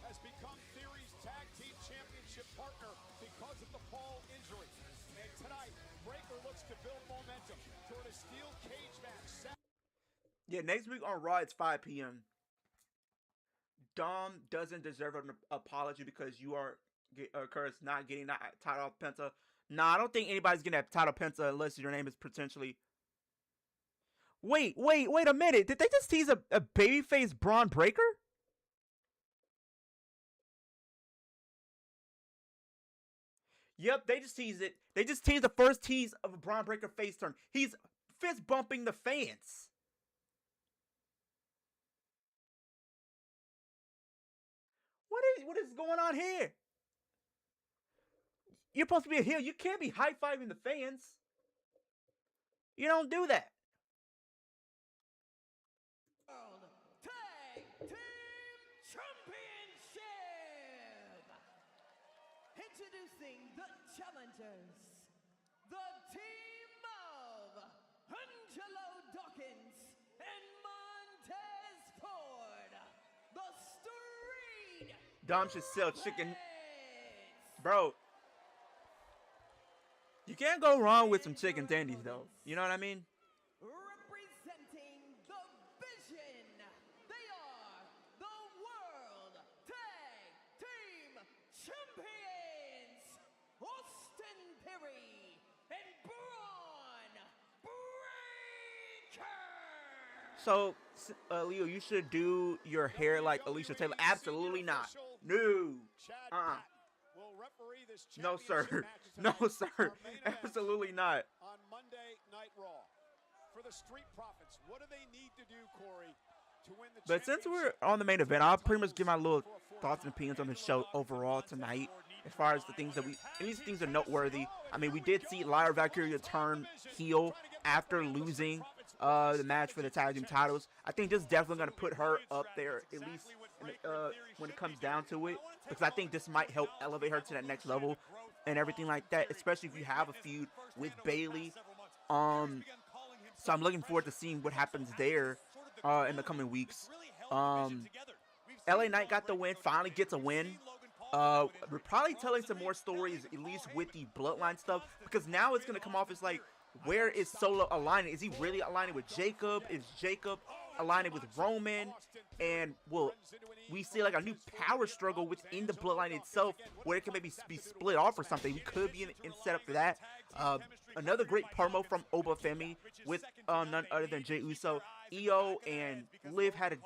[SPEAKER 2] has become Theory's tag team championship partner because of the Paul injury. And tonight, Breaker looks to build momentum toward a steel cage match.
[SPEAKER 1] Yeah, next week on Raw, it's 5 p.m. Dom doesn't deserve an apology because you are, Curtis, not getting that title off Penta. Nah, I don't think anybody's getting that title Penta unless your name is potentially... Wait a minute. Did they just tease a babyface Braun Breaker? Yep, they just teased it. They just teased the first tease of a Braun Breaker face turn. He's fist bumping the fans. What is going on here? You're supposed to be a heel. You can't be high-fiving the fans. You don't do that.
[SPEAKER 7] World Tag Team Championship! Introducing the challengers, the team of Angelo Dawkins and Montez Ford, the Street.
[SPEAKER 1] Dom should sell chicken. Bro, you can't go wrong with some chicken tendies, though. You know what I mean?
[SPEAKER 7] Representing the Vision, they are the World Tag Team Champions, Austin Theory and Braun Breaker.
[SPEAKER 1] So, Leo, you should do your hair like Alicia Taylor. Absolutely not. No. No, sir. No, sir. Absolutely not.
[SPEAKER 2] On Monday Night Raw. For the Street Profits, what do they need to do, Corey, to win the
[SPEAKER 1] But since we're on the main event, I'll pretty much give my little thoughts and opinions on the show overall tonight. As far as the things that these things are noteworthy. I mean, we did see Lyra Valkyria turn heel after losing the match for the tag team titles. I think this is definitely going to put her up there, at least when it comes down to it, because I think this might help elevate her to that next level and everything like that, especially if you have a feud with Bayley. So I'm looking forward to seeing what happens there in the coming weeks. LA Knight got the win, finally gets a win. We're probably telling some more stories, at least with the Bloodline stuff, because now it's going to come off as like, where is Solo aligning? Is he really aligning with Jacob? Is Jacob aligning with Roman? And will we see like a new power struggle within the Bloodline itself, where it can maybe be split off or something? We could be in set up for that. Another great promo from Obafemi with none other than Jey Uso. Io and Liv had an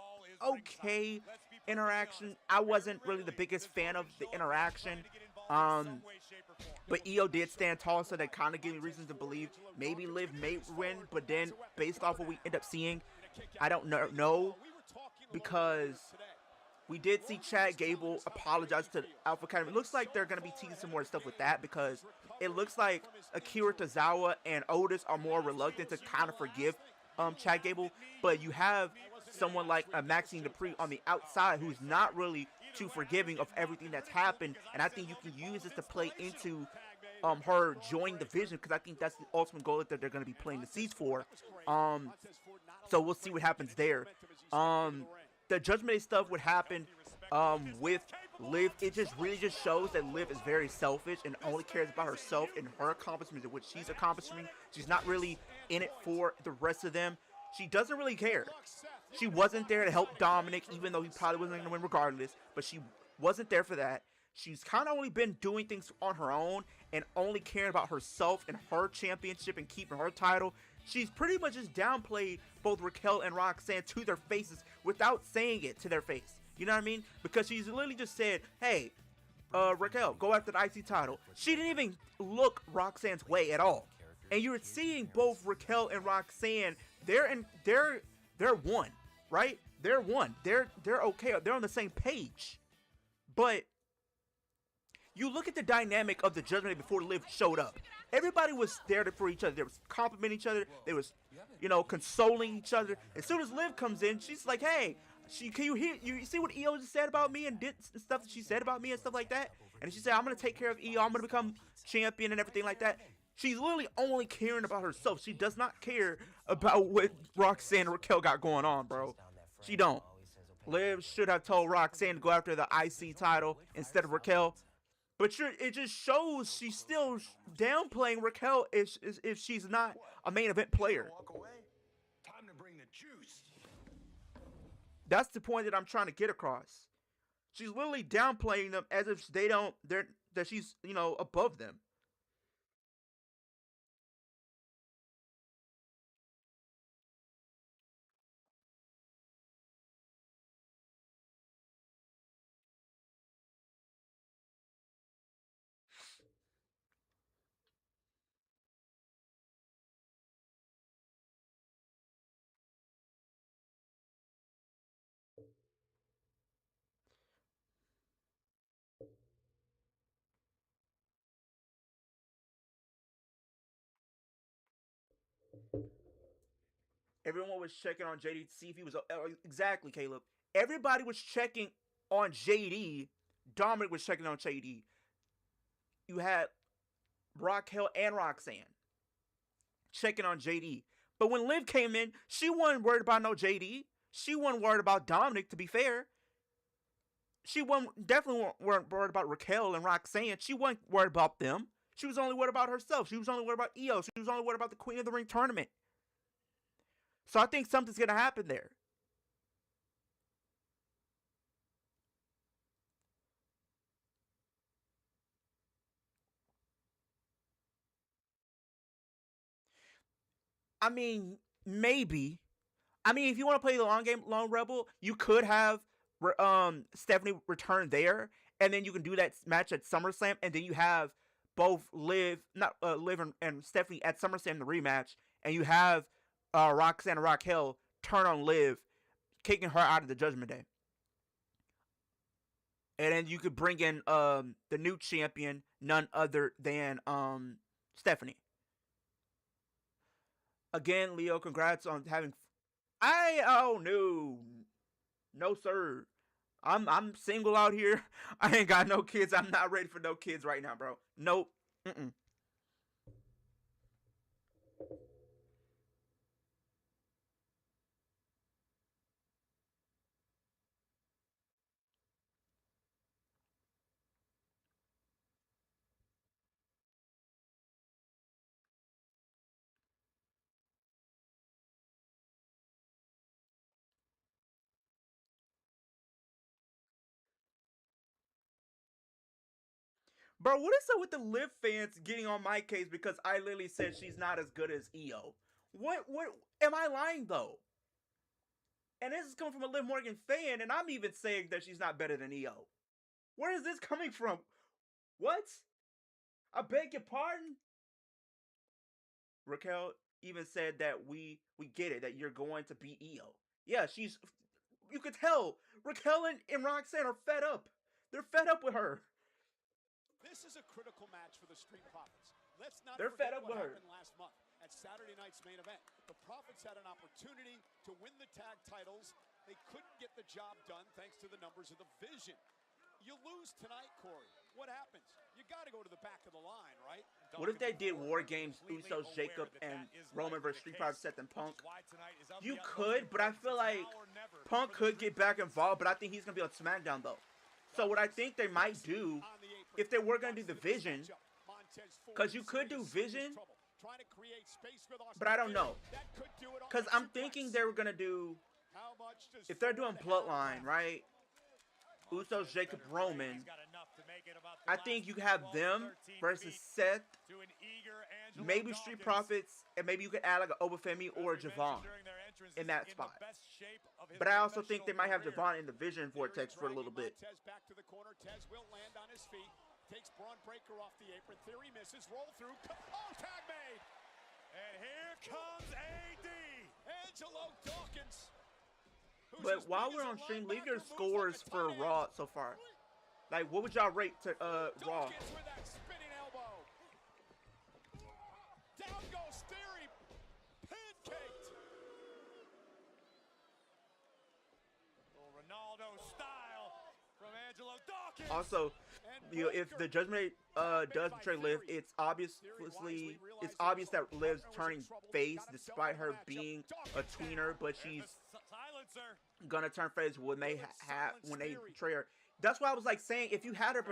[SPEAKER 1] okay interaction. I wasn't really the biggest fan of the interaction. But Io did stand tall, so that kind of gave me reason to believe maybe Liv may win. But then, based off what we end up seeing, I don't know, because we did see Chad Gable apologize to Alpha Academy. It looks like they're going to be teasing some more stuff with that, because it looks like Akira Tozawa and Otis are more reluctant to kind of forgive Chad Gable. But you have someone like Maxine Dupree on the outside who's not really too forgiving of everything that's happened, and I think you can use this to play into her joining the Vision, because I think that's the ultimate goal that they're going to be playing the seeds for. So we'll see what happens there. The Judgment Day stuff would happen with Liv. It just really just shows that Liv is very selfish and only cares about herself and her accomplishments and what she's accomplishing. She's not really in it for the rest of them. She doesn't really care. She wasn't there to help Dominic, even though he probably wasn't going to win regardless. But she wasn't there for that. She's kind of only been doing things on her own and only caring about herself and her championship and keeping her title. She's pretty much just downplayed both Raquel and Roxanne to their faces without saying it to their face. You know what I mean? Because she's literally just said, hey, Raquel, go after the IC title. She didn't even look Roxanne's way at all. And you're seeing both Raquel and Roxanne, they're one, right? They're one. They're okay. They're on the same page. But you look at the dynamic of the Judgment Day before Liv showed up. Everybody was there for each other. They was complimenting each other. They was, consoling each other. As soon as Liv comes in, she's like, hey, can you hear? You see what Io just said about me and did stuff that she said about me and stuff like that? And she said, I'm going to take care of Io. I'm going to become champion and everything like that. She's literally only caring about herself. She does not care about what Roxanne and Raquel got going on, bro. She don't. Liv should have told Roxanne to go after the IC title instead of Raquel. But it just shows she's still downplaying Raquel if she's not a main event player.
[SPEAKER 3] Time to bring the juice.
[SPEAKER 1] That's the point that I'm trying to get across. She's literally downplaying them as if that she's, you know, above them. Everyone was checking on JD to see if he was exactly, Caleb. Everybody was checking on JD. Dominic was checking on JD. You had Raquel and Roxanne checking on JD. But when Liv came in, she wasn't worried about no JD. She wasn't worried about Dominic, to be fair. She definitely weren't worried about Raquel and Roxanne. She wasn't worried about them. She was only worried about herself. She was only worried about Io. She was only worried about the Queen of the Ring tournament. So I think something's going to happen there. I mean, maybe. I mean, if you want to play the long game, Lone Rebel, you could have Stephanie return there, and then you can do that match at SummerSlam, and then you have both Liv and Stephanie at SummerSlam the rematch, and you have Roxanne and Raquel turn on Liv, kicking her out of the Judgment Day. And then you could bring in the new champion, none other than Stephanie. Again, Leo, congrats on having. No sir. I'm single out here. I ain't got no kids. I'm not ready for no kids right now, bro. Nope. Bro, what is up with the Liv fans getting on my case because I literally said she's not as good as Io? What am I lying though? And this is coming from a Liv Morgan fan, and I'm even saying that she's not better than Io. Where is this coming from? What? I beg your pardon? Raquel even said that we get it, that you're going to beat Io. Yeah, you could tell Raquel and Roxanne are fed up. They're fed up with her.
[SPEAKER 2] This is a critical match for the Street Profits. Let's not
[SPEAKER 1] They're
[SPEAKER 2] forget
[SPEAKER 1] fed up
[SPEAKER 2] what
[SPEAKER 1] with her.
[SPEAKER 2] happened last month at Saturday night's main event. The Profits had an opportunity to win the tag titles. They couldn't get the job done thanks to the numbers of the Vision. You lose tonight, Corey. What happens? You got to go to the back of the line, right?
[SPEAKER 1] What if they did War Games, Usos, Jacob, and Roman versus Street Profits, Seth and Punk? You could, but I feel like Punk could get back involved, but I think he's going to be on SmackDown, though. So what I think they might do, if they were going to do the Vision, because you could do Vision, but I don't know. Because I'm thinking they were going to do, if they're doing Bloodline, right? Usos, Jacob, Roman. I think you have them versus Seth, maybe Street Profits, and maybe you could add like an Obafemi or a Javon in that spot. But I also think they might have Javon in the Vision Vortex for a little bit.
[SPEAKER 2] Back to the corner. Tez will land on his feet. Takes Braun Breaker off the apron. Theory misses. Roll through. Oh, tag made.
[SPEAKER 4] And here comes AD.
[SPEAKER 2] Angelo Dawkins.
[SPEAKER 1] But while we're on stream, leave your scores for Raw so far. Like, what would y'all rate to Raw?
[SPEAKER 2] With that spinning elbow. Down goes Theory. Pancaked.
[SPEAKER 4] Ronaldo style from Angelo Dawkins.
[SPEAKER 1] Also, if the Judgment Day does betray Liv, it's obvious that Liv's turning face despite her being a tweener, but she's gonna turn face when they betray her. That's why I was like saying, if you had her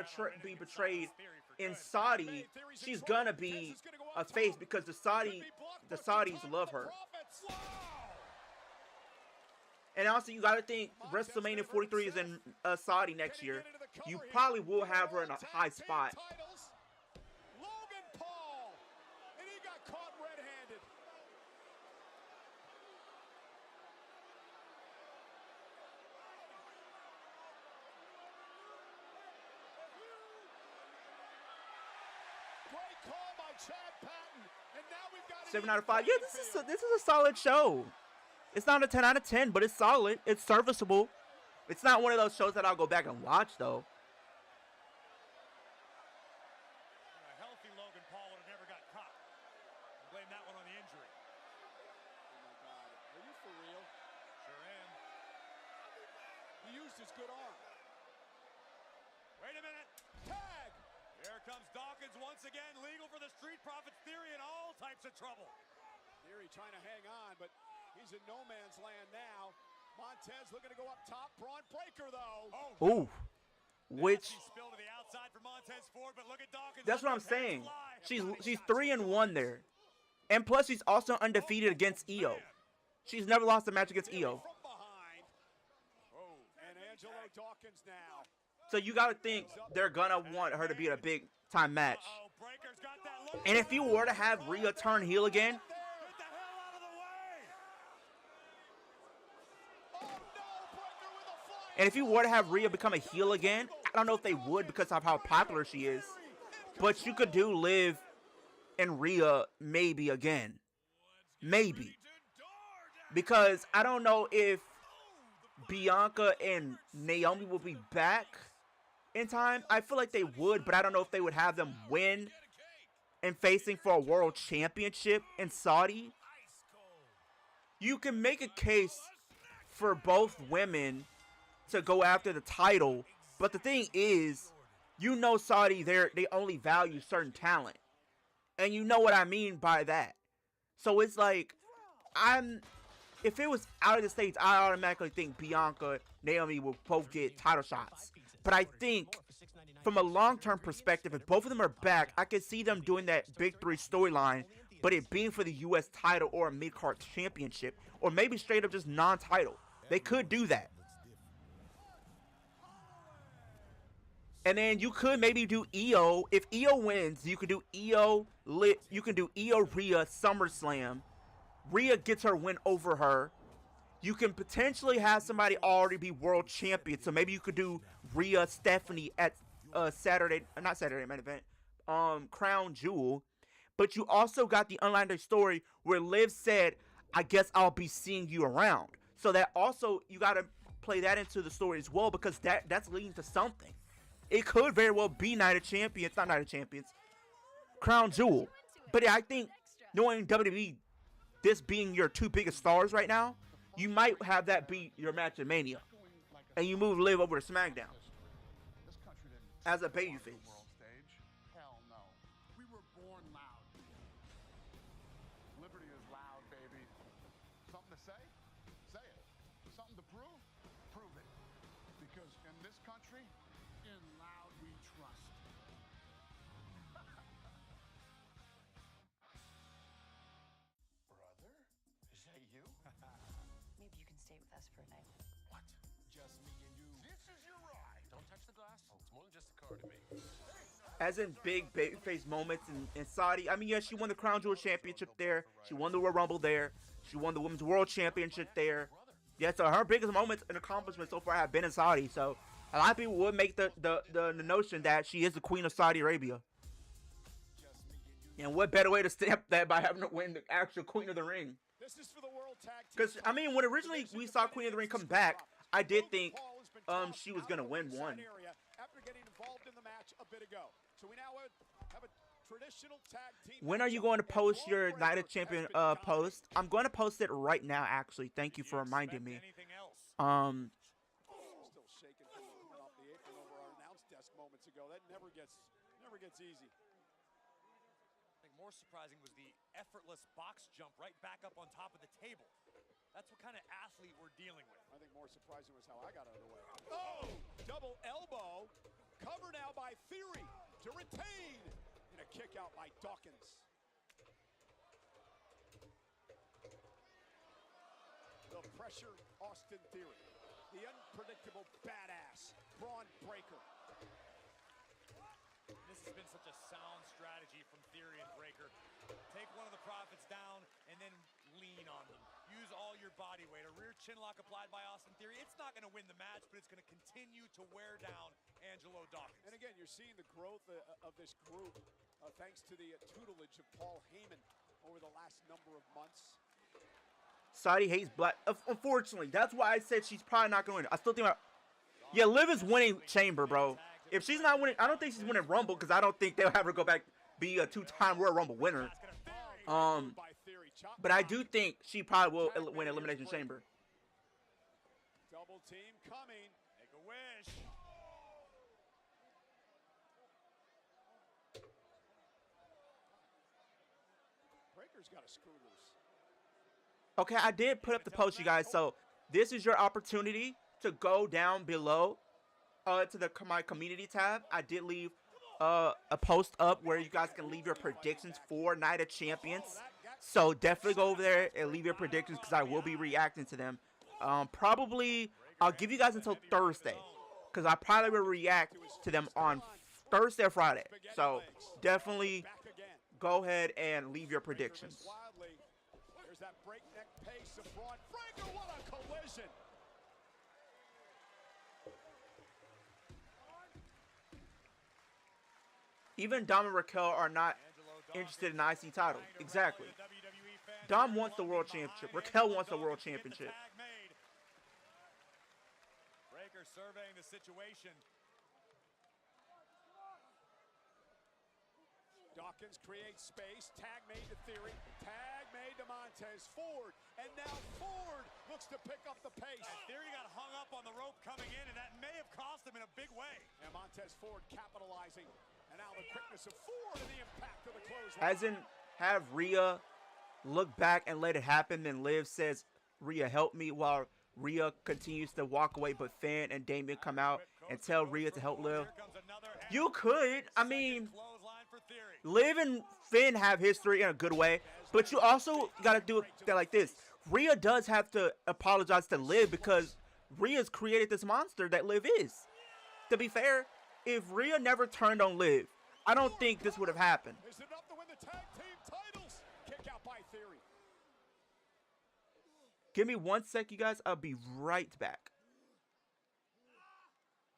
[SPEAKER 1] be betrayed in Saudi, she's gonna be a face because the Saudis love her. And also, you gotta think WrestleMania 43 is in Saudi next year. You probably will have her in a high spot.
[SPEAKER 2] Logan Paul, and he got caught red-handed. Great call by Chad Patton, and now we've got
[SPEAKER 1] 7 out of 5. Yeah, this is a solid show. It's not a 10 out of 10, but it's solid. It's serviceable. It's not one of those shows that I'll go back and watch, though.
[SPEAKER 2] A healthy Logan Paul would have never got caught. Blame that one on the injury. Oh, my God. Are you for real? Sure am. He used his good arm. Wait a minute. Tag! Here comes Dawkins once again, legal for the Street Profits Theory in all types of trouble. Theory trying to hang on, but he's in no man's land now. Montez looking to go up top. Braun breaker, though.
[SPEAKER 1] Ooh. Which,
[SPEAKER 2] Spilled to the outside for Montez Ford, but look at Dawkins.
[SPEAKER 1] that's what I'm saying. She's 3-1 there. And plus, she's also undefeated against Io. She's never lost a match against Io.
[SPEAKER 2] And Angelo Dawkins now.
[SPEAKER 1] So you got to think they're going to want her to be in a big-time match. And if you were to have Rhea turn heel again, become a heel again, I don't know if they would because of how popular she is. But you could do Liv and Rhea maybe again. Maybe. Because I don't know if Bianca and Naomi will be back in time. I feel like they would, but I don't know if they would have them win and facing for a world championship in Saudi. You can make a case for both women to go after the title, but the thing is, you know Saudi, they only value certain talent, and you know what I mean by that. So it's like, if it was out of the States, I automatically think Bianca, Naomi will both get title shots. But I think from a long-term perspective, if both of them are back, I could see them doing that Big Three storyline, but it being for the U.S. title or a mid-card championship, or maybe straight up just non-title. They could do that. And then you could maybe do Io. If Io wins, you could do Io Rhea SummerSlam. Rhea gets her win over her. You can potentially have somebody already be world champion. So maybe you could do Rhea Stephanie at main event, Crown Jewel. But you also got the unlikely story where Liv said, I guess I'll be seeing you around. So that also, you got to play that into the story as well, because that's leading to something. It could very well be Crown Jewel. But I think, knowing WWE, this being your two biggest stars right now, you might have that be your match at Mania. And you move Liv over to SmackDown as a babyface.
[SPEAKER 3] Hell no. We were born loud. Liberty is loud, baby. Something to say? Say it. Something to prove? Prove it. Because in this country, in loud we trust.
[SPEAKER 5] Brother? Is that you?
[SPEAKER 13] Maybe you can stay with us for a night.
[SPEAKER 5] What? Just me and you. This is your ride. Don't touch the glass. Oh, it's more than just a car to me.
[SPEAKER 1] As in big babyface moments in Saudi. I mean, yeah, she won the Crown Jewel Championship there. She won the Royal Rumble there. She won the Women's World Championship there. Yeah, so her biggest moments and accomplishments so far have been in Saudi. So a lot of people would make the notion that she is the Queen of Saudi Arabia. And what better way to stamp that by having to win the actual Queen of the Ring? Because, I mean, when originally we saw Queen of the Ring come back, I did think she was going to win one.
[SPEAKER 2] After getting involved in the match a bit ago. So we now have a traditional tag team.
[SPEAKER 1] When are you going to post your Night of Champion post? I'm going to post it right now, actually. Thank you for reminding me.
[SPEAKER 2] Still shaking from the off the apron over our announce desk moments ago. That never never gets easy.
[SPEAKER 4] I think more surprising was the effortless box jump right back up on top of the table. That's what kind of athlete we're dealing with.
[SPEAKER 2] I think more surprising was how I got out of the way. Oh, double elbow. Covered now by Theory to retain. And a kick out by Dawkins. The pressure, Austin Theory. The unpredictable badass, Braun Breaker.
[SPEAKER 4] This has been such a sound strategy from Theory and Breaker. Take one of the Profits down and then lean on them. Use all your body weight. A rear chin lock applied by Austin Theory. It's not going to win the match, but it's going to continue to wear down Angelo Dawkins.
[SPEAKER 2] And again, you're seeing the growth of this group thanks to the tutelage of Paul Heyman over the last number of months.
[SPEAKER 1] Saudi hates black. Unfortunately, that's why I said she's probably not going to win. I still think yeah, Liv is winning Chamber, bro. If she's not winning, I don't think she's winning Rumble because I don't think they'll have her go back be a 2-time Royal Rumble winner. But I do think she probably will win Elimination Chamber.
[SPEAKER 2] Double team coming.
[SPEAKER 4] Make a wish.
[SPEAKER 2] Breaker's got a screw loose.
[SPEAKER 1] Okay, I did put up the post, you guys. So this is your opportunity to go down below to my community tab. I did leave a post up where you guys can leave your predictions for Night of Champions. So definitely go over there and leave your predictions because I will be reacting to them. Probably, I'll give you guys until Thursday because I probably will react to them on Thursday or Friday. So definitely go ahead and leave your predictions.
[SPEAKER 2] There's that breakneck pace of Braun Breaker. What a collision!
[SPEAKER 1] Even Dom and Raquel are not interested in the IC title. Exactly. Dom wants the world championship. Raquel wants the world championship.
[SPEAKER 4] Breaker surveying the situation.
[SPEAKER 2] Dawkins creates space. Tag made to Theory. Tag made to Montez Ford. And now Ford looks to pick up the pace.
[SPEAKER 4] And Theory got hung up on the rope coming in, and that may have cost him in a big way.
[SPEAKER 2] And Montez Ford capitalizing. And now the quickness of Ford and the impact of the clothesline.
[SPEAKER 1] As in, have Rhea look back and let it happen, then Liv says, Rhea, help me, while Rhea continues to walk away, but Finn and Damien come out and tell Rhea to help Liv. You could. I mean, Liv and Finn have history in a good way, but you also got to do it like this. Rhea does have to apologize to Liv because Rhea's created this monster that Liv is. To be fair, if Rhea never turned on Liv, I don't think this would have happened.
[SPEAKER 2] Is it enough to win the tag team titles? Kick out by Theory.
[SPEAKER 1] Give me 1 sec, you guys. I'll be right back.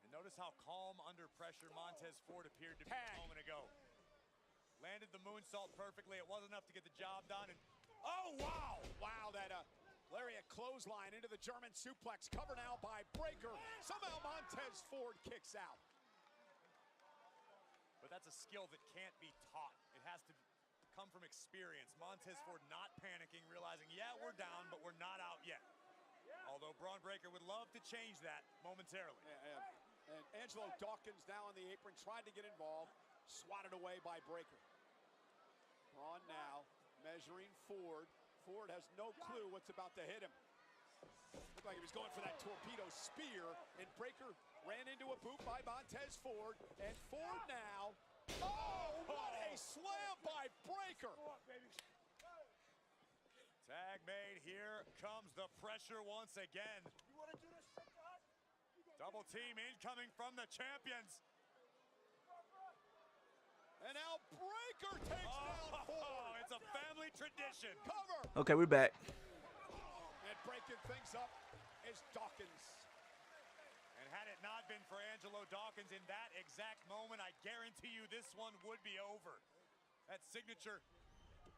[SPEAKER 4] And notice how calm under pressure Montez Ford appeared to be a moment ago. Landed the moonsault perfectly. It wasn't enough to get the job done. And
[SPEAKER 2] oh, wow. Wow, that lariat clothesline into the German suplex. Cover now by Breaker. Somehow Montez Ford kicks out.
[SPEAKER 4] But that's a skill that can't be taught. It has to come from experience. Montez Ford not panicking, realizing, yeah, we're down, but we're not out yet. Although Braun Breaker would love to change that momentarily.
[SPEAKER 2] And Angelo Dawkins now on the apron, tried to get involved. Swatted away by Breaker. Braun now measuring Ford. Ford has no clue what's about to hit him. Looked like he was going for that torpedo spear, and Breaker ran into a boot by Montez Ford, and Ford now. Oh, what a slam by Breaker!
[SPEAKER 4] Tag made. Here comes the pressure once again. Double team incoming from the champions.
[SPEAKER 2] And now Breaker takes down Ford.
[SPEAKER 4] It's a family tradition.
[SPEAKER 2] Cover.
[SPEAKER 1] Okay, we're back.
[SPEAKER 2] And breaking things up is Dawkins.
[SPEAKER 4] And had it not been for Angelo Dawkins in that exact moment, I guarantee you this one would be over. That signature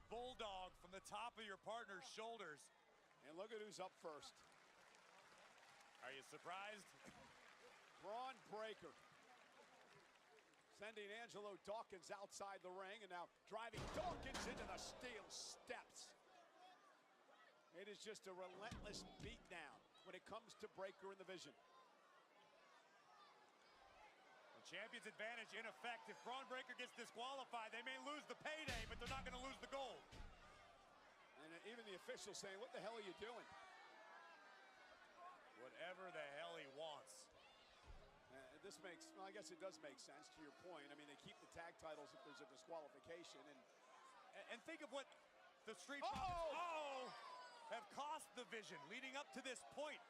[SPEAKER 4] bulldog from the top of your partner's shoulders.
[SPEAKER 2] And look at who's up first.
[SPEAKER 4] Are you surprised?
[SPEAKER 2] Braun Breaker. Sending Angelo Dawkins outside the ring, and now driving Dawkins into the steel steps. It is just a relentless beatdown when it comes to Breaker in the Vision.
[SPEAKER 4] The Champion's advantage in effect. If Braun Breaker gets disqualified, they may lose the payday, but they're not going to lose the gold.
[SPEAKER 2] And even the officials saying, what the hell are you doing?
[SPEAKER 4] Whatever the hell he wants.
[SPEAKER 2] This makes, well, I guess it does make sense to your point. I mean, they keep the tag titles if there's a disqualification.
[SPEAKER 4] And think of what the Street Profits have cost the Vision leading up to this point.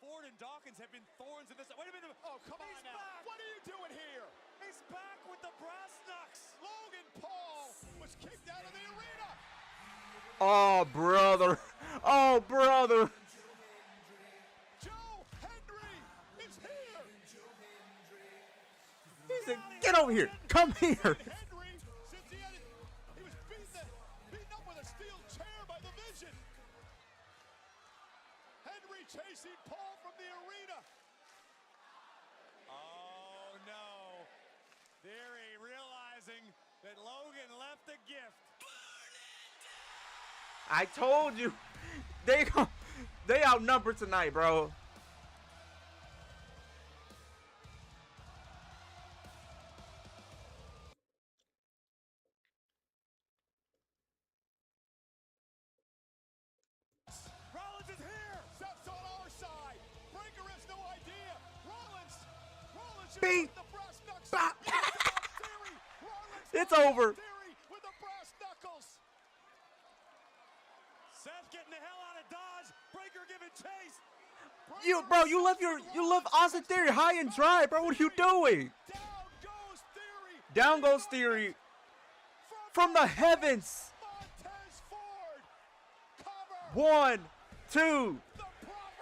[SPEAKER 4] Ford and Dawkins have been thorns in this. Wait a minute.
[SPEAKER 2] Oh, come on now.
[SPEAKER 4] Back.
[SPEAKER 2] What are you doing here?
[SPEAKER 4] He's back with the brass knucks.
[SPEAKER 2] Logan Paul was kicked out of the arena.
[SPEAKER 1] Oh, brother. Oh, brother.
[SPEAKER 2] Joe Hendry is here.
[SPEAKER 1] He said, get over here. Come here.
[SPEAKER 2] Hendry, since he was beaten up with a steel chair by the Vision. Henry chasing Paul from the arena.
[SPEAKER 4] Oh, no. Theory realizing that Logan left a gift.
[SPEAKER 1] I told you. They outnumbered tonight, bro.
[SPEAKER 2] Rollins is here. Seth's on our side. Breaker has no idea. Rollins just
[SPEAKER 1] Beat.
[SPEAKER 2] the brass knucks.
[SPEAKER 1] It's over.
[SPEAKER 2] Theory with the brass knuckles.
[SPEAKER 4] Seth getting the hell out of Dodge. Breaker giving chase.
[SPEAKER 1] You left Austin Theory high and dry, bro. What are you doing? Down goes Theory from the heavens. 1, 2,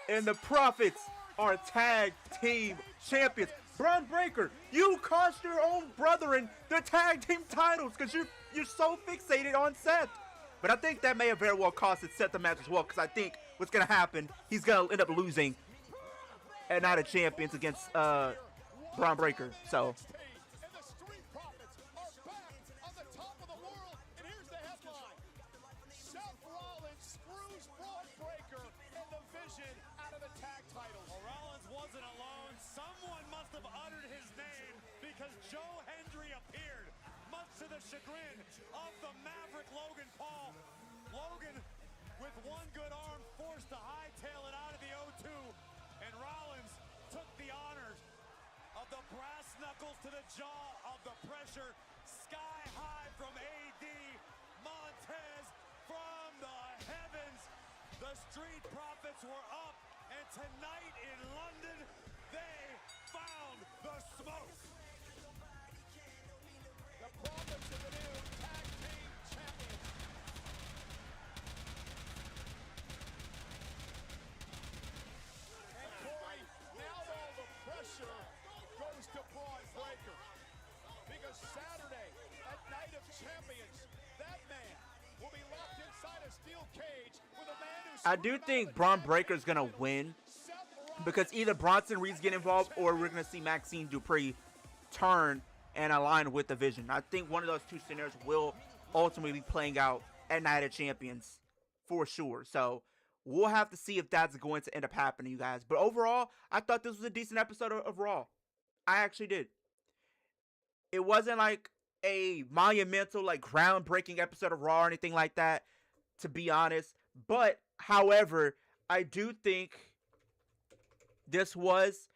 [SPEAKER 1] and the Profits are tag team champions. Braun Breaker, you cost your own brethren the tag team titles because you're so fixated on Seth. But I think that may have very well costed Seth the match as well, because I think what's going to happen, he's going to end up losing at Night of Champions against Braun Breaker. So,
[SPEAKER 2] And the Street Profits are back on the top of the world. And here's the headline. Seth Rollins screws Braun Breaker and the Vision out of the tag titles.
[SPEAKER 4] Well, Rollins wasn't alone. Someone must have uttered his name because Joe Hendry appeared, much to the chagrin of the Maverick Logan Paul. Logan, with one good arm, forced to hightail it out of the O2, and Rollins took the honors of the brass knuckles to the jaw of the pressure. Sky high from AD Montez from the heavens. The Street Profits were up, and tonight in London, they found the smoke.
[SPEAKER 2] The Profits are the new tag team champions. And Corey, now all the pressure goes to Braun Breaker. Because Saturday at Night of Champions, that man will be locked inside a steel cage with a man who's
[SPEAKER 1] I do think Braun Breaker's going to win because either Bronson Reed's getting involved or we're going to see Maxine Dupree turn and align with the Vision. I think one of those two scenarios will ultimately be playing out at Night of Champions for sure. So we'll have to see if that's going to end up happening, you guys. But overall, I thought this was a decent episode of Raw. I actually did. It wasn't like a monumental, like groundbreaking episode of Raw or anything like that, to be honest. But, however, I do think this was,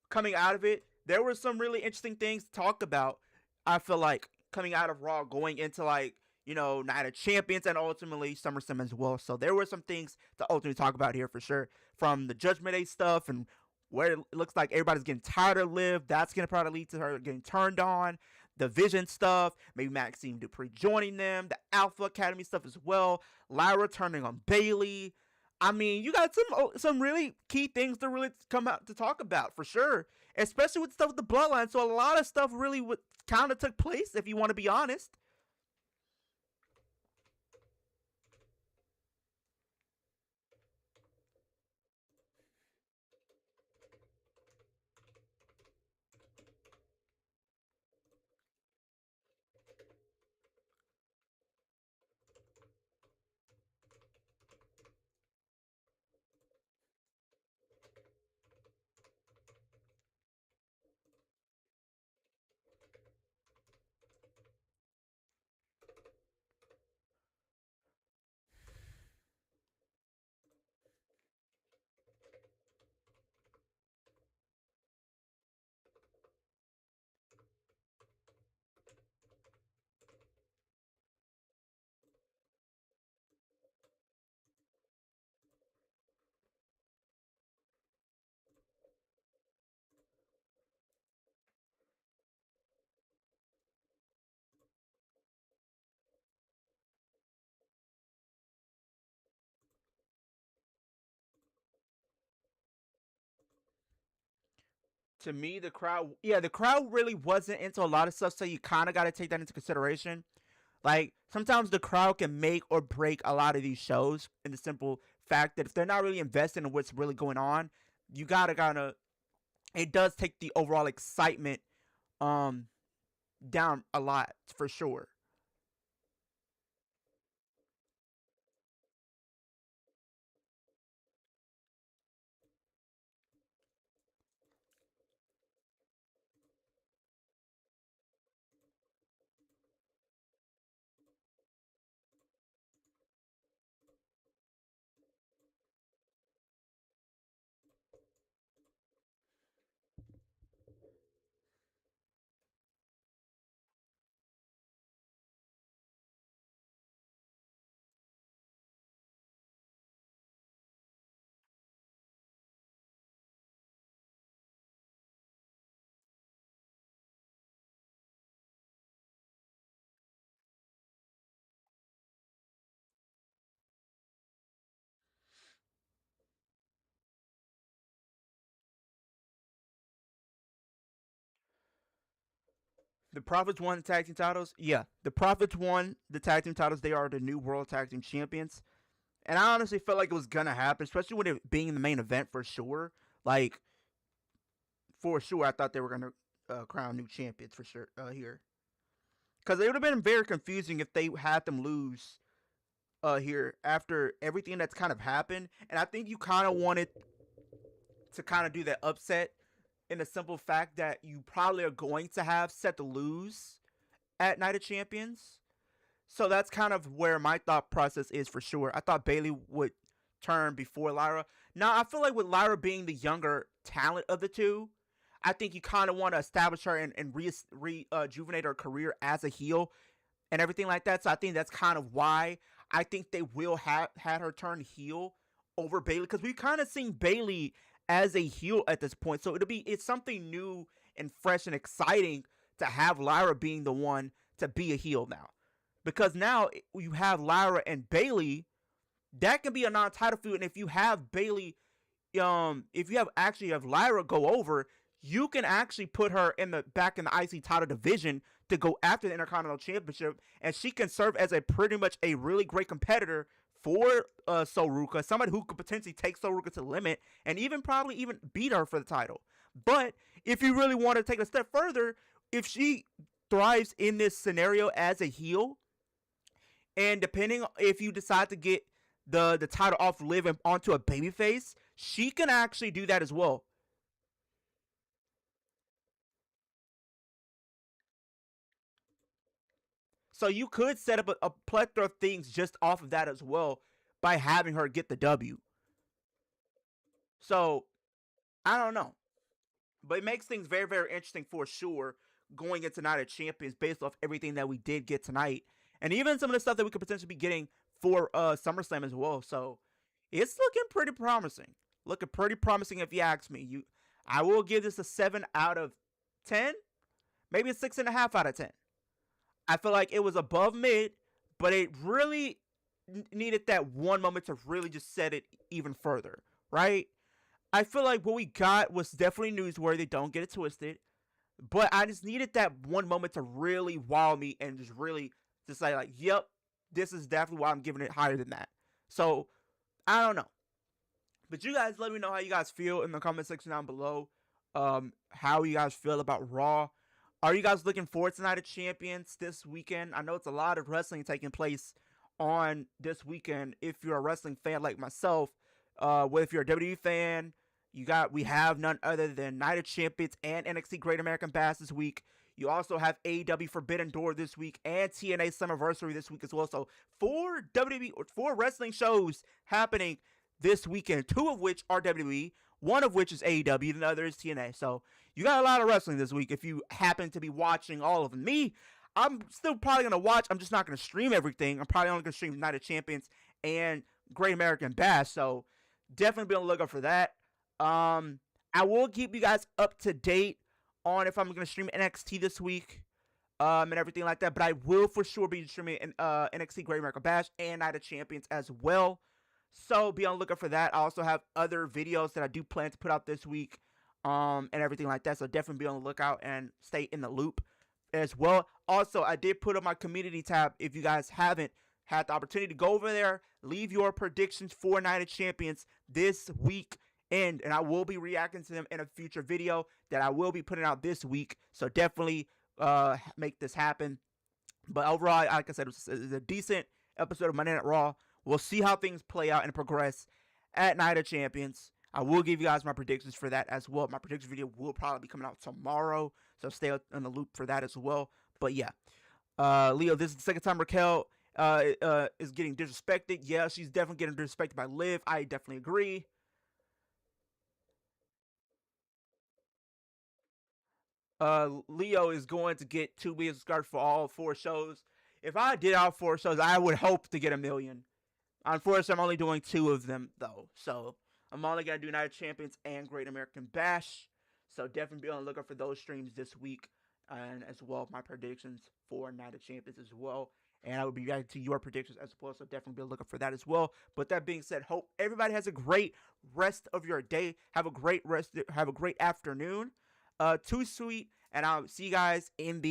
[SPEAKER 1] coming out of it, there were some really interesting things to talk about. I feel like coming out of Raw, going into like, you know, Night of Champions and ultimately SummerSlam as well. So there were some things to ultimately talk about here for sure. From the Judgment Day stuff and where it looks like everybody's getting tired of Liv. That's going to probably lead to her getting turned on. The Vision stuff, maybe Maxine Dupree joining them. The Alpha Academy stuff as well. Lyra turning on Bayley. I mean, you got some really key things to really come out to talk about for sure. Especially with stuff with the Bloodline. So a lot of stuff really kind of took place, if you want to be honest. To me, the crowd really wasn't into a lot of stuff, so you kind of got to take that into consideration. Like, sometimes the crowd can make or break a lot of these shows in the simple fact that if they're not really invested in what's really going on, you gotta kind of, it does take the overall excitement down a lot, for sure. The Profits won the tag team titles. Yeah, the Profits won the tag team titles. They are the new World Tag Team Champions. And I honestly felt like it was gonna happen, especially with it being the main event for sure. Like, for sure, I thought they were gonna crown new champions for sure here, because it would have been very confusing if they had them lose here after everything that's kind of happened. And I think you kind of wanted to kind of do that upset in the simple fact that you probably are going to have Seth lose at Night of Champions. So that's kind of where my thought process is for sure. I thought Bayley would turn before Lyra. Now, I feel like with Lyra being the younger talent of the two, I think you kind of want to establish her and rejuvenate her career as a heel and everything like that. So I think that's kind of why I think they will have had her turn heel over Bayley, because we've kind of seen Bayley as a heel at this point. So it's something new and fresh and exciting to have Lyra being the one to be a heel now. Because now you have Lyra and Bayley, that can be a non-title feud. And if you have Bayley, if you have Lyra go over, you can actually put her back in the IC title division to go after the Intercontinental Championship, and she can serve as pretty much a really great competitor for Soruka, somebody who could potentially take Soruka to the limit and probably even beat her for the title. But if you really want to take a step further, if she thrives in this scenario as a heel, and depending if you decide to get the title off Liv and onto a babyface, she can actually do that as well. So you could set up a plethora of things just off of that as well by having her get the W. So I don't know, but it makes things very, very interesting for sure going into Night of Champions based off everything that we did get tonight, and even some of the stuff that we could potentially be getting for SummerSlam as well. So it's looking pretty promising. Looking pretty promising if you ask me. I will give this a 7 out of 10, maybe a 6.5 out of 10. I feel like it was above mid, but it really needed that one moment to really just set it even further, right? I feel like what we got was definitely newsworthy. Don't get it twisted. But I just needed that one moment to really wow me and just really decide, like, yep, this is definitely why I'm giving it higher than that. So, I don't know. But you guys let me know how you guys feel in the comment section down below. How you guys feel about Raw. Are you guys looking forward to Night of Champions this weekend? I know it's a lot of wrestling taking place on this weekend. If you're a wrestling fan like myself, if you're a WWE fan, we have none other than Night of Champions and NXT Great American Bash this week. You also have AEW Forbidden Door this week and TNA Summerversary this week as well. So 4 wrestling shows happening this weekend, 2 of which are WWE, 1 of which is AEW, and the other is TNA. So you got a lot of wrestling this week if you happen to be watching all of them. Me, I'm still probably going to watch. I'm just not going to stream everything. I'm probably only going to stream Night of Champions and Great American Bash. So definitely be on the lookout for that. I will keep you guys up to date on if I'm going to stream NXT this week and everything like that. But I will for sure be streaming NXT Great American Bash and Night of Champions as well. So be on the lookout for that. I also have other videos that I do plan to put out this week and everything like that. So definitely be on the lookout and stay in the loop as well. Also, I did put up my community tab. If you guys haven't had the opportunity to go over there, leave your predictions for Night of Champions this week. And I will be reacting to them in a future video that I will be putting out this week. So definitely make this happen. But overall, like I said, it was a decent episode of Monday Night Raw. We'll see how things play out and progress at Night of Champions. I will give you guys my predictions for that as well. My prediction video will probably be coming out tomorrow, so stay on the loop for that as well. But yeah, Leo, this is the second time Raquel is getting disrespected. Yeah, she's definitely getting disrespected by Liv. I definitely agree. Leo is going to get 2 million subscribers for all 4 shows. If I did all 4 shows, I would hope to get 1 million. Unfortunately, I'm only doing 2 of them, though. So, I'm only going to do Night of Champions and Great American Bash. So, definitely be on the lookout for those streams this week. And as well, my predictions for Night of Champions as well. And I will be reacting to your predictions as well. So, definitely be on the lookout for that as well. But that being said, hope everybody has a great rest of your day. Have a great afternoon. Too sweet. And I'll see you guys in the